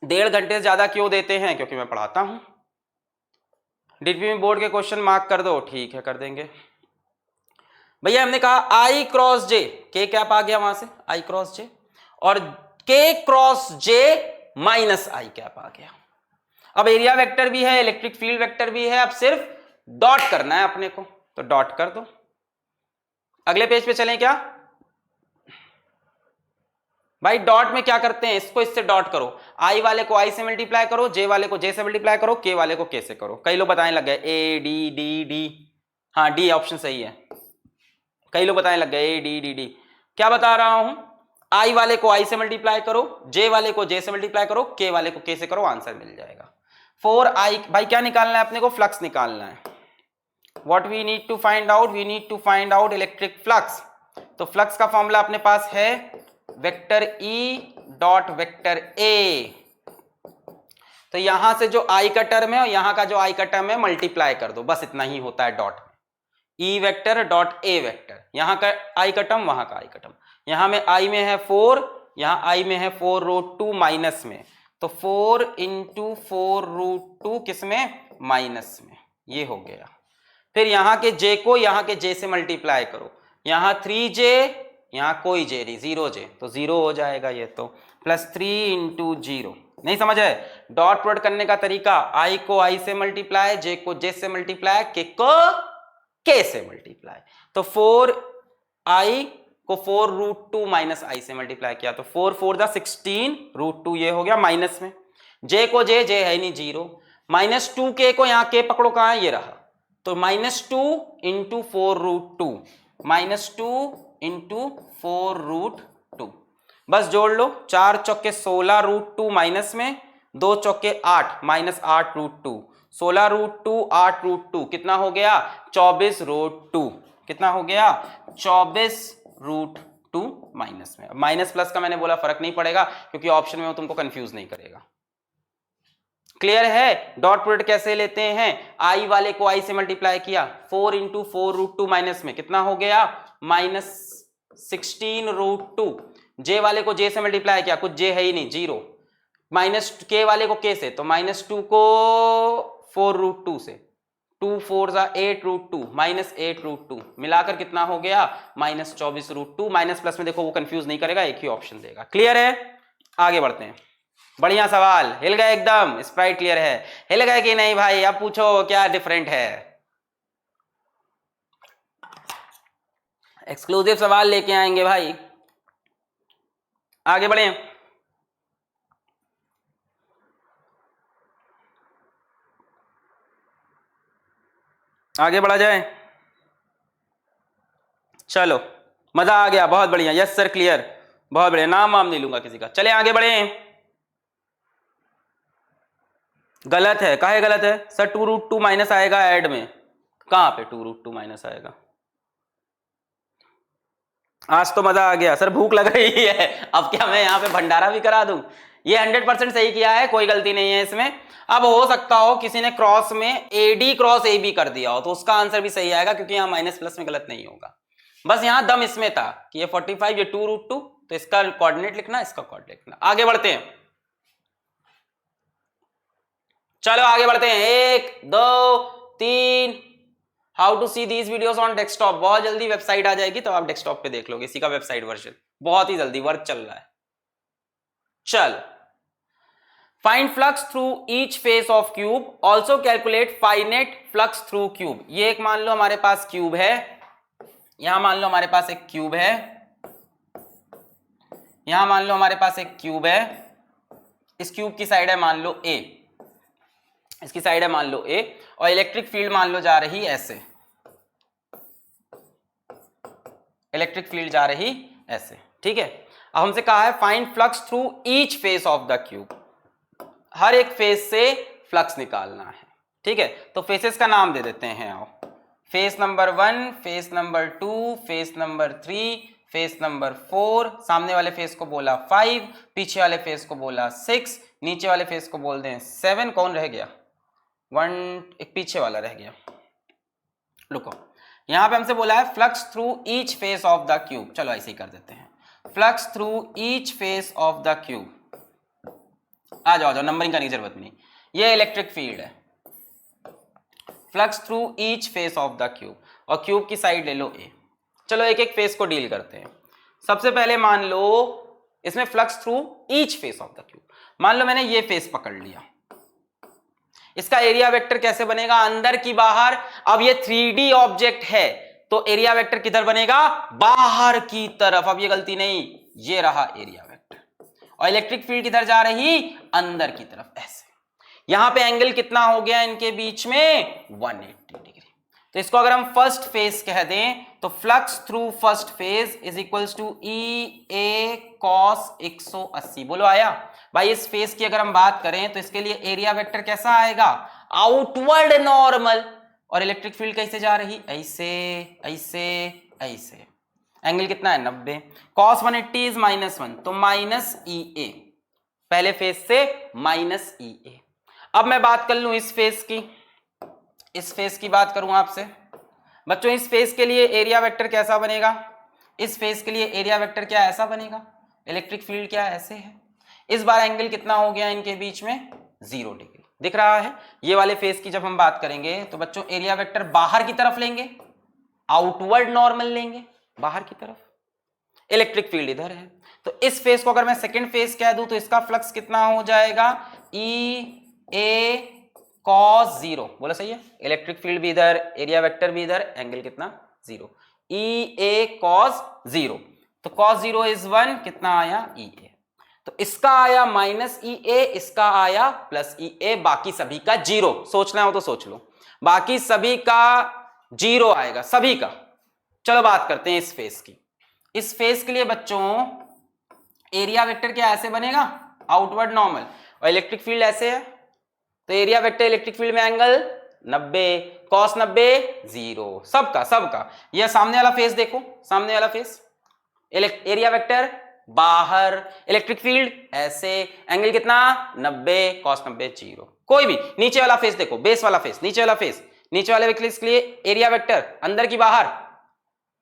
Speaker 1: 1.5 घंटे से ज्यादा क्यों देते हैं? क्योंकि मैं पढ़ाता हूं। डीपी में बोर्ड के क्वेश्चन मार्क कर दो, ठीक है कर देंगे। भैया हमने कहा आई क्रॉस जे, के कैप आ गया वहां से आई क्रॉस जे, और के क्रॉस जे माइनस आई कैप आ गया। अब एरिया वेक्टर भी है, इलेक्ट्रिक फील्ड वेक्टर भी है, अब सिर्फ डॉट करना है अपने को, तो डॉट कर दो। अगले पेज पे चलें क्या? भाई डॉट में क्या करते हैं, इसको इससे डॉट करो, आई वाले को आई से मल्टीप्लाई करो, जे वाले को जे से मल्टीप्लाई करो, के वाले को के से करो। कई लोग बताने लग गए ए डी डी डी, हाँ डी ऑप्शन सही है। कई लोग बताने लग गए ए डी डी डी, क्या बता रहा हूं, आई वाले को आई से मल्टीप्लाई करो, जे वाले को जे से मल्टीप्लाई करो, के वाले को के से करो, आंसर मिल जाएगा। 4i, भाई क्या निकालना है अपने को, फ्लक्स निकालना है। What we need to find out, we need to find out electric flux. तो फ्लक्स का फॉर्मूला अपने पास है vector E dot vector A. तो यहां से जो आई का टर्म है और यहां का जो आई का टर्म है मल्टीप्लाई कर दो, बस इतना ही होता है डॉट में। ई वेक्टर डॉट ए वेक्टर, यहां का आई का टर्म वहां का आई का टर्म, यहां में आई में है 4, यहां आई में है 4 रूट 2 माइनस में, तो 4 इंटू 4 रूट 2 किस में, माइनस में, ये हो गया। फिर यहां के जे को यहां के जे से मल्टीप्लाई करो, यहां 3j, यहां कोई जे नहीं, 0j, तो 0 हो जाएगा ये, तो प्लस 3 इंटू 0। नहीं समझ है, डॉट प्रोडक्ट करने का तरीका, आई को आई से मल्टीप्लाई, जे को जे से मल्टीप्लाई, के को के से मल्टीप्लाई। तो 4i को 4 रूट 2 माइनस आई से मल्टीप्लाई किया, तो 4 4 दा 16 रूट 2, ये हो गया माइनस में, जे को जे है नहीं 0, माइनस 2k को यहां के पकड़ो, कहां है, ये रहा, तो -2 इंटू 4 रूट 2, -2 इंटू 4 रूट 2, बस जोड़ लो, 4 चौके 16 रूट 2 माइनस में, 2 चौके 8 माइनस 8 रूट 2, 16 रूट 2 8 रूट 2, कितना हो गया 24 रूट 2, कितना हो गया 24 रूट 2 माइनस में। माइनस प्लस का मैंने बोला फर्क नहीं पड़ेगा क्योंकि ऑप्शन में वो तुमको कंफ्यूज नहीं करेगा। क्लियर है, डॉट प्रोडक्ट कैसे लेते हैं, आई वाले को आई से मल्टीप्लाई किया, 4 इंटू 4 रूट 2 माइनस में, कितना हो गया -16 रूट 2, जे वाले को जे से मल्टीप्लाई किया, कुछ जे है ही नहीं 0, माइनस के वाले को के से, तो -2 को 4 रूट 2 से, 2 4 8 रूट 2, -8 रूट 2, मिलाकर कितना हो गया -24 रूट 2। माइनस प्लस में देखो वो कंफ्यूज नहीं करेगा, एक ही ऑप्शन देगा। क्लियर है, आगे बढ़ते हैं। बढ़िया सवाल, हिल गए एकदम, स्प्राइट क्लियर है, हिल गए कि नहीं भाई, अब पूछो क्या डिफरेंट है। एक्सक्लूसिव सवाल लेके आएंगे भाई, आगे बढ़े, आगे बढ़ा जाए, चलो मजा आ गया, बहुत बढ़िया, यस सर क्लियर, बहुत बढ़िया, नाम वाम नहीं लूंगा किसी का। चले आगे बढ़े, गलत है, काहे गलत है सर, 2 रूट 2 माइनस आएगा ऐड में, कहां पे 2 रूट 2 माइनस आएगा, आज तो मजा आ गया सर, भूख लग रही है, अब क्या मैं यहाँ पे भंडारा भी करा दूं। ये 100% सही किया है, कोई गलती नहीं है इसमें। अब हो सकता हो किसी ने क्रॉस में AD क्रॉस AB कर दिया हो, तो उसका आंसर भी सही आएगा क्योंकि यहाँ माइनस प्लस में गलत नहीं होगा। बस यहाँ दम इसमें था कि ये 45, ये 2 रूट 2, तो इसका कोऑर्डिनेट लिखना, इसका कोऑर्डिनेट लिखना। आगे बढ़ते हैं, चलो आगे बढ़ते हैं, 1 2 3। How to see these videos on desktop, बहुत जल्दी वेबसाइट आ जाएगी तो आप डेस्कटॉप पे देख लोगे, इसी का वेबसाइट वर्जन, बहुत ही जल्दी वर्क चल रहा है। चल, find flux through each face of cube, also calculate phi net flux through cube. ये एक मान लो हमारे पास क्यूब है, यहां मान लो हमारे पास एक क्यूब है, यहां मान लो हमारे पास एक क्यूब है, इस क्यूब की साइड है मान लो A, इसकी साइड है मान लो A, और इलेक्ट्रिक फील्ड मान लो जा रही ऐसे, इलेक्ट्रिक फील्ड जा रही ऐसे, ठीक है। अब हमसे कहा है find flux through each face of the cube, हर एक फेस से फ्लक्स निकालना है, ठीक है। तो फेसेस का नाम दे देते हैं, आओ, face number 1, face number 2, face number 3, face number 4, सामने वाले फेस को बोला 5, पीछे वाले फेस को बोला 6, नीचे वाले फेस को बोल दें 7, कौन रह गया 1, एक पीछे वाला रह गया, रुको, यहां पे हमसे बोला है flux through each face of the cube, चलो ऐसे ही कर देते हैं, flux through each face of the cube, आ जाओ नंबरिंग करने की जरूरत नहीं, ये इलेक्ट्रिक फील्ड है, flux through each face of the cube, और क्यूब की साइड ले लो A। चलो एक एक फेस को डील करते हैं। सबसे पहले मान लो इसमें flux through each face of the cube, मान लो मैंने ये फेस पकड़ लिया, इसका एरिया वेक्टर कैसे बनेगा, अंदर की बाहर। अब ये 3D ऑब्जेक्ट है तो एरिया वेक्टर किधर बनेगा, बाहर की तरफ। अब ये गलती नहीं, ये रहा एरिया वेक्टर, और इलेक्ट्रिक फील्ड किधर जा रही, अंदर की तरफ, ऐसे। यहां पे एंगल कितना हो गया इनके बीच में, 180 डिग्री। तो इसको अगर हम फर्स्ट फेज कह दें तो flux through first face is equals to E A cos 180। बोलो आया भाई। इस फेज की अगर हम बात करें तो इसके लिए एरिया वेक्टर कैसा आएगा, आउटवर्ड नॉर्मल। और इलेक्ट्रिक फील्ड कैसे जा रही, ऐसे ऐसे ऐसे। एंगल कितना है, 90। कॉस 180 इज -1, तो माइनस ई ए, पहले फेज से माइनस ई ए। अब मैं बात कर लूं इस फेज की, इस फेज की बात करूं आपसे बच्चों। इस फेज के लिए एरिया वेक्टर कैसा बनेगा, इस फेज के लिए एरिया वेक्टर क्या ऐसा बनेगा, इलेक्ट्रिक फील्ड क्या ऐसे है। इस बार एंगल कितना हो गया इनके बीच में, 0 डिग्री दिख रहा है। ये वाले फेज की जब हम बात करेंगे तो बच्चों एरिया वेक्टर बाहर की तरफ लेंगे, आउटवर्ड नॉर्मल लेंगे बाहर की तरफ, इलेक्ट्रिक फील्ड इधर है। तो इस फेज को अगर मैं सेकंड फेज कह दूं तो इसका फ्लक्स कितना हो जाएगा, ई ए कॉस 0। बोला सही है, इलेक्ट्रिक फील्ड भी इधर, एरिया वेक्टर भी इधर, एंगल कितना, 0, ई ए कॉस 0। तो कॉस 0 इज 1, कितना आया, ई ए। तो इसका आया माइनस ई ए, इसका आया प्लस ई ए, बाकी सभी का 0। सोचना हो तो सोच लो, बाकी सभी का 0 आएगा, सभी का। चलो बात करते हैं इस फेज की। इस फेज के लिए बच्चों एरिया वेक्टर क्या ऐसे बनेगा, आउटवर्ड नॉर्मल, और इलेक्ट्रिक फील्ड ऐसे है। तो एरिया वेक्टर इलेक्ट्रिक फील्ड में एंगल 90, कॉस 90 0, सबका सबका। यह सामने वाला फेस देखो, सामने वाला फेस, एरिया वेक्टर बाहर, इलेक्ट्रिक फील्ड ऐसे, एंगल कितना 90, कॉस 90 0। कोई भी नीचे वाला फेस देखो, बेस वाला फेस, नीचे वाला फेस, नीचे वाले फेस के लिए एरिया वेक्टर अंदर की बाहर,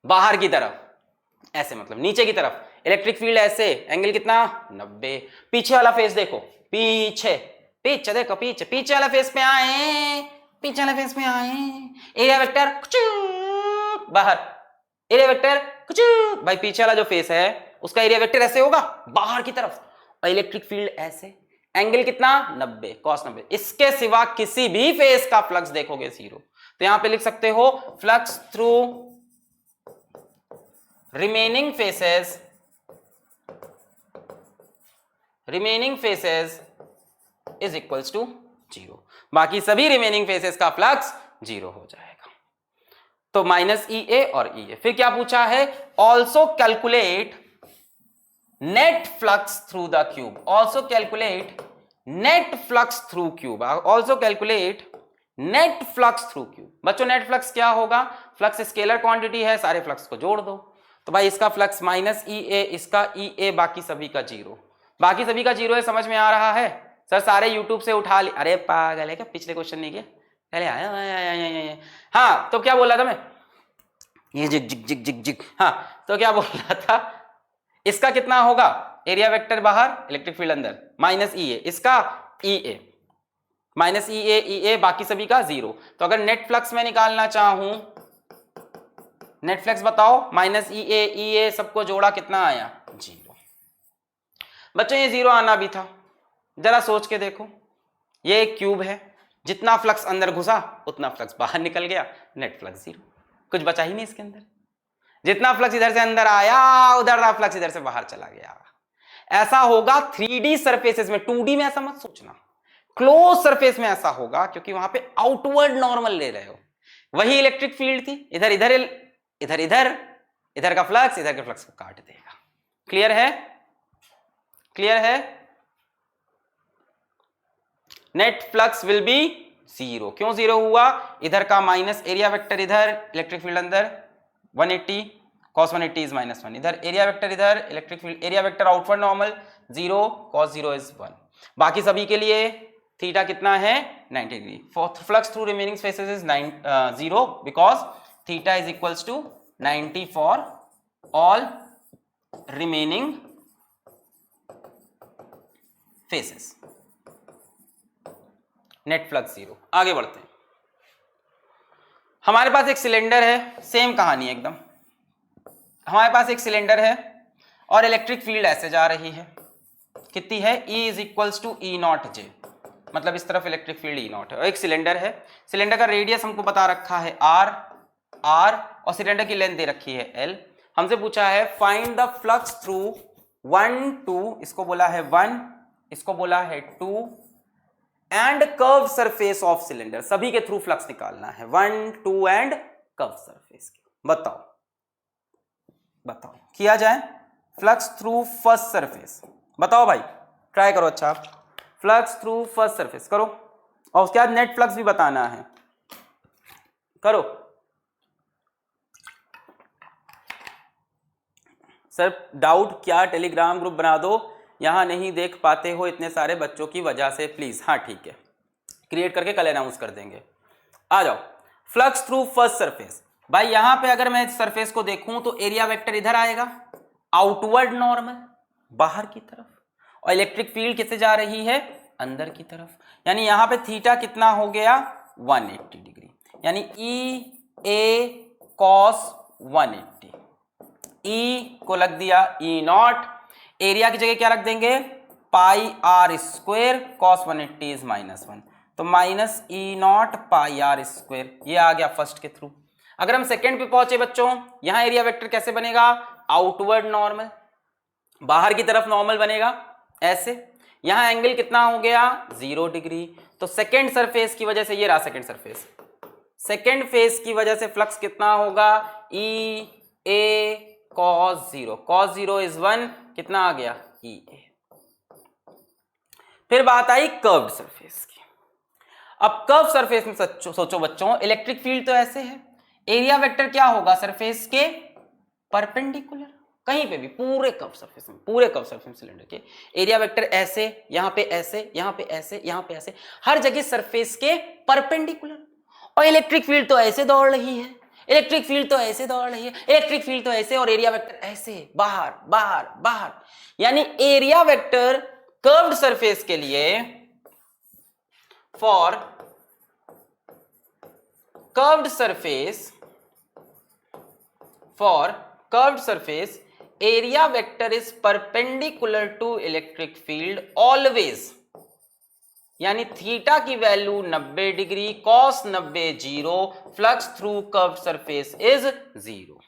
Speaker 1: बाहर की तरफ ऐसे, मतलब नीचे की तरफ, इलेक्ट्रिक फील्ड ऐसे, एंगल कितना 90। पीछे वाला फेस देखो, पीछे पीछे देखो, पीछे पीछे वाला फेस पे आए, पीछे वाले फेस में आए, एरिया वेक्टर बाहर, एरिया वेक्टर भाई पीछे वाला जो फेस है उसका एरिया वेक्टर ऐसे होगा बाहर की तरफ, और इलेक्ट्रिक फील्ड ऐसे, एंगल कितना 90, कॉस 90। इसके सिवा किसी भी फेस का फ्लक्स देखोगे 0। तो यहां पे लिख सकते हो flux through remaining faces is equals to 0। बाकी सभी रिमेनिंग फेसेस का फ्लक्स 0 हो जाएगा। तो माइनस ई ए और ई ए। फिर क्या पूछा है, also calculate net flux through the cube, also calculate net flux through cube, also calculate net flux through cube. बच्चों नेट फ्लक्स क्या होगा, फ्लक्स स्केलर क्वांटिटी है, सारे फ्लक्स को जोड़ दो। तो भाई इसका फ्लक्स माइनस ई ए, इसका ई ए, बाकी सभी का 0, बाकी सभी का 0 है। समझ में आ रहा है सर, सारे यूट्यूब से उठा ले, अरे पागल है क्या, पिछले क्वेश्चन नहीं किया, पहले आया। हाँ तो क्या बोल रहा था मैं, ये zig zig zig zig zig, हाँ तो क्या बोल रहा था, इसका कितना होगा, एरिया वेक्टर बाहर, इलेक्ट्रिक फील्ड अंदर, माइनस ई ए, इसका ई ए, माइनस ई ए, बाकी सभी का 0। तो अगर नेट फ्लक्स में निकालना चाहूं, नेट फ्लक्स बताओ, माइनस ई ए, सबको जोड़ा कितना आया, 0। बच्चों ये 0 आना भी था, जरा सोच के देखो, ये एक क्यूब है, जितना फ्लक्स अंदर घुसा उतना फ्लक्स बाहर निकल गया, नेट फ्लक्स 0, कुछ बचा ही नहीं इसके अंदर। जितना फ्लक्स इधर से अंदर आया, उधर का फ्लक्स इधर से बाहर चला गया। ऐसा होगा 3D सरफेसेस में, 2D में ऐसा मत सोचना, क्लोज सरफेस में ऐसा होगा, क्योंकि वहां पे आउटवर्ड नॉर्मल ले रहे हो। वही इलेक्ट्रिक फील्ड थी, इधर इधर इधर इधर, इधर का फ्लक्स इधर के फ्लक्स को काट देगा। क्लियर है, क्लियर है। Net flux will be 0। क्यों 0 हुआ, इधर का माइनस एरिया वेक्टर इधर, इलेक्ट्रिक फील्ड अंदर 180, cos 180 इज -1, इधर एरिया वेक्टर इधर, electric field, area vector outward normal 0, cos 0 is 1। बाकी सभी के लिए थीटा कितना है 90 degree. Flux through remaining faces is 0 because theta is equals to 90 for all remaining faces. Net flux 0। आगे बढ़ते हैं। हमारे पास एक सिलेंडर है, सेम कहानी एकदम। हमारे पास एक सिलेंडर है और इलेक्ट्रिक फील्ड ऐसे जा रही है, कितनी है, E is equals to E not J, मतलब इस तरफ इलेक्ट्रिक फील्ड ई नॉट है। और एक सिलेंडर है, सिलेंडर का रेडियस हमको बता रखा है R और सिलेंडर की लेंथ दे रखी है L। हमसे पूछा है फाइंड द फ्लक्स थ्रू 1 2, इसको बोला है 1, इसको बोला है 2 and curve surface of cylinder, सभी के थ्रू फ्लक्स निकालना है 1 2 एंड कर्व सरफेस के। बताओ बताओ किया जाए फ्लक्स थ्रू फर्स्ट सरफेस, बताओ भाई, ट्राई करो। अच्छा फ्लक्स थ्रू फर्स्ट सरफेस करो और उसके बाद नेट फ्लक्स भी बताना है, करो। सर डाउट क्या टेलीग्राम ग्रुप बना दो, यहां नहीं देख पाते हो इतने सारे बच्चों की वजह से प्लीज। हाँ ठीक है, क्रिएट करके कल अनाउंस कर देंगे। आ जाओ फ्लक्स थ्रू फर्स्ट सरफेस। भाई यहां पे अगर मैं सरफेस को देखूं तो एरिया वेक्टर इधर आएगा, आउटवर्ड नॉर्मल बाहर की तरफ, और इलेक्ट्रिक फील्ड किससे जा रही है, अंदर की तरफ। यानी यहां पे थीटा कितना हो गया 180 डिग्री, यानी ई ए कॉस 180, ई को लग दिया ई नॉट, एरिया की जगह क्या रख देंगे pi are square, cos 180 is -1, तो minus E naught pi are square, ये आ गया फर्स्ट के थ्रू। अगर हम सेकंड पे पहुंचे बच्चों, यहां एरिया वेक्टर कैसे बनेगा, आउटवर्ड नॉर्मल, बाहर की तरफ नॉर्मल बनेगा ऐसे। यहां एंगल कितना हो गया 0 डिग्री, तो सेकंड सरफेस की वजह से, ये रहा सेकंड सरफेस, सेकंड फेस की वजह से फ्लक्स कितना होगा ई ए कॉस 0, कॉस 0 इज 1, कितना आ गया ई ए। फिर बात आई कर्व्ड सरफेस की। अब कर्व सरफेस में सोचो बच्चों, इलेक्ट्रिक फील्ड तो ऐसे है, एरिया वेक्टर क्या होगा सरफेस के परपेंडिकुलर, कहीं पे भी पूरे कर्व सरफेस में, पूरे कर्व सरफेस सिलेंडर के एरिया वेक्टर ऐसे, यहां पे ऐसे, यहां पे ऐसे, यहां पे ऐसे, हर जगह सरफेस के परपेंडिकुलर। और इलेक्ट्रिक फील्ड तो ऐसे दौड़ रही है, इलेक्ट्रिक फील्ड तो ऐसे दौड़ रही है, इलेक्ट्रिक फील्ड तो ऐसे, और एरिया वेक्टर ऐसे बाहर बाहर बाहर। यानी एरिया वेक्टर कर्व्ड सरफेस के लिए, for curved surface, for curved surface area vector is perpendicular to electric field always, यानी थीटा की value 90 degree, cos 90 0, flux through curved surface is 0,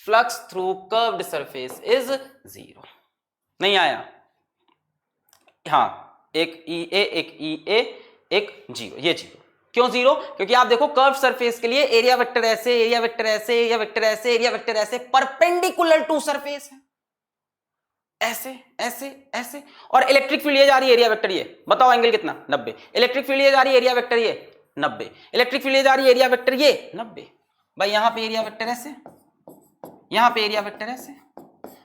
Speaker 1: flux through curved surface is 0। नहीं आया, हाँ एक ई ए, एक ई ए, एक 0, ये 0 क्यों 0, क्योंकि आप देखो कर्व सरफेस के लिए एरिया वेक्टर ऐसे, एरिया वेक्टर ऐसे, एरिया वेक्टर ऐसे, एरिया वेक्टर ऐसे, परपेंडिकुलर टू सरफेस है, ऐसे ऐसे ऐसे। और इलेक्ट्रिक फील्ड ये जा रही है, एरिया वेक्टर ये, बताओ एंगल कितना 90, इलेक्ट्रिक फील्ड ये जा रही है, एरिया वेक्टर ये 90, इलेक्ट्रिक फील्ड ये जा रही है, एरिया वेक्टर ये 90। भाई यहां पे एरिया वेक्टर ऐसे, यहां पे एरिया वेक्टर ऐसे,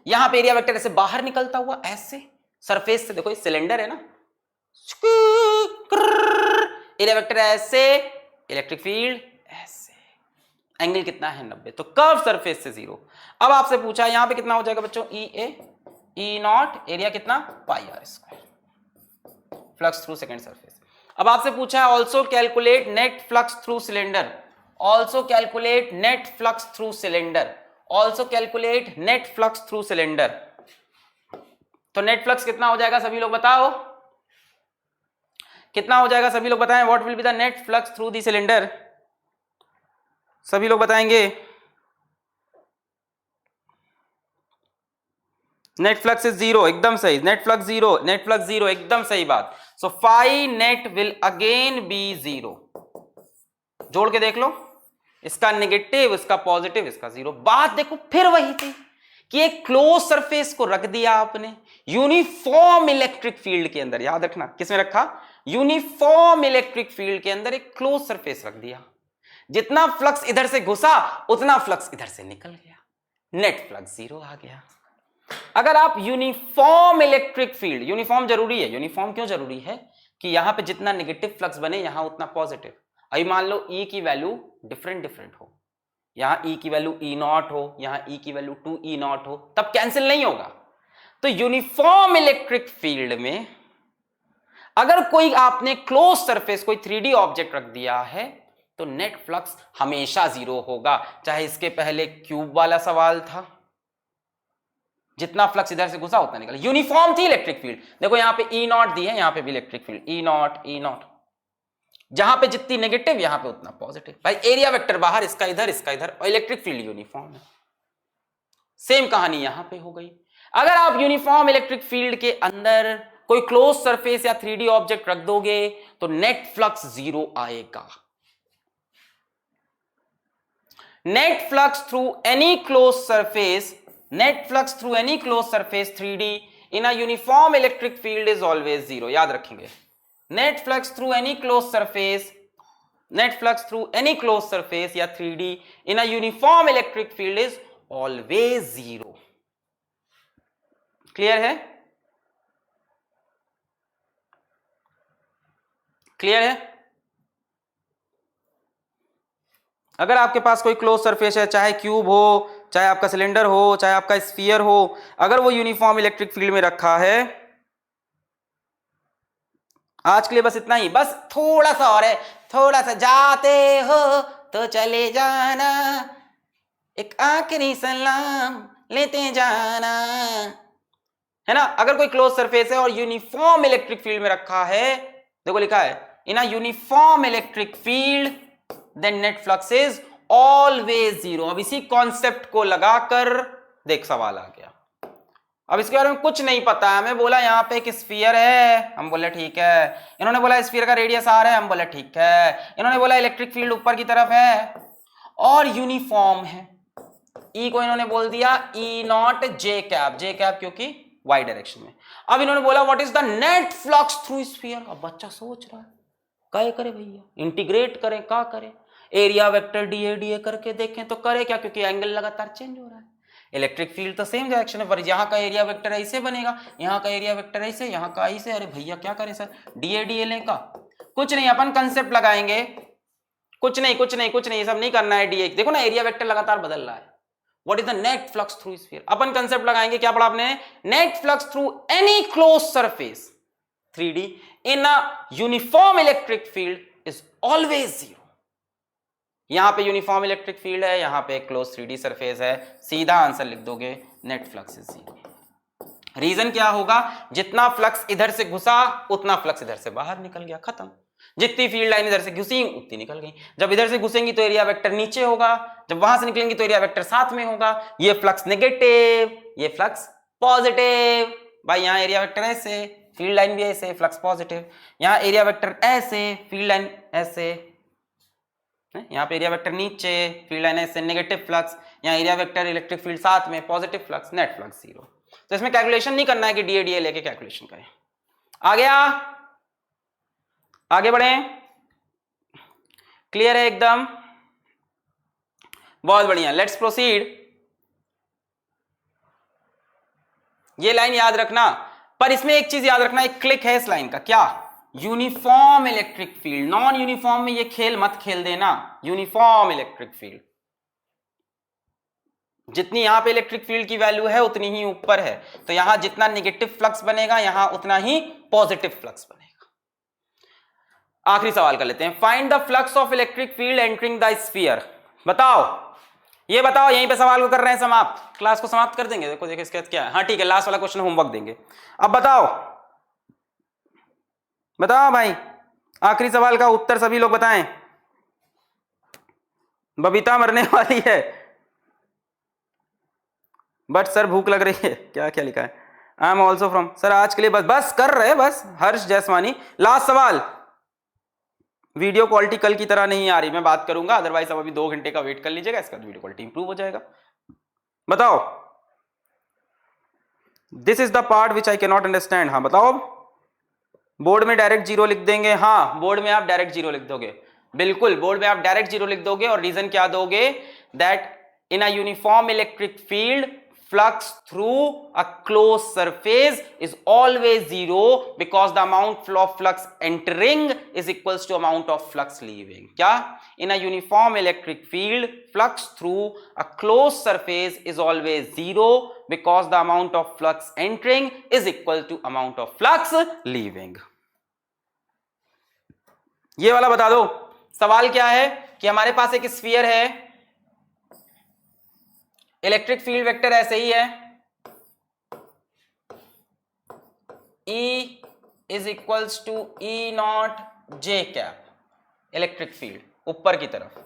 Speaker 1: यहां पे एरिया वेक्टर ऐसे बाहर निकलता हुआ ऐसे सरफेस से, देखो ये सिलेंडर है ना, एरिया वेक्टर ऐसे, इलेक्ट्रिक फील्ड ऐसे, एंगल कितना है 90, तो कर्व सरफेस से 0। अब आपसे पूछा यहां पे कितना हो जाएगा बच्चों ई ए, ई नॉट, एरिया कितना pi are square, flux through second surface. अब आपसे पूछा है also calculate net flux through cylinder, also calculate net flux through cylinder, also calculate net flux through cylinder. तो नेट फ्लक्स कितना हो जाएगा सभी लोग बताओ, कितना हो जाएगा सभी लोग बताएं, what will be the net flux through the cylinder, सभी लोग बताएंगे। नेट फ्लक्स इज 0, एकदम सही, नेट फ्लक्स 0, नेट फ्लक्स 0, एकदम सही बात। So phi net will again be 0, जोड़ के देख लो, इसका नेगेटिव, इसका पॉजिटिव, इसका 0। बात देखो फिर वही थी कि एक क्लोज सरफेस को रख दिया आपने यूनिफॉर्म इलेक्ट्रिक फील्ड के अंदर, याद रखना किसमें रखा, यूनिफॉर्म इलेक्ट्रिक फील्ड के अंदर एक क्लोज सरफेस रख दिया, जितना फ्लक्स इधर से घुसा उतना फ्लक्स इधर से निकल गया, नेट फ्लक्स 0 आ गया। अगर आप यूनिफॉर्म इलेक्ट्रिक फील्ड, यूनिफॉर्म जरूरी है, यूनिफॉर्म क्यों जरूरी है कि यहां पे जितना नेगेटिव फ्लक्स बने यहां उतना पॉजिटिव। अभी मान लो ई की वैल्यू डिफरेंट डिफरेंट हो, यहां ई की वैल्यू ई नॉट हो, यहां ई की वैल्यू 2 ई नॉट हो, तब कैंसिल नहीं होगा। तो यूनिफॉर्म इलेक्ट्रिक फील्ड में अगर कोई आपने क्लोज सरफेस, कोई 3D ऑब्जेक्ट रख दिया है तो नेट फ्लक्स हमेशा 0 होगा। चाहे इसके पहले क्यूब वाला सवाल था, जितना फ्लक्स इधर से घुसा उतना निकला, यूनिफॉर्म थी इलेक्ट्रिक फील्ड। देखो यहां पे ई नॉट दी है, यहां पे भी electric field E not, E not, जहां पे जितनी नेगेटिव यहां पे उतना पॉजिटिव। भाई एरिया वेक्टर बाहर, इसका इधर, इसका इधर, और इलेक्ट्रिक फील्ड यूनिफॉर्म है। सेम कहानी यहां पे हो गई। अगर आप यूनिफॉर्म इलेक्ट्रिक फील्ड के अंदर कोई क्लोज सरफेस या 3D ऑब्जेक्ट रख दोगे तो नेट फ्लक्स 0 आएगा। Net flux through any close surface, net flux through any close surface 3D in a uniform electric field is always 0। याद रखेंगे, net flux through any close surface, net flux through any close surface या 3D in a uniform electric field is always 0। Clear है? क्लियर है? अगर आपके पास कोई क्लोज सरफेस है, चाहे क्यूब हो, चाहे आपका सिलेंडर हो, चाहे आपका स्फीयर हो, अगर वो यूनिफॉर्म इलेक्ट्रिक फील्ड में रखा है, आज के लिए बस इतना ही, बस थोड़ा सा और है, थोड़ा सा, जाते हो तो चले जाना, एक आखिरी सलाम लेते जाना, है ना। अगर कोई क्लोज सरफेस है और यूनिफॉर्म इलेक्ट्रिक फील्ड में रखा है, देखो लिखा है in a uniform electric field then net flux is always 0। अब इसी कॉन्सेप्ट को लगाकर देख सवाल आ गया। अब इसके बारे में कुछ नहीं पता है, हमें बोला यहाँ पे एक स्फीयर है, हम बोले ठीक है। इन्होंने बोला स्फीयर का रेडियस r है, हम बोले ठीक है। इन्होंने बोला इलेक्ट्रिक फील्ड ऊपर की तरफ है और यूनिफॉर्म है। E को इन्होंने बोल दिया E not J cap, J cap क्योंकि y डायरेक्शन में। अब इन्होंने बोला what is the net flux through sphere. अब बच्चा सोच रहा है क्या करे भैया, इंटीग्रेट करें, क्या करें, एरिया वेक्टर dA करके देखें तो करे क्या, क्योंकि एंगल लगातार चेंज हो रहा है। इलेक्ट्रिक फील्ड तो सेम डायरेक्शन है, पर यहाँ का एरिया वेक्टर ऐसे बनेगा, यहाँ का एरिया वेक्टर ऐसे, यहाँ का ऐसे। अरे भैया क्या करें सर, dA लें का? कुछ नहीं, अपन कंसेप्ट लगाएंगे। कुछ नहीं, ये सब नहीं करना है। dA देखो ना, एरिया वेक्टर लगातार बदल रहा है। What is the net flux through sphere? Upon concept लगाएंगे, क्या पढ़ा आपने? Net flux through any close surface 3D in a uniform electric field is always 0। यहां पे यूनिफॉर्म इलेक्ट्रिक फील्ड है, यहां पे क्लोज 3D सरफेस है, सीधा आंसर लिख दोगे नेट फ्लक्स इज 0। रीजन क्या होगा? जितना फ्लक्स इधर से घुसा उतना फ्लक्स इधर से बाहर निकल गया, खत्म। जितनी फील्ड लाइन इधर से घुसी उतनी निकल गई। जब इधर से घुसेंगी तो एरिया वेक्टर नीचे होगा, जब वहां से निकलेंगी तो एरिया वेक्टर साथ में होगा। ये फ्लक्स नेगेटिव, ये फ्लक्स पॉजिटिव। भाई यहाँ एरिया वेक्टर ऐसे, फील्ड लाइन भी ऐसे, फ्लक्स पॉजिटिव। यहाँ एरिया वेक्टर ऐसे, फील्ड लाइन ऐसे, यहाँ पे एरिया वेक्टर नीचे, फील्ड लाइन ऐसे, नेगेटिव फ्लक्स। यहाँ एरिया वेक्टर इलेक्ट्रिक फील्ड साथ में, पॉजिटिव फ्लक्स, नेट फ्लक्स 0। तो इसमें कैलकुलेशन नहीं करना है कि dA लेके कैलकुलेशन करें। आ गया? आगे बढ़े? क्लियर है एकदम? बहुत बढ़िया, लेट्स प्रोसीड। ये लाइन याद रखना, पर इसमें एक चीज याद रखना, एक क्लिक है इस लाइन का। क्या? Uniform electric field. Non uniform में ये खेल मत खेल देना। यूनिफॉर्म इलेक्ट्रिक फील्ड, जितनी यहां पे इलेक्ट्रिक फील्ड की वैल्यू है उतनी ही ऊपर है, तो यहां जितना नेगेटिव फ्लक्स बनेगा यहां उतना ही पॉजिटिव फ्लक्स बनेगा। आखिरी सवाल कर लेते हैं। Find the flux of electric field entering the sphere. बताओ, ये बताओ, यहीं पे सवाल को कर रहे हैं समाप्त, क्लास को समाप्त कर देंगे। देखो इसके बाद क्या है। हाँ ठीक है, लास्ट वाला क्वेश्चन होमवर्क देंगे। अब बताओ भाई, आखिरी सवाल का उत्तर सभी लोग बताएं। बबीता मरने वाली है, बट सर भूख लग रही है। क्या क्या लिखा है? I am also from. Sir आज के लिए बस कर रहे हैं, बस। हर्ष जैसवानी, लास्ट सवाल। वीडियो क्वालिटी कल की तरह नहीं आ रही, मैं बात करूंगा, अदरवाइज अब अभी 2 घंटे का वेट कर लीजिएगा, इसका वीडियो क्वालिटी इंप्रूव हो जाएगा। बताओ, this is the part which I can not understand. हाँ बताओ। बोर्ड में डायरेक्ट 0 लिख देंगे। हाँ, बोर्ड में आप डायरेक्ट 0 लिख दोगे, बिल्कुल, बोर्ड में आप डायरेक्ट 0 लिख दोगे। और रीजन क्या दोगे? That in a uniform electric field flux through a closed surface is always 0 because the amount of flux entering is equals to amount of flux leaving. क्या? In a uniform electric field, flux through a closed surface is always 0 because the amount of flux entering is equal to amount of flux leaving. ये वाला बता दो। सवाल क्या है कि हमारे पास एक स्फीयर है, इलेक्ट्रिक फील्ड वेक्टर ऐसे ही है, E is equals to E not J cap, electric field ऊपर की तरफ।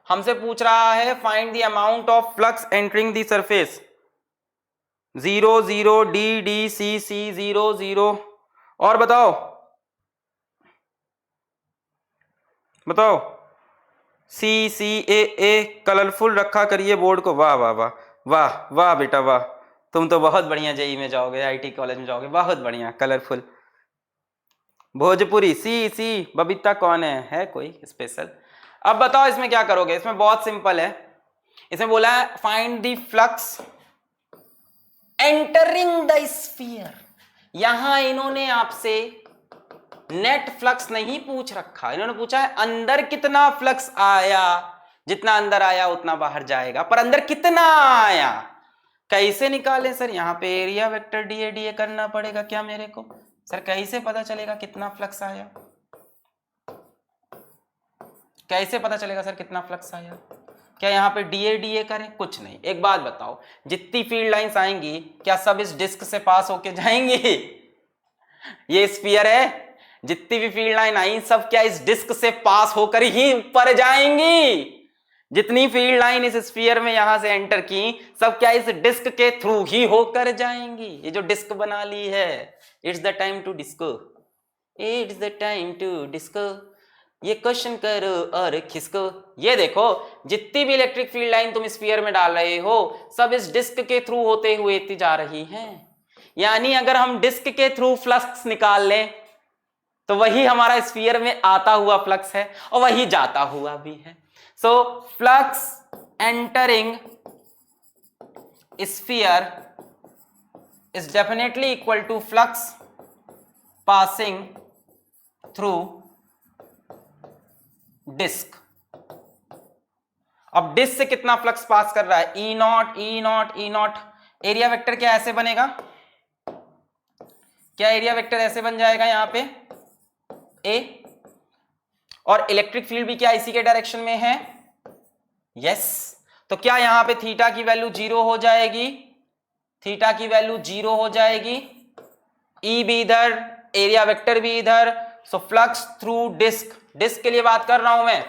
Speaker 1: हमसे पूछ रहा है find the amount of flux entering the surface. 0 0 D D C C 0 0 और बताओ बताओ सी सी ए कलरफुल रखा करिए बोर्ड को। वाह वाह वाह वाह वाह बेटा वाह, तुम तो बहुत बढ़िया जेई में जाओगे, आईटी कॉलेज में जाओगे, बहुत बढ़िया कलरफुल। भोजपुरी सी सी बबीता कौन है कोई स्पेशल? अब बताओ इसमें क्या करोगे, इसमें बहुत सिंपल है। इसमें बोला है find the flux entering the sphere. यहां इन्होंने आपसे नेट फ्लक्स नहीं पूछ रखा, इन्होंने पूछा है अंदर कितना फ्लक्स आया, जितना अंदर आया उतना बाहर जाएगा, पर अंदर कितना आया कैसे निकालें सर? यहां पे एरिया वेक्टर डीए डीए करना पड़ेगा क्या मेरे को? सर कैसे पता चलेगा कितना फ्लक्स आया? कैसे पता चलेगा सर कितना फ्लक्स आया? क्या यहाँ पे डीए डीए करें? कुछ नहीं। एक बात बताओ, जितनी फील्ड लाइंस आएंगी क्या सब इस डिस्क से पास होके जाएंगी? ये स्फीयर है, जितनी भी फील्ड लाइन आई सब क्या इस डिस्क से पास होकर ही ऊपर जाएंगी? जितनी फील्ड लाइन इस स्फीयर में यहां से एंटर की सब क्या इस डिस्क के थ्रू ही होकर जाएंगी? ये जो डिस्क बना ली है, it's the time to disco, it's the time to disco, ये क्वेश्चन करो और खिसको। ये देखो जितनी भी इलेक्ट्रिक फील्ड लाइन तुम स्फीयर में डाल रहे हो सब इस डिस्क के थ्रू होते हुए इतनी जा रही हैं। यानी अगर हम डिस्क के थ्रू फ्लक्स निकाल लें तो वही हमारा स्फीयर में आता हुआ फ्लक्स है और वही जाता हुआ भी है। So flux entering sphere is definitely equal to flux passing through disc. अब डिस्क से कितना फ्लक्स पास कर रहा है? E not E not E not. Area vector क्या ऐसे बनेगा? क्या एरिया वेक्टर ऐसे बन जाएगा यहां पे ए, और इलेक्ट्रिक फील्ड भी क्या इसी के डायरेक्शन में है? यस। तो क्या यहां पे थीटा की वैल्यू 0 हो जाएगी? थीटा की वैल्यू 0 हो जाएगी, ई भी इधर, एरिया वेक्टर भी इधर। So flux through disc, disc के लिए बात कर रहा हूं मैं,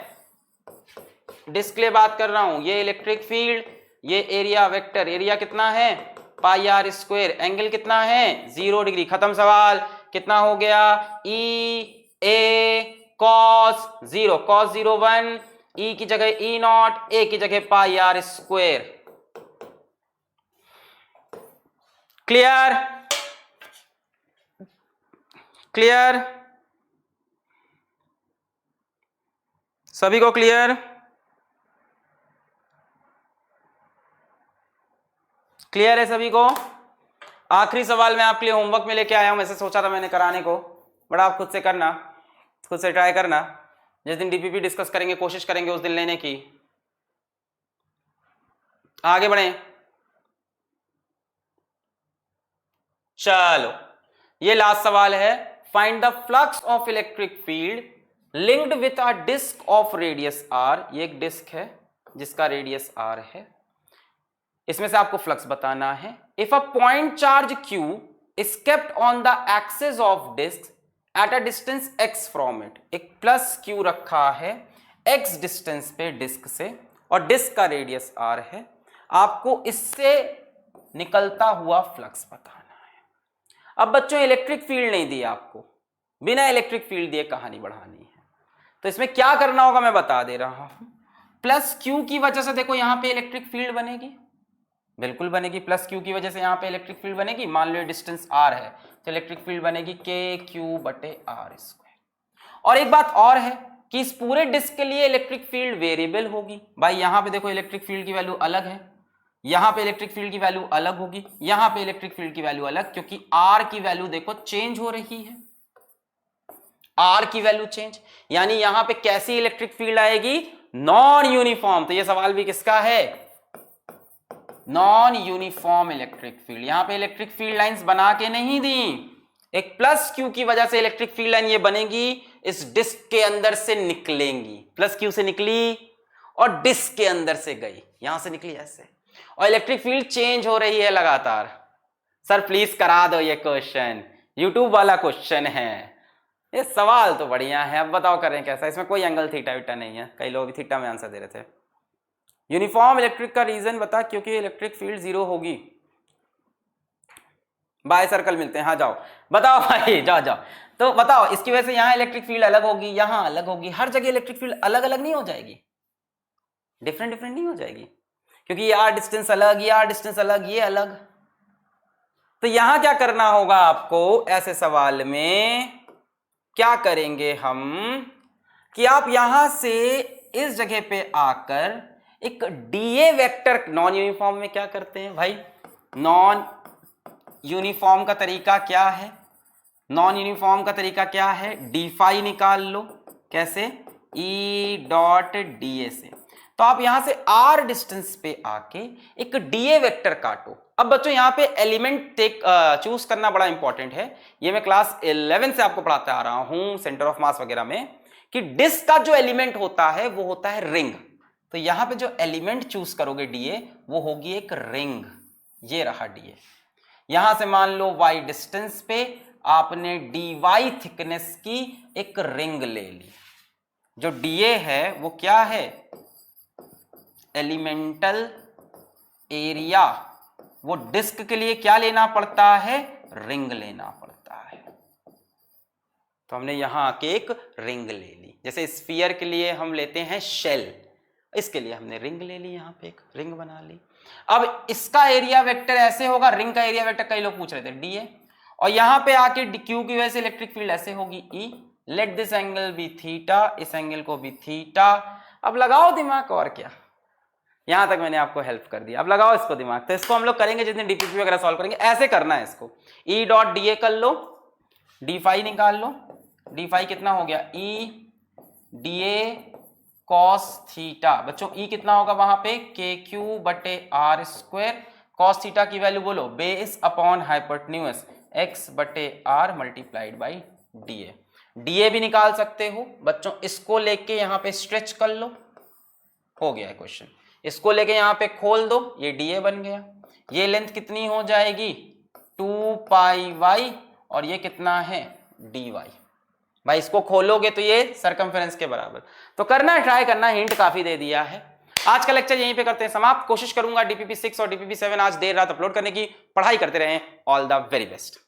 Speaker 1: डिस्क के लिए बात कर रहा हूं। ये इलेक्ट्रिक फील्ड, ये एरिया वेक्टर, एरिया कितना है पाई आर स्क्वायर, एंगल कितना है 0 डिग्री। खत्म सवाल। कितना हो गया? ई ए कॉस 0, कॉस 0 1, ई की जगह ई नॉट, ए की जगह पाई आर स्क्वायर। क्लियर? क्लियर? सभी को क्लियर? क्लियर है सभी को? आखिरी सवाल मैं आपके लिए होमवर्क में लेके आया हूं, ऐसे सोचा था मैंने कराने को, बट आप खुद से करना, खुद से ट्राई करना। जिस दिन डीपीपी डिस्कस करेंगे कोशिश करेंगे उस दिन लेने की। आगे बढ़े। चलो ये लास्ट सवाल है। Find the flux of electric field linked with a disc of radius R. ये एक डिस्क है जिसका रेडियस आर है, इसमें से आपको फ्लक्स बताना है। If a point charge Q is kept on the axis of disk at a distance x from it, एक प्लस Q रखा है x डिस्टेंस पे डिस्क से और डिस्क का रेडियस r है, आपको इससे निकलता हुआ फ्लक्स बताना है। अब बच्चों इलेक्ट्रिक फील्ड नहीं दी आपको, बिना इलेक्ट्रिक फील्ड दिए कहानी बढ़ानी है, तो इसमें क्या करना होगा मैं बता दे रहा हूं। प्लस Q की वजह से देखो यहां पे इलेक्ट्रिक फील्ड बनेगी, बिल्कुल बनेगी। प्लस Q की वजह से यहाँ पे इलेक्ट्रिक फील्ड बनेगी। मान लो डिस्टेंस R है तो इलेक्ट्रिक फील्ड बनेगी KQ/R²। और एक बात और है कि इस पूरे डिस्क के लिए इलेक्ट्रिक फील्ड वेरिएबल होगी। भाई यहाँ पे देखो इलेक्ट्रिक फील्ड की वैल्यू अलग है, यहाँ पे इलेक्ट्रिक फील्ड की वैल्यू अलग होगी, यहाँ पे इलेक्ट्रिक फील्ड की वैल्यू अलग, क्योंकि R की वैल्यू देखो चेंज हो रही है, R की वैल्यू चेंज, यानी यहाँ पे कैसी इलेक्ट्रिक फील्ड आएगी? Non uniform. तो ये सवाल भी किसका है? Non uniform electric field. यहां पे इलेक्ट्रिक फील्ड लाइंस बना के नहीं दी, एक प्लस Q की वजह से इलेक्ट्रिक फील्ड लाइन ये बनेगी, इस डिस्क के अंदर से निकलेंगी, प्लस Q से निकली और डिस्क के अंदर से गई, यहां से निकली ऐसे, और इलेक्ट्रिक फील्ड चेंज हो रही है लगातार। सर प्लीज करा दो ये क्वेश्चन, यूट्यूब वाला क्वेश्चन है, ये सवाल तो बढ़िया है। अब बताओ करें कैसा? इसमें कोई एंगल थीटा वीटा नहीं है, कई लोग भी थीटा में आंसर दे रहे थे। यूनिफॉर्म इलेक्ट्रिक का रीजन बता, क्योंकि इलेक्ट्रिक फील्ड 0 होगी। बाय सर्कल मिलते हैं। हाँ जाओ बताओ भाई, जाओ जाओ। तो बताओ इसकी वजह से यहाँ इलेक्ट्रिक फील्ड अलग होगी, यहाँ अलग होगी, हर जगह इलेक्ट्रिक फील्ड अलग अलग नहीं हो जाएगी, डिफरेंट डिफरेंट नहीं हो जाएगी, क्योंकि ये आर डिस्टेंस अलग, ये आर डिस्टेंस अलग, ये अलग। तो यहां क्या करना होगा आपको, ऐसे सवाल में क्या करेंगे हम कि आप यहां से इस जगह पे आकर एक डीए वेक्टर, नॉन यूनिफॉर्म में क्या करते हैं भाई, नॉन यूनिफॉर्म का तरीका क्या है, नॉन यूनिफॉर्म का तरीका क्या है, डी फाई निकाल लो। कैसे, ई डॉट डीए से। तो आप यहां से आर डिस्टेंस पे आके एक डीए वेक्टर काटो। अब बच्चों यहां पे एलिमेंट चूज करना बड़ा इंपॉर्टेंट है, ये मैं क्लास 11 से आपको पढ़ाते आ रहा हूं सेंटर ऑफ मास वगैरह में, कि डिस्क का जो एलिमेंट होता है वो होता है रिंग। तो यहां पे जो एलिमेंट चूज करोगे डीए, वो होगी एक रिंग, ये रहा डीए। यहां से मान लो y डिस्टेंस पे आपने dy थिकनेस की एक रिंग ले ली। जो डीए है वो क्या है, एलिमेंटल एरिया। वो डिस्क के लिए क्या लेना पड़ता है, रिंग लेना पड़ता है। तो हमने यहां आके एक रिंग ले ली, जैसे स्फीयर के लिए हम लेते हैं शेल, इसके लिए हमने रिंग ले ली, यहां पे एक रिंग बना ली। अब इसका एरिया वेक्टर ऐसे होगा, रिंग का एरिया वेक्टर कई लोग पूछ रहे थे डीए, और यहां पे आके क्यू की वजह से इलेक्ट्रिक फील्ड ऐसे होगी E, let this angle be theta, इस एंगल को भी थीटा। अब लगाओ दिमाग, और क्या, यहां तक मैंने आपको हेल्प कर दिया, अब लगाओ इसको दिमाग। तो इसको हम लोग करेंगे जितने डीपीपी वगैरह सॉल्व करेंगे, ऐसे करना है इसको। ई डॉट डीए कर लो, डी फाई निकाल लो, डी फाई कितना हो गया, ई डीए कॉस थीटा। बच्चों ई कितना होगा वहां पे, के क्यू बटे आर स्क्वायर, कॉस थीटा की वैल्यू बोलो, बेस अपॉन हाइपोटेन्यूज एक्स बटे R multiplied by D A. D A भी निकाल सकते हो बच्चों, इसको लेके यहां पे स्ट्रेच कर लो, हो गया है क्वेश्चन। इसको लेके यहां पे खोल दो, ये डीए बन गया। ये लेंथ कितनी हो जाएगी, 2 पाई वाई, और ये कितना है, डी वाई। भाई इसको खोलोगे तो ये सरकमफेरेंस के बराबर। तो करना है, ट्राई करना, हिंट काफी दे दिया है। आज का लेक्चर यहीं पे करते हैं समाप्त। कोशिश करूंगा डीपीपी 6 और डीपीपी 7 आज देर रात अपलोड करने की। पढ़ाई करते रहें। All the very best.